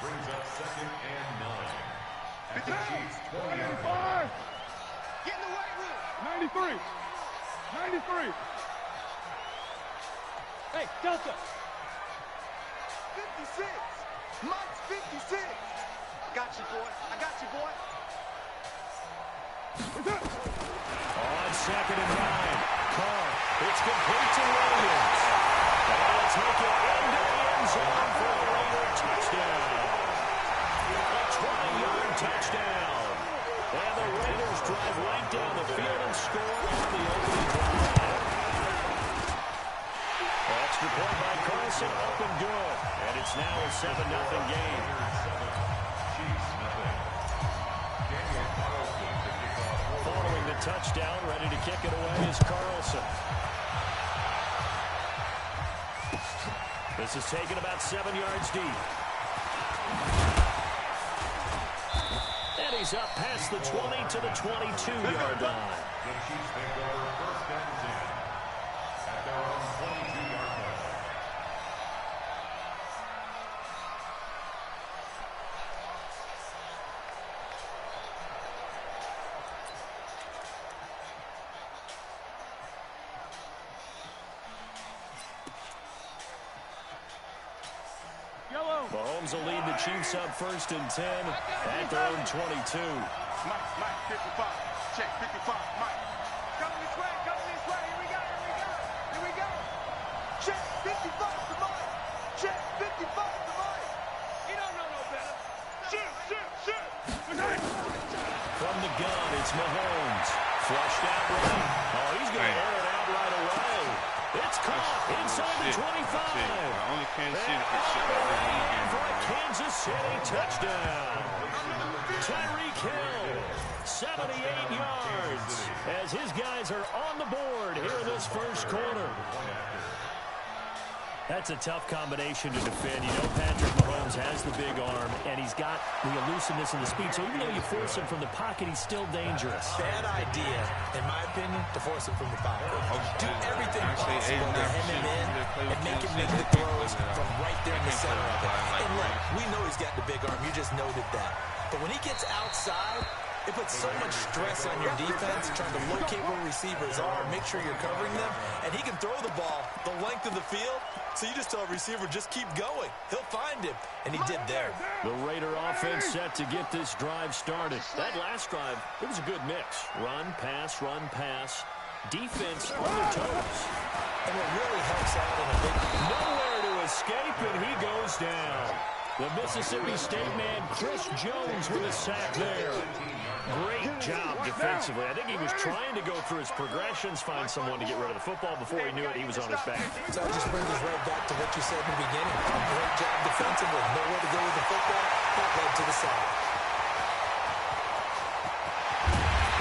Brings up 2nd and 9. At the Chiefs 25. Get in the right room. 93. 93. Hey, Delta. 56. Mike's 56. Got you, boy. I got you, boy. On 2nd and 9, Carr. It's complete to Williams. And he'll take it into the end zone for a Raider touchdown. A 20-yard touchdown. And the Raiders drive right down the field and score on the opening drive. Extra point by Carson, up and good. And it's now a 7-0 game. Following the touchdown. Ready to kick it away is Carlson. This is taken about 7 yards deep. And he's up past the 20 to the 22-yard line. The Chiefs take over first and 10 at their own 22-yard line. Mahomes will lead the Chiefs up first and 10 at their own 22. Mike, 55. Check, 55. Mike. Coming this way, Here we go. Here we go. Check, 55 to Mike. Check, 55 to Mike. He don't know no better. Shoot. From the gun, it's Mahomes. Flushed out right. Oh, he's going to air it out right away. It's caught inside the 25. Only Kansas City can shit like this in the game. For a Kansas City touchdown. Tyreek Hill, 78 yards, as his guys are on the board here in this first quarter. That's a tough combination to defend. You know Patrick Mahomes has the big arm, and he's got the elusiveness and the speed. So even though you force him from the pocket, he's still dangerous. Bad idea, in my opinion, to force him from the pocket. Do everything possible to hem him in and make him make the throws from right there in the center of it. And look, we know he's got the big arm. You just noted that. But when he gets outside, it puts so much stress on your defense trying to locate where receivers are, make sure you're covering them, and he can throw the ball the length of the field, so you just tell a receiver, just keep going. He'll find him, and he did there. The Raider offense set to get this drive started. That last drive, it was a good mix. Run, pass, defense on their toes. And what really helps out in a big... Nowhere to escape, and he goes down. The Mississippi State man, Chris Jones, with a sack there. Great job defensively. I think he was trying to go through his progressions, find someone to get rid of the football. Before he knew it, he was on his back. So that just brings us right back to what you said in the beginning. A great job defensively. Nowhere to go with the football. That led to the sack.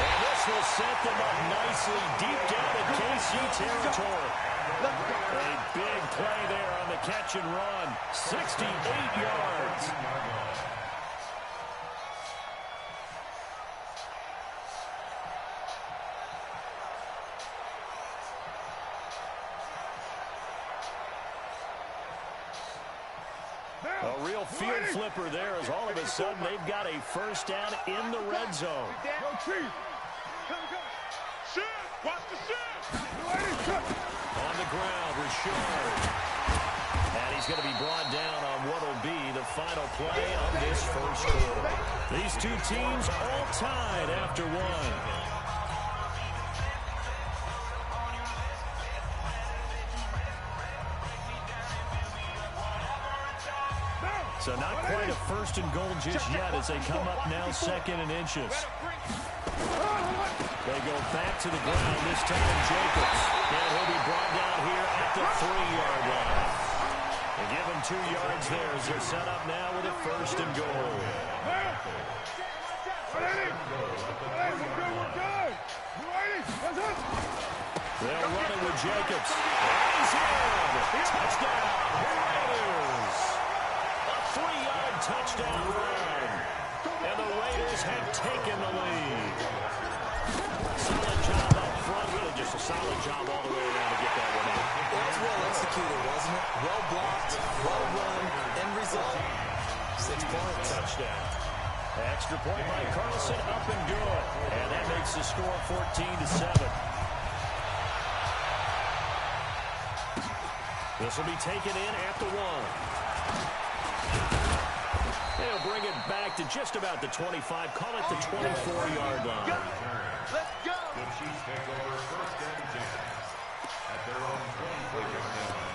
And this will set them up nicely deep down in KC territory. A big play there on the catch and run. 68 yards. A real field flipper there as all of a sudden they've got a first down in the red zone. Go, Chief. Come. Shit. Watch the shit. On the ground, Rashard. And he's going to be brought down on what will be the final play of this first quarter. These two teams all tied after one. So not quite a first and goal just yet as they come up now second and inches. They go back to the ground, this time Jacobs. And he'll be brought down here at the 3-yard line. They give him 2 yards there as they're set up now with a first and goal. They'll run it with Jacobs. He's in. Touchdown, Raiders. A 3-yard touchdown run. And the Raiders have taken the lead. Solid job up front. Really just a solid job all the way around to get that one in. It was well executed, wasn't it? Well blocked, well run, end result. 6 points. Touchdown. Extra point by Carlson, up and good. And that makes the score 14-7. This will be taken in at the 1. They'll bring it back to just about the 25. Call it the 24-yard line. Let's go. The Chiefs take over first and 10 at their own 24-yard line.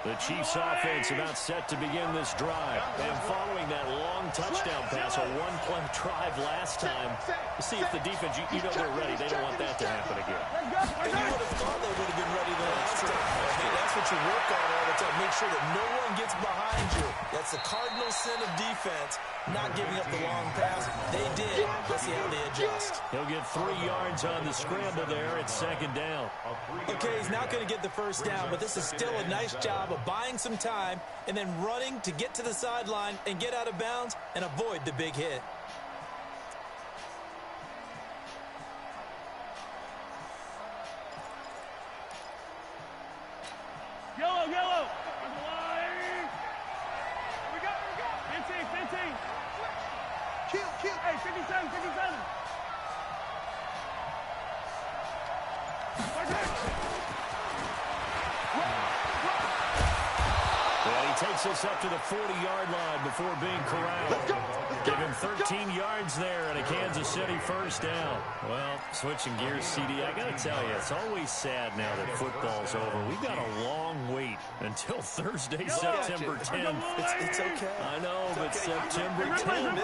The Chiefs offense about set to begin this drive. And following that long touchdown pass, a one-play drive last time. See if the defense, you know they're ready. They don't want that to happen again. And you would have thought they would have been ready the last time. Hey, that's what you work on all the time. Make sure that no one gets behind you. That's the cardinal sin of defense, not giving up the long pass. They did. Let's see how they adjust. He'll get 3 yards on the scramble there at second down. Okay, he's not going to get the first down, but this is still a nice job of buying some time and then running to get to the sideline and get out of bounds and avoid the big hit. Yellow. Here we go. 15. Kill. Hey, 57. And he takes us up to the 40-yard line before being corralled. Give him 13 yards there and a Kansas City first down. Well, switching gears, CD, I got to tell you, it's always sad now that football's over. We've got a long wait until Thursday, September 10th. It's okay. I know, but September 10th,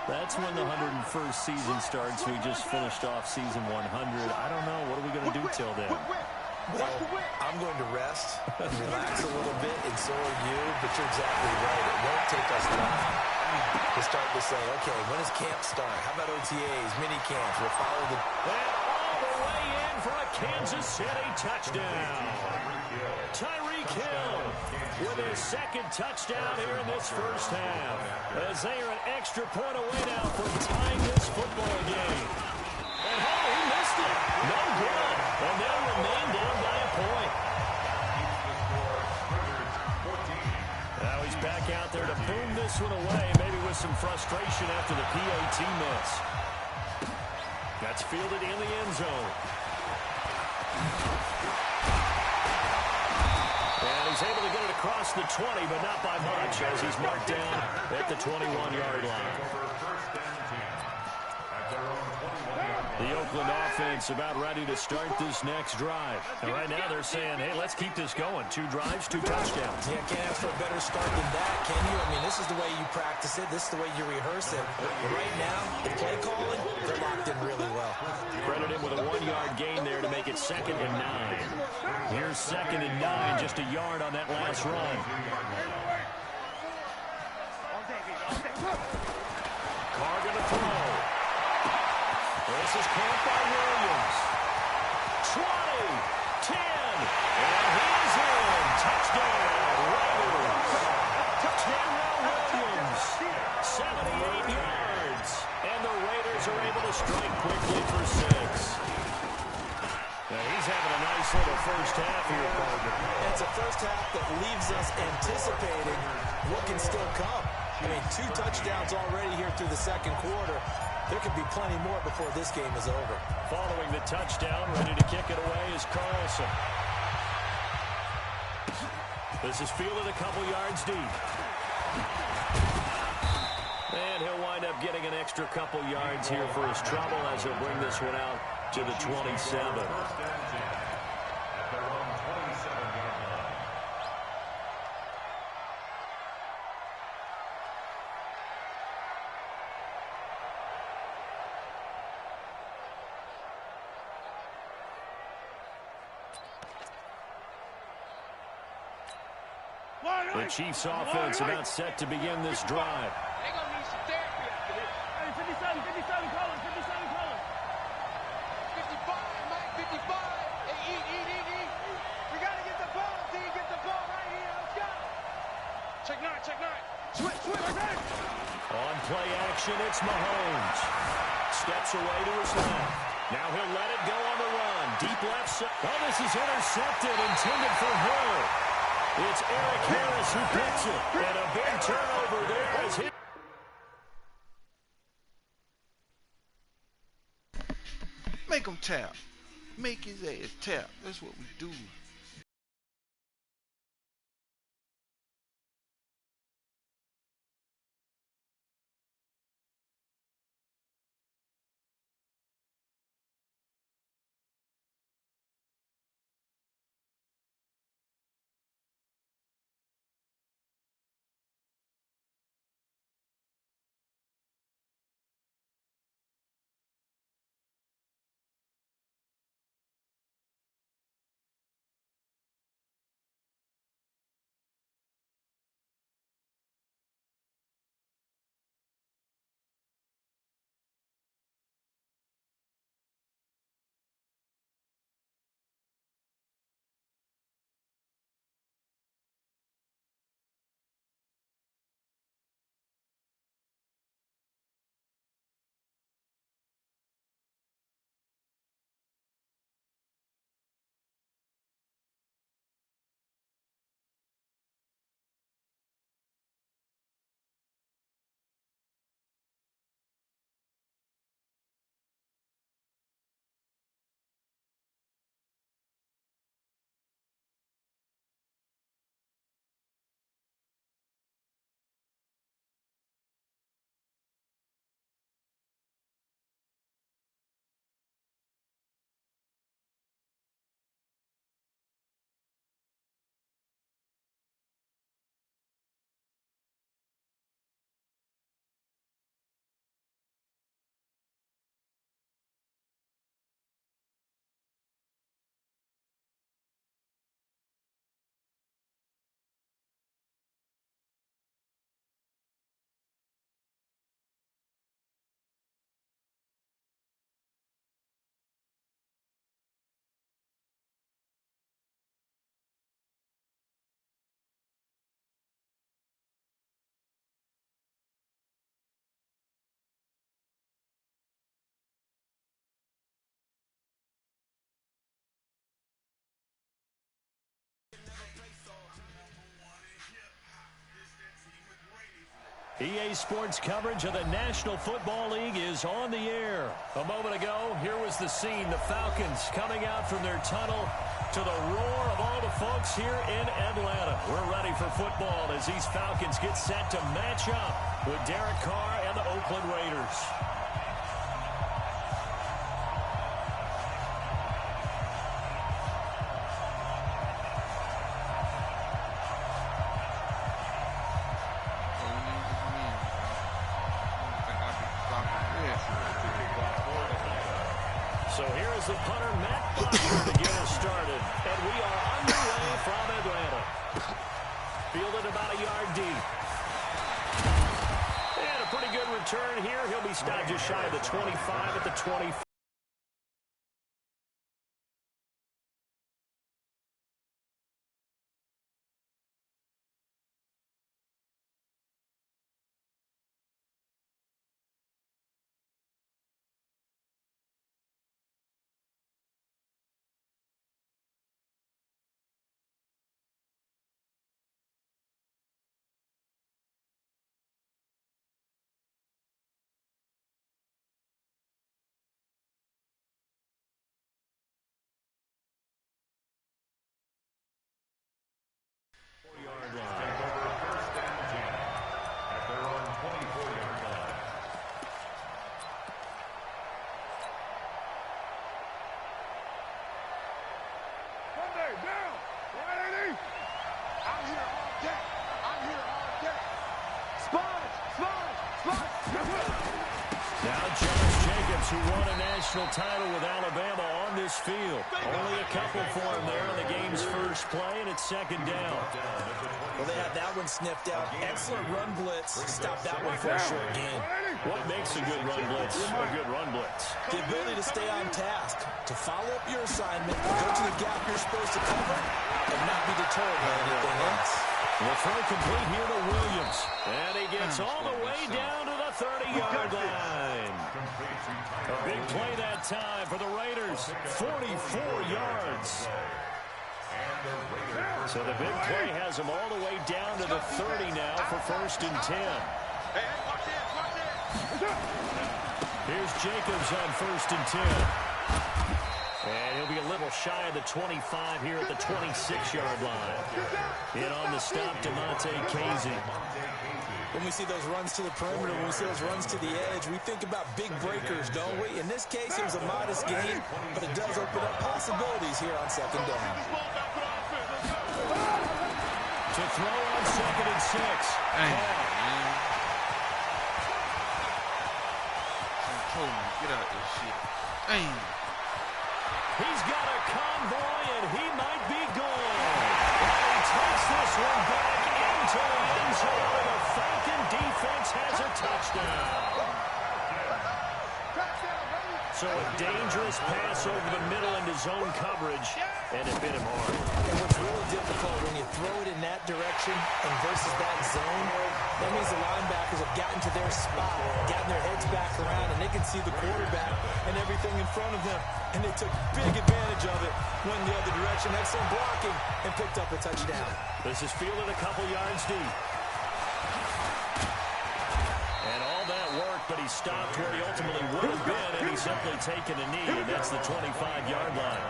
that's when the 101st season starts. We just finished off season 100. I don't know. What are we going to do till then? Well, I'm going to rest, relax a little bit, and so are you, but you're exactly right. It won't take us long to start to say, okay, when does camp start? How about OTAs, mini camps? We'll follow the... And all the way in for a Kansas City touchdown. Tyreek Hill with his second touchdown here in this first half, as they are an extra point away now from tying this football game. And oh, he missed it. No good. And they'll remain down by a point. Now he's back out there to boom this one away, maybe with some frustration after the PAT miss. That's fielded in the end zone. And he's able to get it across the 20, but not by much, as he's marked down at the 21-yard line. The Oakland offense about ready to start this next drive. And right now they're saying, hey, let's keep this going. 2 drives, 2 touchdowns. Yeah, can't ask for a better start than that, can you? I mean, this is the way you practice it. This is the way you rehearse it. But right now, the play calling, they're locked in really well. Credit him with a 1-yard gain there to make it 2nd and 9. Here's 2nd and 9, just a yard on that last run. Carr gonna throw. This is caught by Williams. 20, 10, and he's in. Touchdown, Raiders. Terrell Williams, 78 yards. And the Raiders are able to strike quickly for 6. Now he's having a nice little first half here, partner. It's a first half that leaves us anticipating what can still come. I mean, 2 touchdowns already here through the second quarter. There could be plenty more before this game is over. Following the touchdown, ready to kick it away is Carlson. This is fielded a couple yards deep. And he'll wind up getting an extra couple yards here for his trouble as he'll bring this one out to the 27. The Chiefs offense about set to begin this drive. They're going to need some therapy after this. Hey, 57, call him. 55, Mike, 55. Hey, eat. We got to get the ball, D. Get the ball right here. Let's go. Check 9. Switch. On play action, it's Mahomes. Steps away to his left. Now he'll let it go on the run. Deep left side. Oh, this is intercepted, intended for Hill. It's Eric Harris who picks it. And a big turnover there as hit. Make him tap. Make his ass tap. That's what we do. EA Sports coverage of the National Football League is on the air. A moment ago, here was the scene. The Falcons coming out from their tunnel to the roar of all the folks here in Atlanta. We're ready for football as these Falcons get set to match up with Derek Carr and the Oakland Raiders. So here is the punter, Matt Boxer, to get us started. And we are underway from Atlanta. Fielded about a yard deep. And a pretty good return here. He'll be stopped just shy of the 25 at the 24. Who won a national title with Alabama on this field. Only a couple for him there on the game's first play, and it's second down. Well, they had that one sniffed out. Excellent run blitz. Stop that one for a short gain. What makes a good run blitz a good run blitz? The ability to stay on task, to follow up your assignment, go to the gap you're supposed to cover, and not be deterred by anything else. The throw complete here to Williams. And he gets all the way down to the 30-yard line. A big play that time for the Raiders. 44 yards. So the big play has them all the way down to the 30 now for 1st and 10. Here's Jacobs on 1st and 10. And he'll be a little shy of the 25 here at the 26-yard line. In on the stop, DeMonte Casey. When we see those runs to the perimeter, when we see those runs to the edge, we think about big breakers, don't we? In this case, it was a modest gain, but it does open up possibilities here on second down. To throw on 2nd and 6. Get out this shit. Dang. He's got a convoy, and he might be gone. And he takes this one back into the end zone, and the Falcon defense has a touchdown. So a dangerous pass over the middle into zone coverage, and it bit him hard. And what's really difficult when you throw it in that direction and versus that zone, that means the linebackers have gotten to their spot, gotten their heads back around, and they can see the quarterback and everything in front of them. And they took big advantage of it, went the other direction, excellent blocking, and picked up a touchdown. This is fielded a couple yards deep. And all that work, but he stopped where he ultimately would have been, and he's simply taken a knee, and that's the 25-yard line.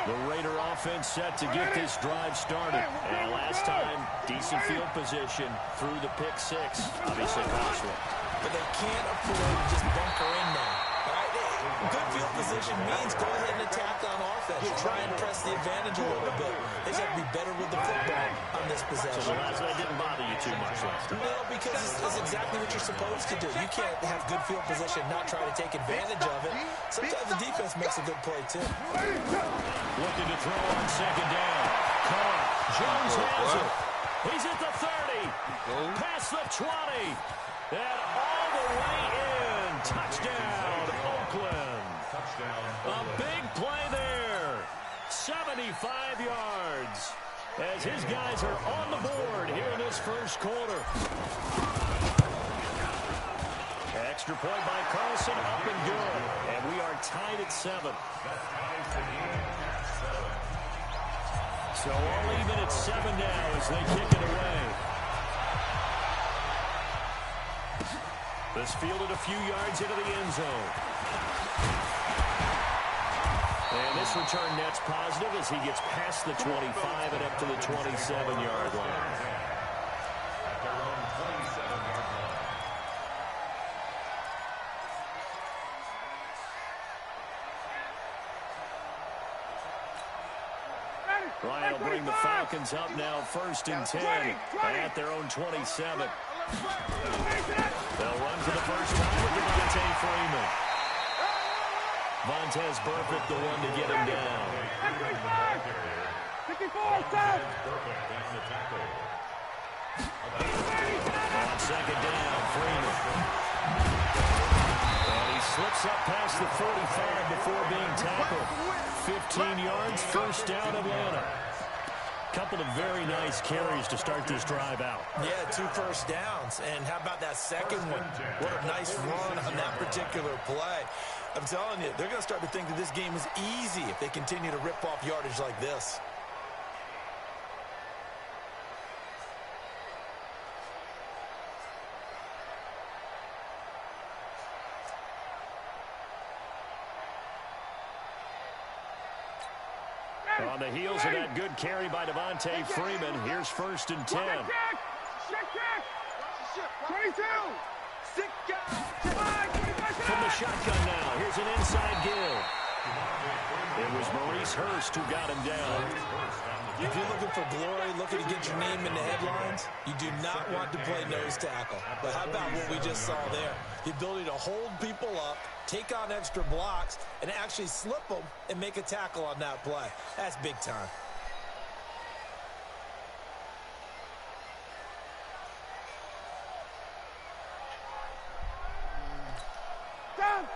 The Raider offense set to get this drive started. And last time, decent field position through the pick six. Obviously costly. But they can't afford to just bunker in now. Good field position means go ahead and attack on offense. Try and press the advantage a little bit. They just have to be better with the football on this possession. So the last one didn't bother you too much last time. No, because it's exactly what you're supposed to do. You can't have good field position and not try to take advantage of it. Sometimes the defense makes a good play, too. Looking to throw on second down. Carr. Jones has it. He's at the 30. Past the 20. And all the way in. Touchdown, Oakland. A big play there. 75 yards. As his guys are on the board here in this first quarter. Extra point by Carlson, up and good. And we are tied at 7. So all even at 7 now as they kick it away. This fielded a few yards into the end zone. And this return net's positive as he gets past the 25 and up to the 27-yard line. At their own 27-yard line. Ryan will bring the Falcons up now, 1st and 10 at their own 27. They'll run for the first time with Devontae Freeman. Vontez Burfict, the one to get him down. 54, stop! On 2nd down, Freeman. And he slips up past the 45 before being tackled. 15 yards, 1st down, Atlanta. Couple of very nice carries to start this drive out. Yeah, 2 first downs. And how about that second one? What a nice run on that particular play. I'm telling you, they're going to start to think that this game is easy if they continue to rip off yardage like this. On the heels of that good carry by Devontae Freeman, here's 1st and 10. Check. 22. From the shotgun now, here's an inside give. It was Maurice Hurst who got him down. If you're looking for glory, looking to get your name in the headlines, you do not want to play nose tackle. But how about what we just saw there? The ability to hold people up, take on extra blocks, and actually slip them and make a tackle on that play. That's big time.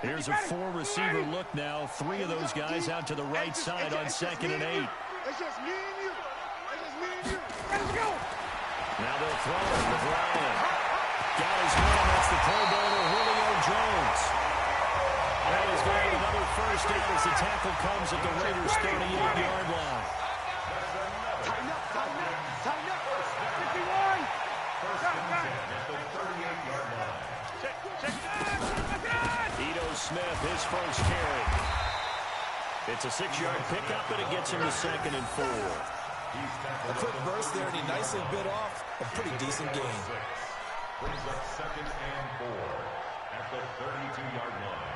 Here's a 4-receiver look now. 3 of those guys out to the right side on 2nd and 8. It's just me and you. Let's go. Now they'll throw it with Ryan. Got his man. That's the Pro Bowler, Julio Jones. And he's got another 1st down as the tackle comes at the Raiders' 38-yard line. Tighten up. 51. Ito Smith, his first carry. It's a 6-yard pickup, and it gets him to 2nd and 4. A quick burst there, and he nicely bit off a pretty decent gain. Brings up 2nd and 4 at the 32-yard line.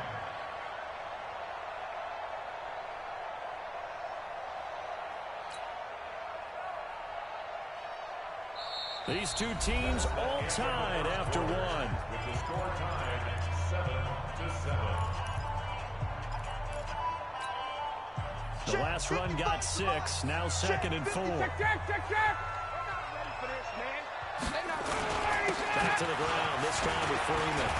These two teams all tied after one. With the score tied 7-7. The last run got 6, now 2nd and 4. Check. Back to the ground, this time with Freeman.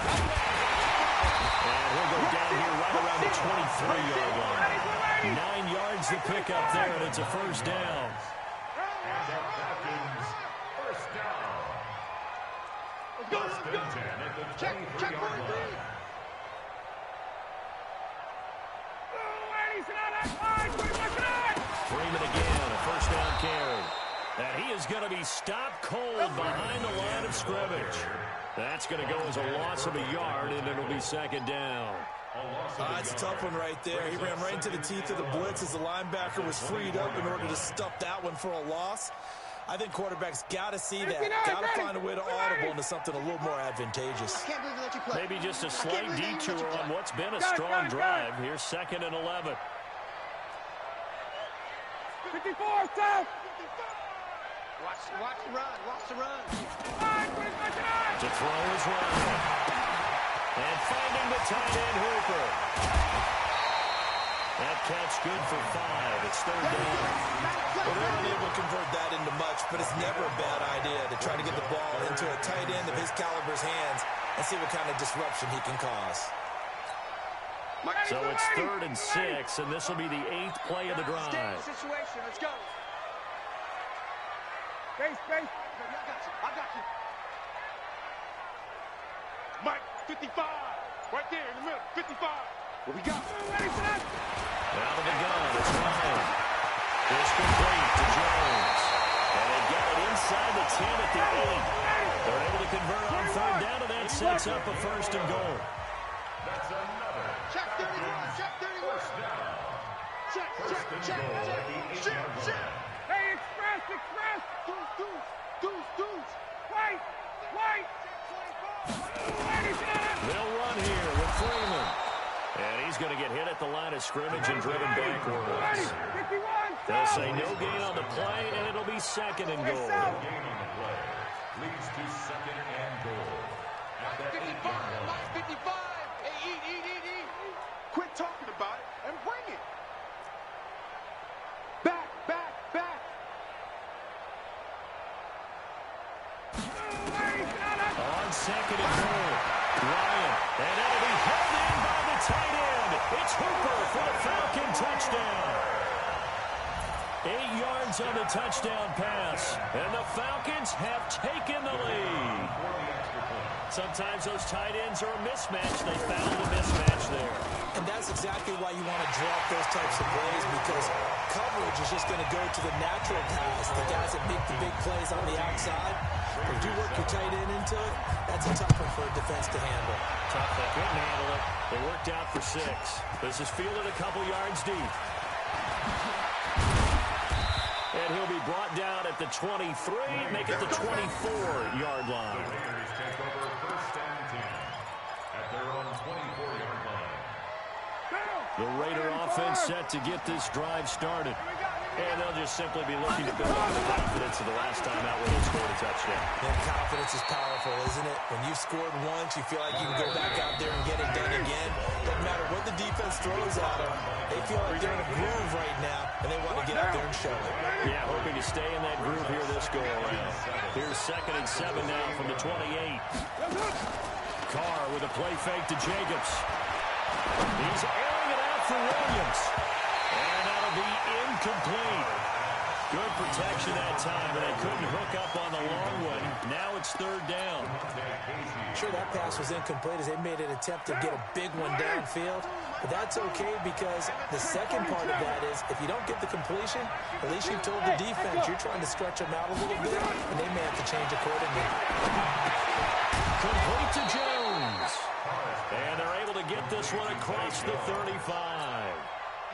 And he'll go down here right around the 23-yard line. 9 yards to pick up there, and it's a 1st down. And the Falcons, 1st down. First and 10 at the 23-yard line. Freeman again, a 1st down carry. And he is going to be stopped cold behind the line of scrimmage. That's going to go as a loss of a yard, and it'll be 2nd down. That's a tough one right there. He ran right into the teeth of the blitz as the linebacker was freed up in order to stuff that one for a loss. I think quarterbacks got to see that. Got to find a way to audible into something a little more advantageous. Maybe just a slight detour on what's been a strong drive. Here's 2nd and 11. 54, stop. Watch the run. To throw is Ryan. And finding the tight end Hooper. That catch good for 5. It's 3rd down. Well, they're unable to convert that into much, but it's never a bad idea to try to get the ball into a tight end of his caliber's hands and see what kind of disruption he can cause. So it's 3rd and 6, and this will be the 8th play of the drive. Situation. Let's go. Space. I got you. Mike, 55. Right there in the middle. 55. What we got? Out of the gun, it's Ryan. It's complete to Jones. And they get it inside the 10 at the 8. They're able to convert on third down, and that sets up a first and goal. That's another. Check 31. Check 31. Check. Hey, express. Deuce. Wait. They'll run here with Freeman. And he's going to get hit at the line of scrimmage and driven backwards. They'll say no gain on the play, and it'll be second and goal. No gain on the play. Leads to second and goal. At the 8-yard line. 55. Hey, eat. Quit talking about it and bring it. Back. On second and goal, Ryan, and that'll be held in by the tight end. It's Hooper for the Falcon touchdown. 8 yards on the touchdown pass, and the Falcons have taken the lead. Sometimes those tight ends are a mismatch. They found a mismatch there. And that's exactly why you want to draw up those types of plays, because coverage is just going to go to the natural guys, the guys that make the big plays on the outside. If you work your tight end into it, that's a tough one for a defense to handle. Tough, they couldn't handle it. They worked out for 6. This is fielded a couple yards deep. And he'll be brought down at the 23, make it the 24-yard line. The Raiders take over first and 10 at their own 24-yard line. The Raider offense set to get this drive started. And they'll just simply be looking to build on the confidence of the last time out when they scored a touchdown. And confidence is powerful, isn't it? When you've scored once, you feel like you can go back out there and get it done again. Doesn't matter what the defense throws at them. They feel like they're in a groove right now, and they want to get out there and show it. Yeah, hoping to stay in that groove here this go-around. Here's second and 7 now from the 28. Carr with a play fake to Jacobs. He's airing it out for Williams. And that'll be incomplete. Good protection that time, but they couldn't hook up on the long one. Now it's third down. Sure, that pass was incomplete as they made an attempt to get a big one downfield. But that's okay, because the second part of that is if you don't get the completion, at least you've told the defense you're trying to stretch them out a little bit, and they may have to change accordingly. Complete to Jones. And they're able to get this one across the 35.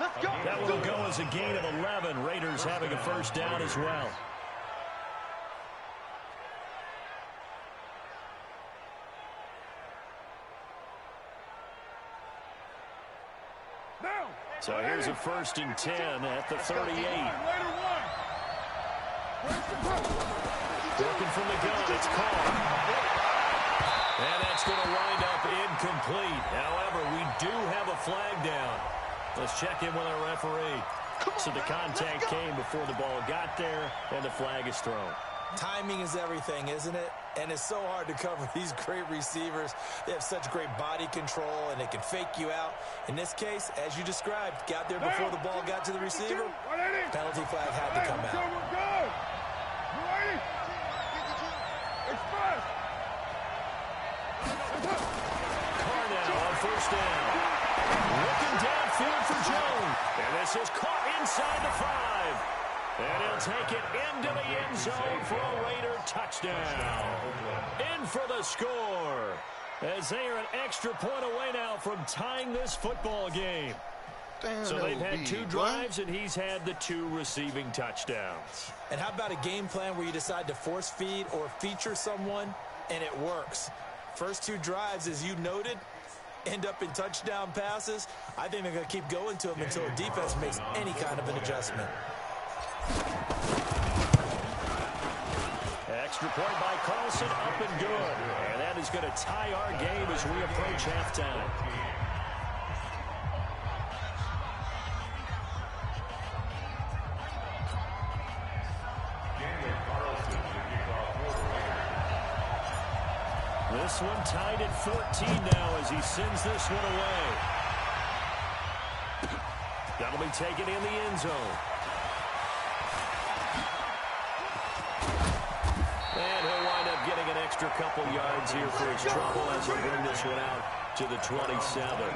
Let's go. That will go as a gain of 11. Raiders having a first down as well. So here's a first and 10 at the 38. Working from the gun, it's Carr. And that's going to wind up incomplete. However, we do have a flag down. Let's check in with our referee. So the contact came before the ball got there, and the flag is thrown. Timing is everything, isn't it? And it's so hard to cover these great receivers. They have such great body control, and they can fake you out. In this case, as you described, got there before the ball got to the receiver. Penalty flag had to come out. Carnell on first down. Looking downfield for Jones. And this is caught inside the 5. And he'll take it into the end zone for a Raider touchdown. In for the score, as they are an extra point away now from tying this football game. Damn, so they've had 2 drives, and he's had the 2 receiving touchdowns. And how about a game plan where you decide to force feed or feature someone, and it works? First 2 drives, as you noted, end up in touchdown passes. I think they're going to keep going to them until the defense makes any kind of an adjustment. Extra point by Carlson, up and good. And that is going to tie our game as we approach halftime. This one tied at 14 now as he sends this one away. That'll be taken in the end zone. And he'll wind up getting an extra couple yards here for his trouble as he'll bring this one out to the 27.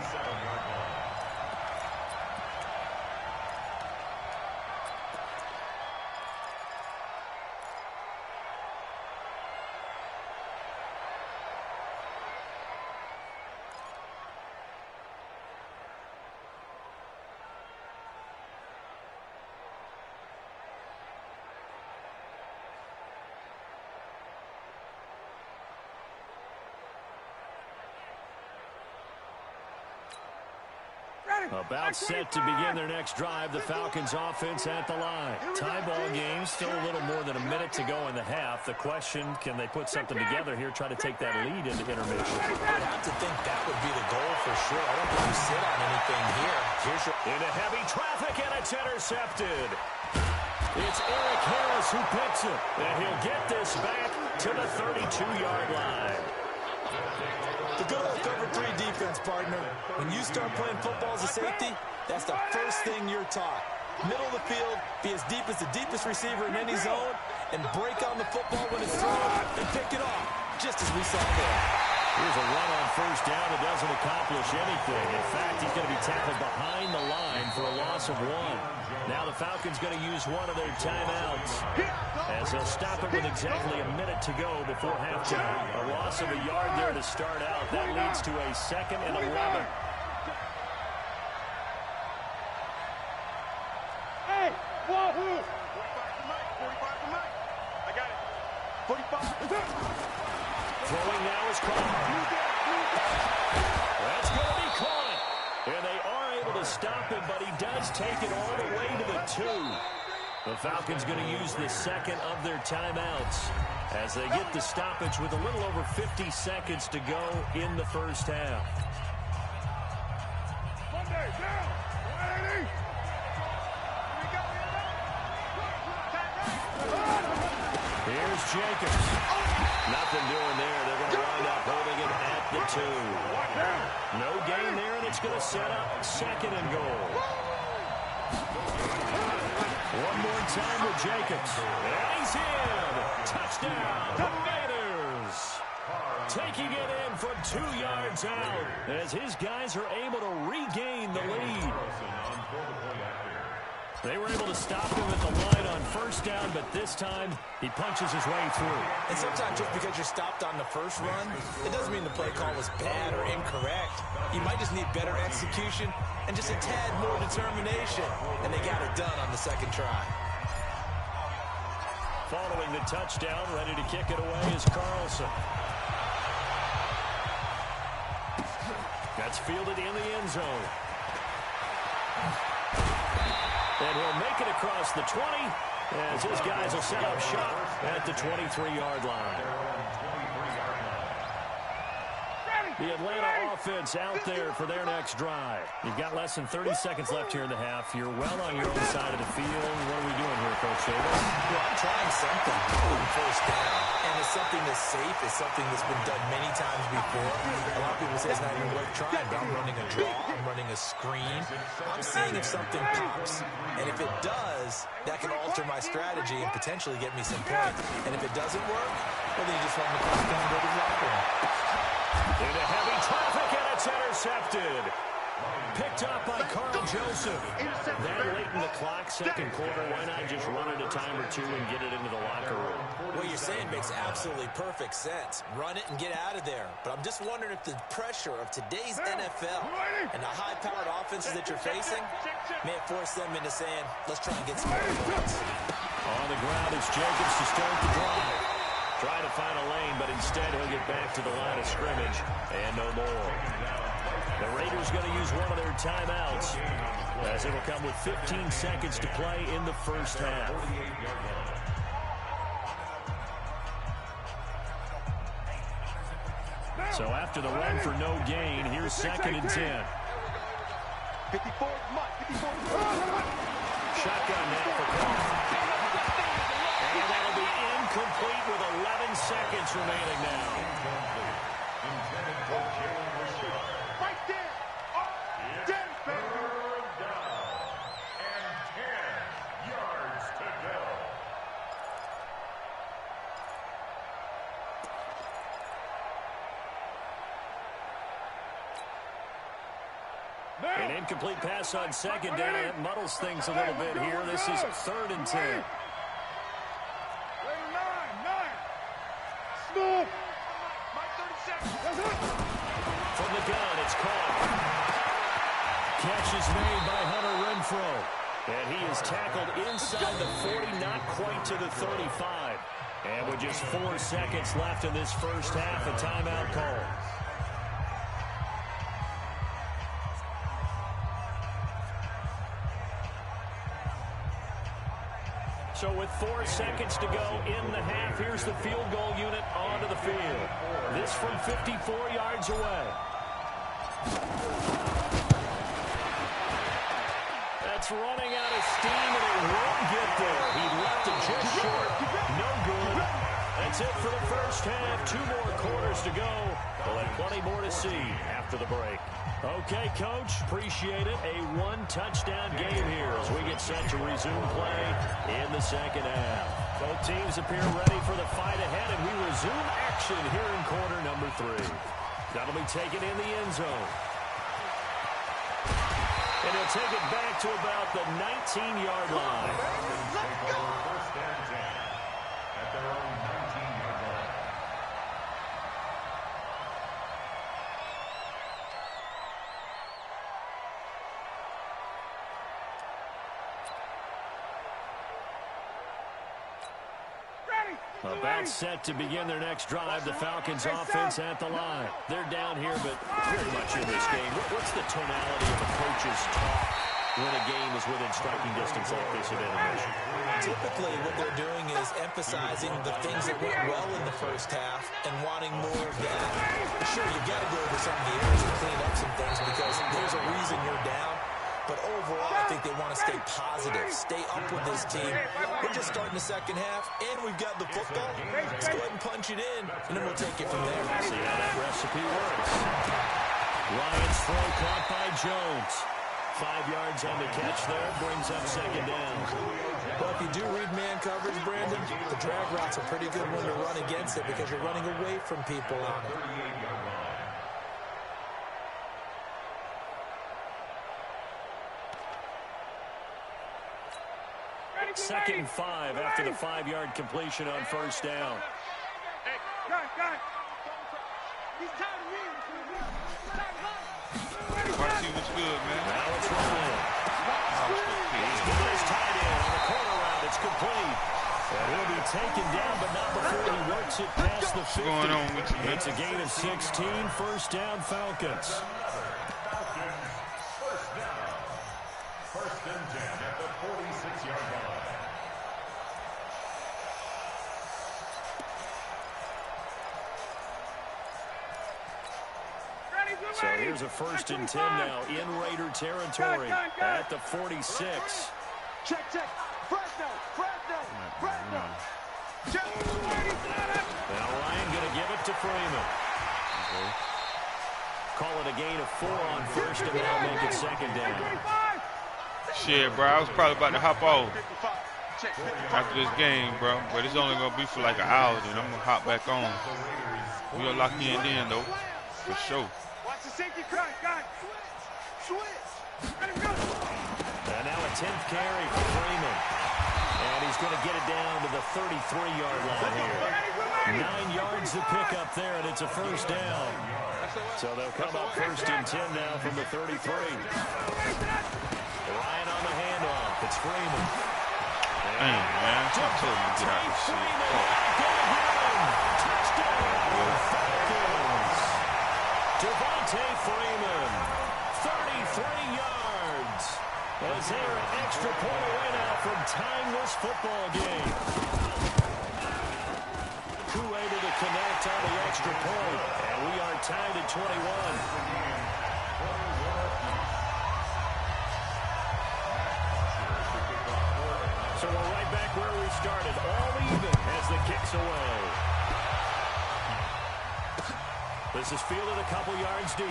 About set to begin their next drive. The Falcons offense at the line. Tie ball game. Still a little more than a minute to go in the half. The question, can they put something together here, try to take that lead into intermission? I'd have to think that would be the goal for sure. I don't think you sit on anything here. Here's your... Into heavy traffic, and it's intercepted. It's Eric Harris who picks it. And he'll get this back to the 32-yard line. The good old cover 3 defense, partner. When you start playing football as a safety, that's the first thing you're taught. Middle of the field, be as deep as the deepest receiver in any zone, and break on the football when it's thrown, and pick it off, just as we saw there. Here's a run on first down that doesn't accomplish anything. In fact, he's going to be tackled behind the line for a loss of 1. Now the Falcons going to use one of their timeouts, as they'll stop it with exactly a minute to go before halftime. A loss of a yard there to start out. That leads to a 2nd and 11. Hey, wahoo! 45 for Mike. 45 for Mike. I got it. 45. Throwing now is caught. That's going to be caught. And they are able to stop him, but he does take it all the way to the 2. The Falcons going to use the 2nd of their timeouts as they get the stoppage with a little over 50 seconds to go in the first half. Monday, down! 180! Here's Jacobs. Nothing doing there. They're going to wind up holding it at the 2. No gain there, and it's going to set up 2nd and goal. One more time with Jacobs. And he's in. Touchdown, the Raiders. Taking it in from 2 yards out as his guys are able to regain the lead. They were able to stop him at the line on first down, but this time he punches his way through. And sometimes just because you're stopped on the first run, it doesn't mean the play call was bad or incorrect. You might just need better execution and just a tad more determination. And they got it done on the 2nd try. Following the touchdown, ready to kick it away is Carlson. That's fielded in the end zone. And he'll make it across the 20 as his guys will set up shop at the 23-yard line. The Atlanta offense out there for their next drive. You've got less than 30 seconds left here in the half. You're well on your own side of the field. What are we doing here, Coach Davis? Well, I'm trying something on first down. And it's something that's safe. It's something that's been done many times before. A lot of people say it's not even worth trying, but I'm running a draw. I'm running a screen. I'm seeing if something pops. And if it does, that can alter my strategy and potentially get me some points. And if it doesn't work, well, then you just run the clock down and go to the locker room. Into heavy traffic, and it's intercepted. Picked up by Carl Joseph. That late in the clock, 2nd quarter, why not just run it a time or 2 and get it into the locker room? What you're saying makes absolutely perfect sense. Run it and get out of there. But I'm just wondering if the pressure of today's NFL and the high-powered offenses that you're facing may have forced them into saying, let's try and get some more points. On the ground, it's Jacobs to start the drive. Trying to find a lane, but instead he'll get back to the line of scrimmage and no more. The Raiders going to use one of their timeouts as it will come with 15 seconds to play in the first half. So after the run for no gain, here's 2nd and 10. 54, Mike. 54. Shotgun now for Carl. And that'll be incomplete with 11 seconds remaining now. Right there. Dead, baby. Down. And 10 yards to go. An incomplete pass on 2nd down. It muddles things a little bit here. This is 3rd and 10. Smooth! From the gun, it's caught. Catch is made by Hunter Renfrow. And he is tackled inside the 40, not quite to the 35. And with just 4 seconds left in this first half, a timeout call. So with 4 seconds to go in the half, here's the field goal unit onto the field. This from 54 yards away. That's running out of steam, and it won't get there. He left it just short. No good. That's it for the first half. 2 more quarters to go. We'll have plenty more to see after the break. Okay, Coach, appreciate it. A 1-touchdown game here as we get set to resume play in the second half. Both teams appear ready for the fight ahead, and we resume action here in quarter number 3. That'll be taken in the end zone. And he'll take it back to about the 19-yard line. First and 10 at their own 19-yard line. About set to begin their next drive. The Falcons offense at the line. They're down here, but very much in this game. What's the tonality of a coach's talk when a game is within striking distance like this at intermission? Typically, what they're doing is emphasizing the things that went well in the first half and wanting more of that. Sure, you've got to go over some of the areas and clean up some things because there's a reason you're down. But overall, I think they want to stay positive, stay up with this team. We're just starting the second half, and we've got the football. Let's go ahead and punch it in, and then we'll take it from there. See how that recipe works. Ryan's throw caught by Jones. 5 yards on the catch there, brings up second down. Well, if you do read man coverage, Brandon, the drag route's a pretty good one to run against it because you're running away from people on it. Second and 5 after the 5-yard completion on first down. Watch what's good, man. Now it's Ryan. He's got his tight end on the corner route. It's complete. And he'll be taken down, but not before he works it past the 50. What's going on with you, man? It's a gain of 16. First down, Falcons. First and 10 at the 46-yard line. So here's a first and 10 now in Raider territory at the 46. Check. Fresno. Now Ryan going to give it to Freeman. Call it a gain of 4 on first, and they'll make it second down. Shit, bro, I was probably about to hop off after this game, bro. But it's only going to be for like an hour, then I'm going to hop back on. We'll lock in then, though, for sure. Watch the safety crack, guys. Switch. And now a 10th carry for Freeman. And he's going to get it down to the 33-yard line here. 9 yards to pick up there, and it's a first down. So they'll come up first and 10 now from the 33. Ryan on the handoff. It's Freeman. Damn, man. I told you to get out of this shit. Touchdown, Falcons. Devontae Freeman, 33 yards. As they're an extra point away now from tying this football game. Who able to connect on the extra point, and we are tied at 21. So we're right back where we started, all even as the kick's away. This is fielded a couple yards deep.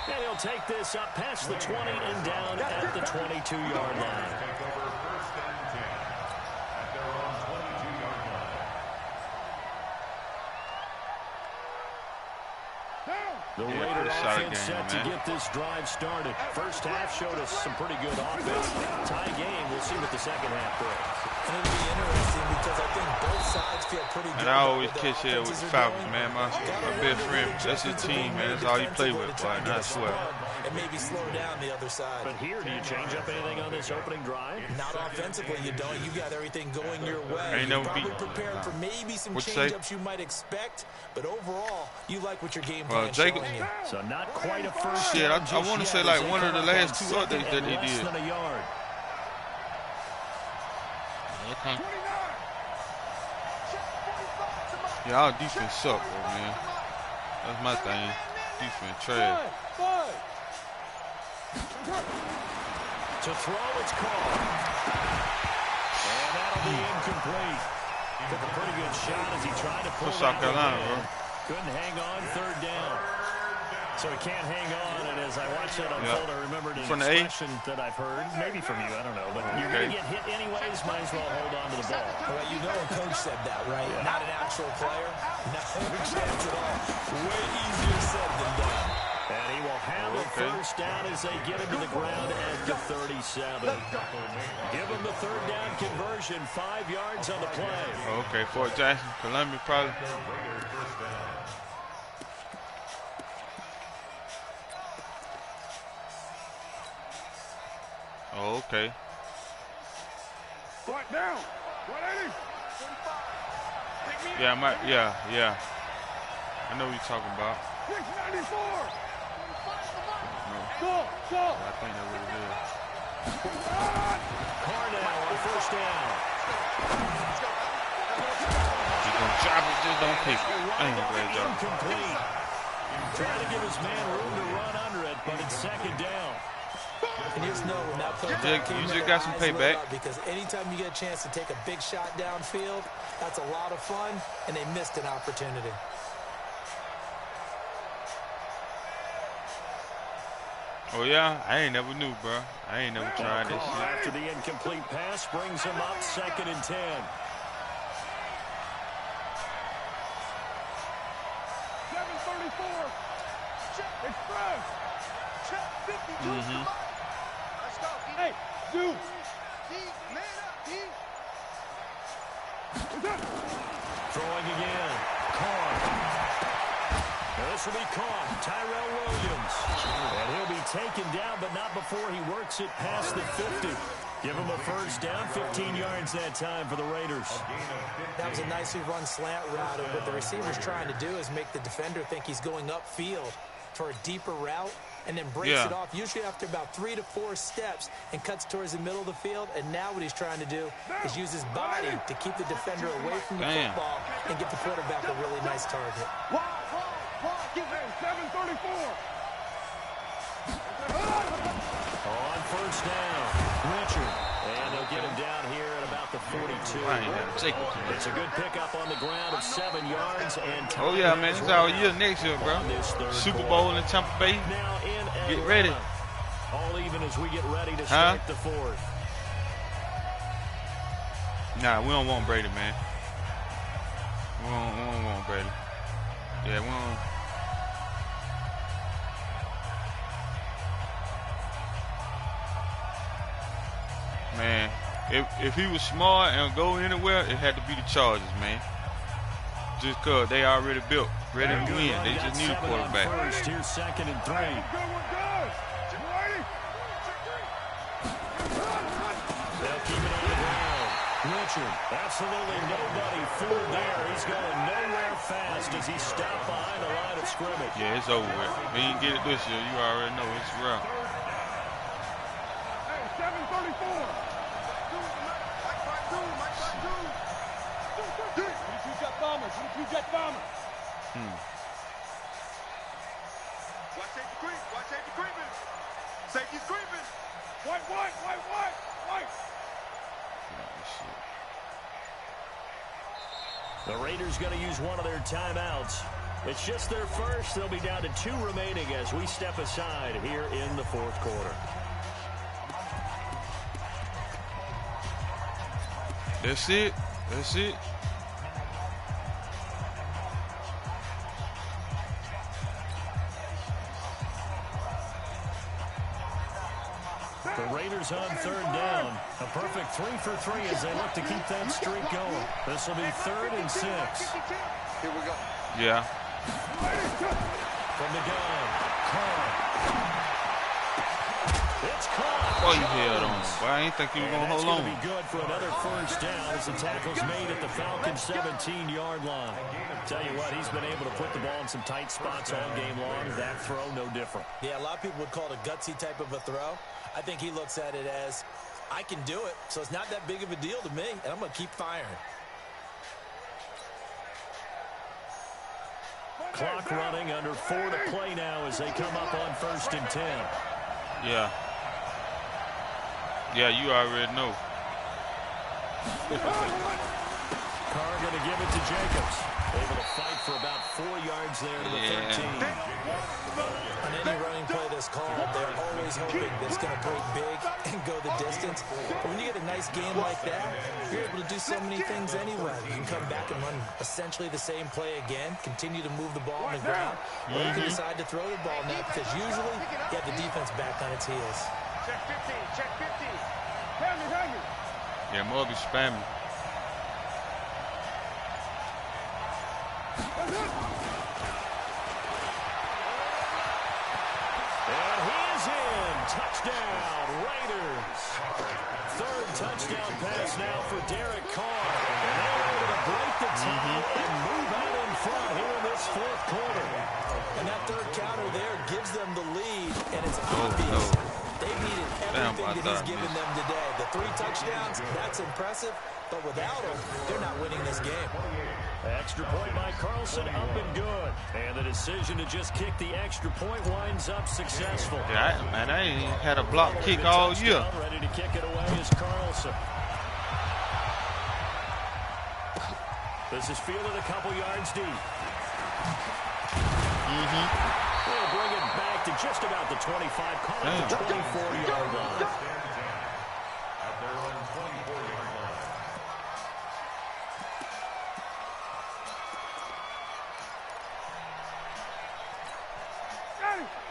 And he'll take this up past the 20 and down at the 22-yard line. Take over first and 10 at their own 22-yard line. The Raider offense set to get this drive started. First half showed us some pretty good offense. Tie game. We'll see what the second half brings. And it'll be interesting because I think both sides feel pretty good. And I always catch here with the Falcons, man. My best friend, that's his team, man. That's all he play with, boy. And I swear. And maybe slow down the other side. But here, do you change up anything on this opening drive? Not offensively, you don't. You got everything going your way. Ain't You're no probably beat. prepared for maybe some What'd you say? change-ups you might expect. But overall, you like what your game Well, plan showing. swinging. So not quite a first Shit, down I want to say like one of the last 2 updates that they did. Than a yard. Okay. Yeah, our defense suck, bro, man. That's my thing. Defense trash. To throw, it's called. And that'll be incomplete. Took a pretty good shot as he tried to pull South Carolina, bro. Couldn't hang on, third down. So he can't hang on, and as I watched that unfold, I remembered an expression that I've heard, maybe from you, I don't know, but you're going to get hit anyways, might as well hold on to the ball. All right, you know a coach said that, right? Yeah. Not an actual player. No chance at all. Way easier said than done. And he will have a first down as they get him to the ground at the 37. Give him the third down conversion, 5 yards on the play. Okay, Fort Jackson, Columbia probably. Oh, okay. Right down. 180. Yeah, yeah. I know what you're talking about. 694. No. Go. I think that's what it is. Cornell on first down. He's going to drop it, just don't pick it. Incomplete. Trying to give his man room to run under it, but it's second down. And you just know when that play you just got some payback. Because anytime you get a chance to take a big shot downfield, that's a lot of fun, and they missed an opportunity. Oh, yeah? I ain't never knew, bro. I ain't never tried this shit. After the incomplete pass brings him up 2nd and 10. Express. Check 52. Let's go. Hey, dude. Man up, Throwing again. Carr. Now this will be caught. Tyrell Williams. And he'll be taken down, but not before he works it past the 50. Give him a first down, 15 yards that time for the Raiders. That was a nicely run slant route. And what the receiver's trying to do is make the defender think he's going upfield for a deeper route, and then breaks it off, usually after about 3 to 4 steps, and cuts towards the middle of the field. And now what he's trying to do is use his body to keep the defender away from the football and give the quarterback a really nice target. 734. On first down, Richard. And they'll get him down here at about the 42. It's a good pickup on the ground of 7 yards. And oh, yeah, man. It's our year next year, bro. Super Bowl in Tampa Bay. Get ready. All even as we get ready to start the fourth. Nah, we don't want Brady, man. We don't want Brady. Yeah, we don't. Man, if he was smart and go anywhere, it had to be the Chargers, man. Just because they already built, ready to win. They just need a quarterback. First, here's 2nd and 3. They'll keep it on the ground. Richard, absolutely nobody fooled there. He's going nowhere fast as he stopped behind the line of scrimmage. Yeah, it's over with. If he didn't get it this year, you already know it's rough. Hey, 734. Jet bomber. Watch safety creep. Watch safety creeping. Safety's creeping. White. The Raiders going to use one of their timeouts. It's just their first. They'll be down to 2 remaining as we step aside here in the fourth quarter. That's it. The Raiders on 3rd down. A perfect 3 for 3 as they look to keep that streak going. This will be 3rd and 6. Here we go. Yeah. From the gun, Carr. It's caught. Boy, you held on. Boy, I ain't think you were going to hold on. That's going to be good for another first down as the tackle's made at the Falcons' 17-yard line. Tell you what, he's been able to put the ball in some tight spots all game long. That throw, no different. Yeah, a lot of people would call it a gutsy type of a throw. I think he looks at it as, I can do it, so it's not that big of a deal to me, and I'm going to keep firing. Clock running, under 4 to play now as they come up on 1st and 10. Yeah. Yeah, you already know. Carr going to give it to Jacobs. Able to fight for about 4 yards there to the 13. On any running play that's called, they're always hoping that it's going to break big and go the distance. But when you get a nice game like that, you're able to do so many things anyway. You can come back and run essentially the same play again, continue to move the ball on the ground, or you can decide to throw the ball now because usually you have the defense back on its heels. Check 15, check 15. Yeah, more be spamming. And he is in. Touchdown, Raiders. 3rd touchdown pass now for Derek Carr. And they're able to break the tie and move out in front here in this 4th quarter. And that 3rd counter there gives them the lead, and it's obvious. They needed everything that he's given them today. The 3 touchdowns, that's impressive. But without him, they're not winning this game. Extra point by Carlson, up and good. And the decision to just kick the extra point winds up successful. Yeah, man, I ain't had a block kick all year. Ready to kick it away is Carlson. This is fielded a couple yards deep. They'll bring it back to just about the 25, call it the 24-yard line. At their own 24-yard line.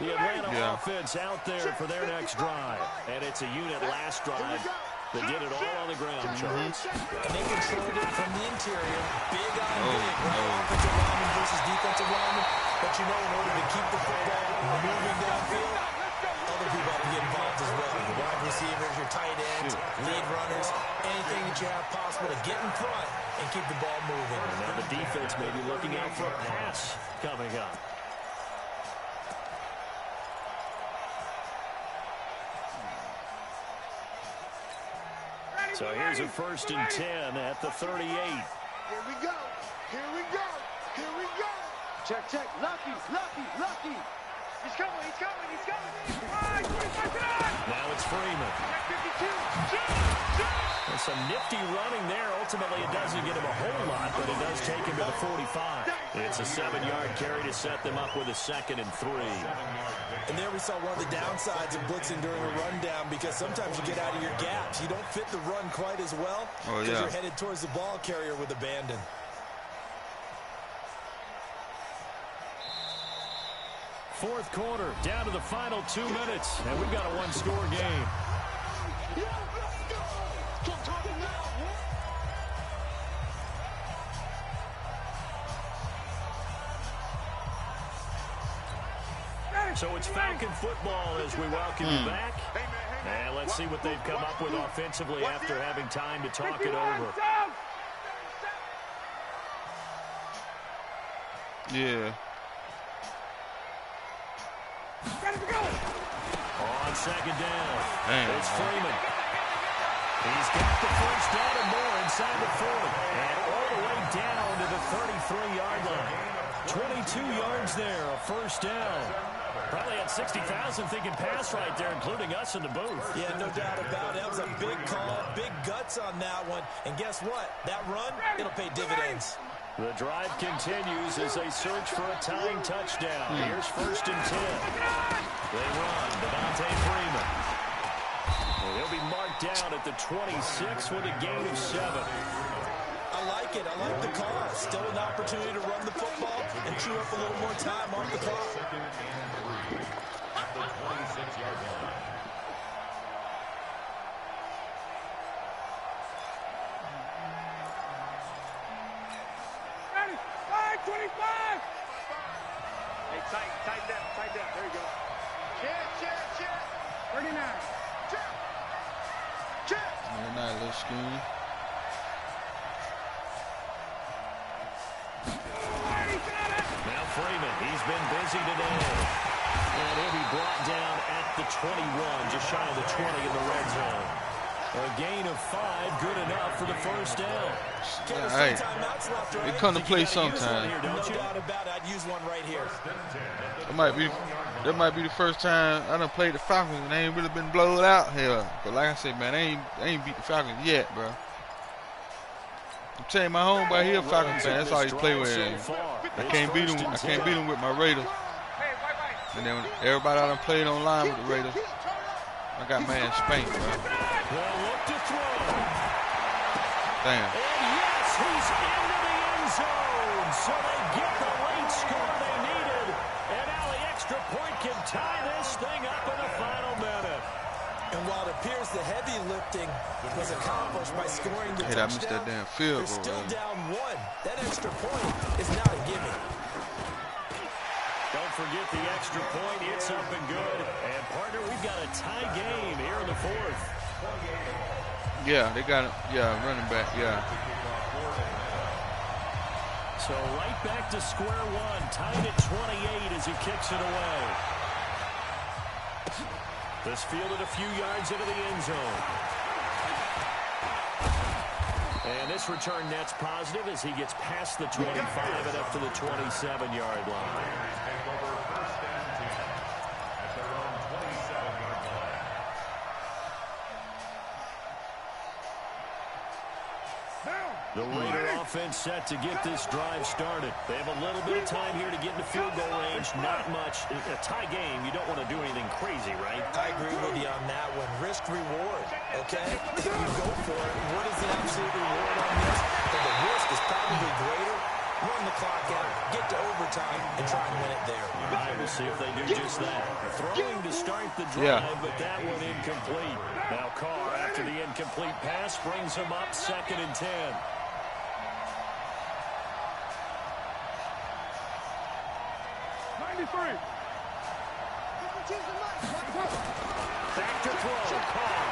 The Atlanta offense out there for their next drive. And it's a unit last drive that did it all on the ground, Charles. And they controlled it from the interior. Big on big, right? Offensive lineman versus defensive lineman. But you know, in order to keep the football moving downfield, other people have to get involved as well. The wide receivers, your tight ends, lead runners, anything that you have possible to get in front and keep the ball moving. And now the defense may be looking out for a pass coming up. So here's a 1st and 10 at the 38. Here we go. Here we go. Here we go. Check, check. Lucky, lucky, lucky. He's coming, he's coming, he's coming. Now it's Freeman. Check 52. And some nifty running there. Ultimately, it doesn't get him a whole lot, but it does take him to the 45. It's a 7-yard carry to set them up with a 2nd and 3. And there we saw one of the downsides of blitzing during a rundown because sometimes you get out of your gaps. You don't fit the run quite as well because you're headed towards the ball carrier with abandon. Fourth quarter, down to the final 2 minutes, and we've got a one-score game. So it's Falcon football as we welcome you back. And let's see what they've come up with offensively after having time to talk it over. Yeah. On 2nd down, it's Freeman. He's got the first down and more inside the 40. And all the way down to the 33-yard line. 22 yards there, a first down. Probably had 60,000 thinking pass right there, including us in the booth. Yeah, no doubt about it. That was a big call, big guts on that one. And guess what? That run, it'll pay dividends. The drive continues as they search for a tying touchdown. Here's 1st and 10. They run. Devontae Freeman. Well, he'll be marked down at the 26 with a gain of 7. I like it. I like the call. Still an opportunity to run the football and chew up a little more time off the clock. At the 26-yard line. Ready? 525. Hey, tight down. There you go. Check. 39. Check. Nice little scheme. Now Freeman, he's been busy today. And he'll be brought down at the 21, just shy of the 20 in the red zone. A gain of 5, good enough for the first down. Hey, they come to play sometime. No doubt about it. I'd use one right here. That might be the first time I done played the Falcons and they ain't really been blowed out here. But like I said, man, they ain't beat the Falcons yet, bro. I'm telling you, my homeboy here, Falcons fan. That's all he play with. I can't beat him with my Raiders. And then everybody I done played online with the Raiders, I got man spanked, bro. They'll look to throw. Damn. And yes, he's into the end zone. So they get the late score they needed. And now the extra point can tie this thing up in the final minute. And while it appears the heavy lifting was accomplished by scoring the I touchdown, missed that damn field they're goal. still down 1. That extra point is not a gimme. Don't forget the extra point. It's up and good. And, partner, we've got a tie game here in the 4th. Yeah, they got it. Yeah, running back. Yeah. So right back to square one. Tied at 28 as he kicks it away. This fielded a few yards into the end zone. And this return net's positive as he gets past the 25 and up to the 27-yard line. The Raider offense set to get this drive started. They have a little bit of time here to get into field goal range. Not much. A tie game, you don't want to do anything crazy, right? I agree with you on that one. Risk reward, okay? If you go for it, what is the absolute reward on this? But the risk is probably greater. Run the clock out, get to overtime, and try and win it there. All right, we'll see if they do just that. Throwing to start the drive, but that one incomplete. Now Carr, after the incomplete pass, brings him up 2nd and 10. Back to throw. Carr.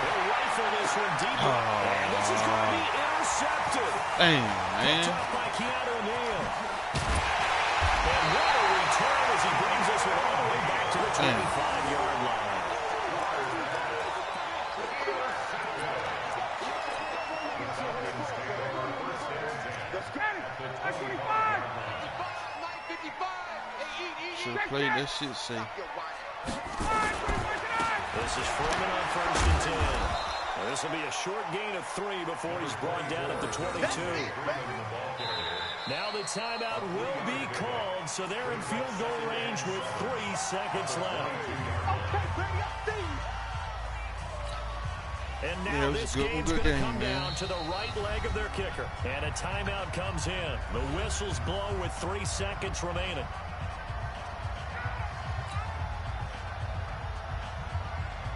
They'll rifle this one deep. And this is going to be intercepted. Dang, man. Picked up by Keanu Neal. And what a return as he brings this one all the way back to the 25-yard line. Should have played that shit safe. This is Freeman on 1st and 10. Well, this will be a short gain of 3 before he's brought down at the 22. Now the timeout will be called, so they're in field goal range with 3 seconds left. And now this game's going to come down to the right leg of their kicker. And a timeout comes in. The whistles blow with 3 seconds remaining.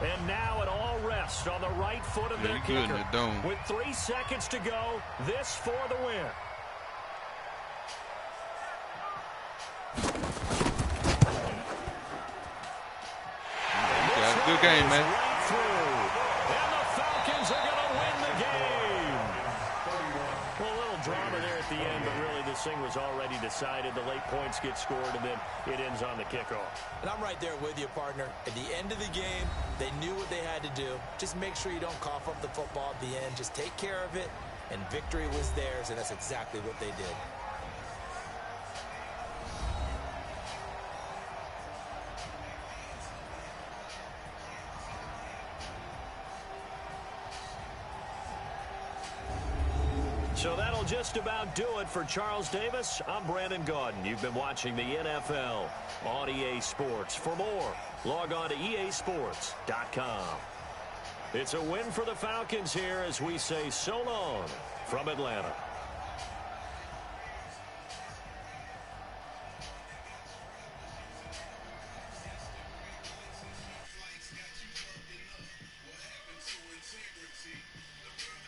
And now it all rests on the right foot of their kicker. With 3 seconds to go, this for the win. Yeah, good game, man. Right through. And the Falcons are going to win the game. Well, a little drama there at the end, but really this thing was already decided. The late points get scored, and then it ends on the kickoff. And I'm right there with you, partner. At the end of the game, they knew what they had to do. Just make sure you don't cough up the football at the end. Just take care of it, and victory was theirs, and that's exactly what they did. So that'll just about do it for Charles Davis. I'm Brandon Gaudin. You've been watching the NFL on EA Sports. For more, log on to easports.com. It's a win for the Falcons here as we say so long from Atlanta.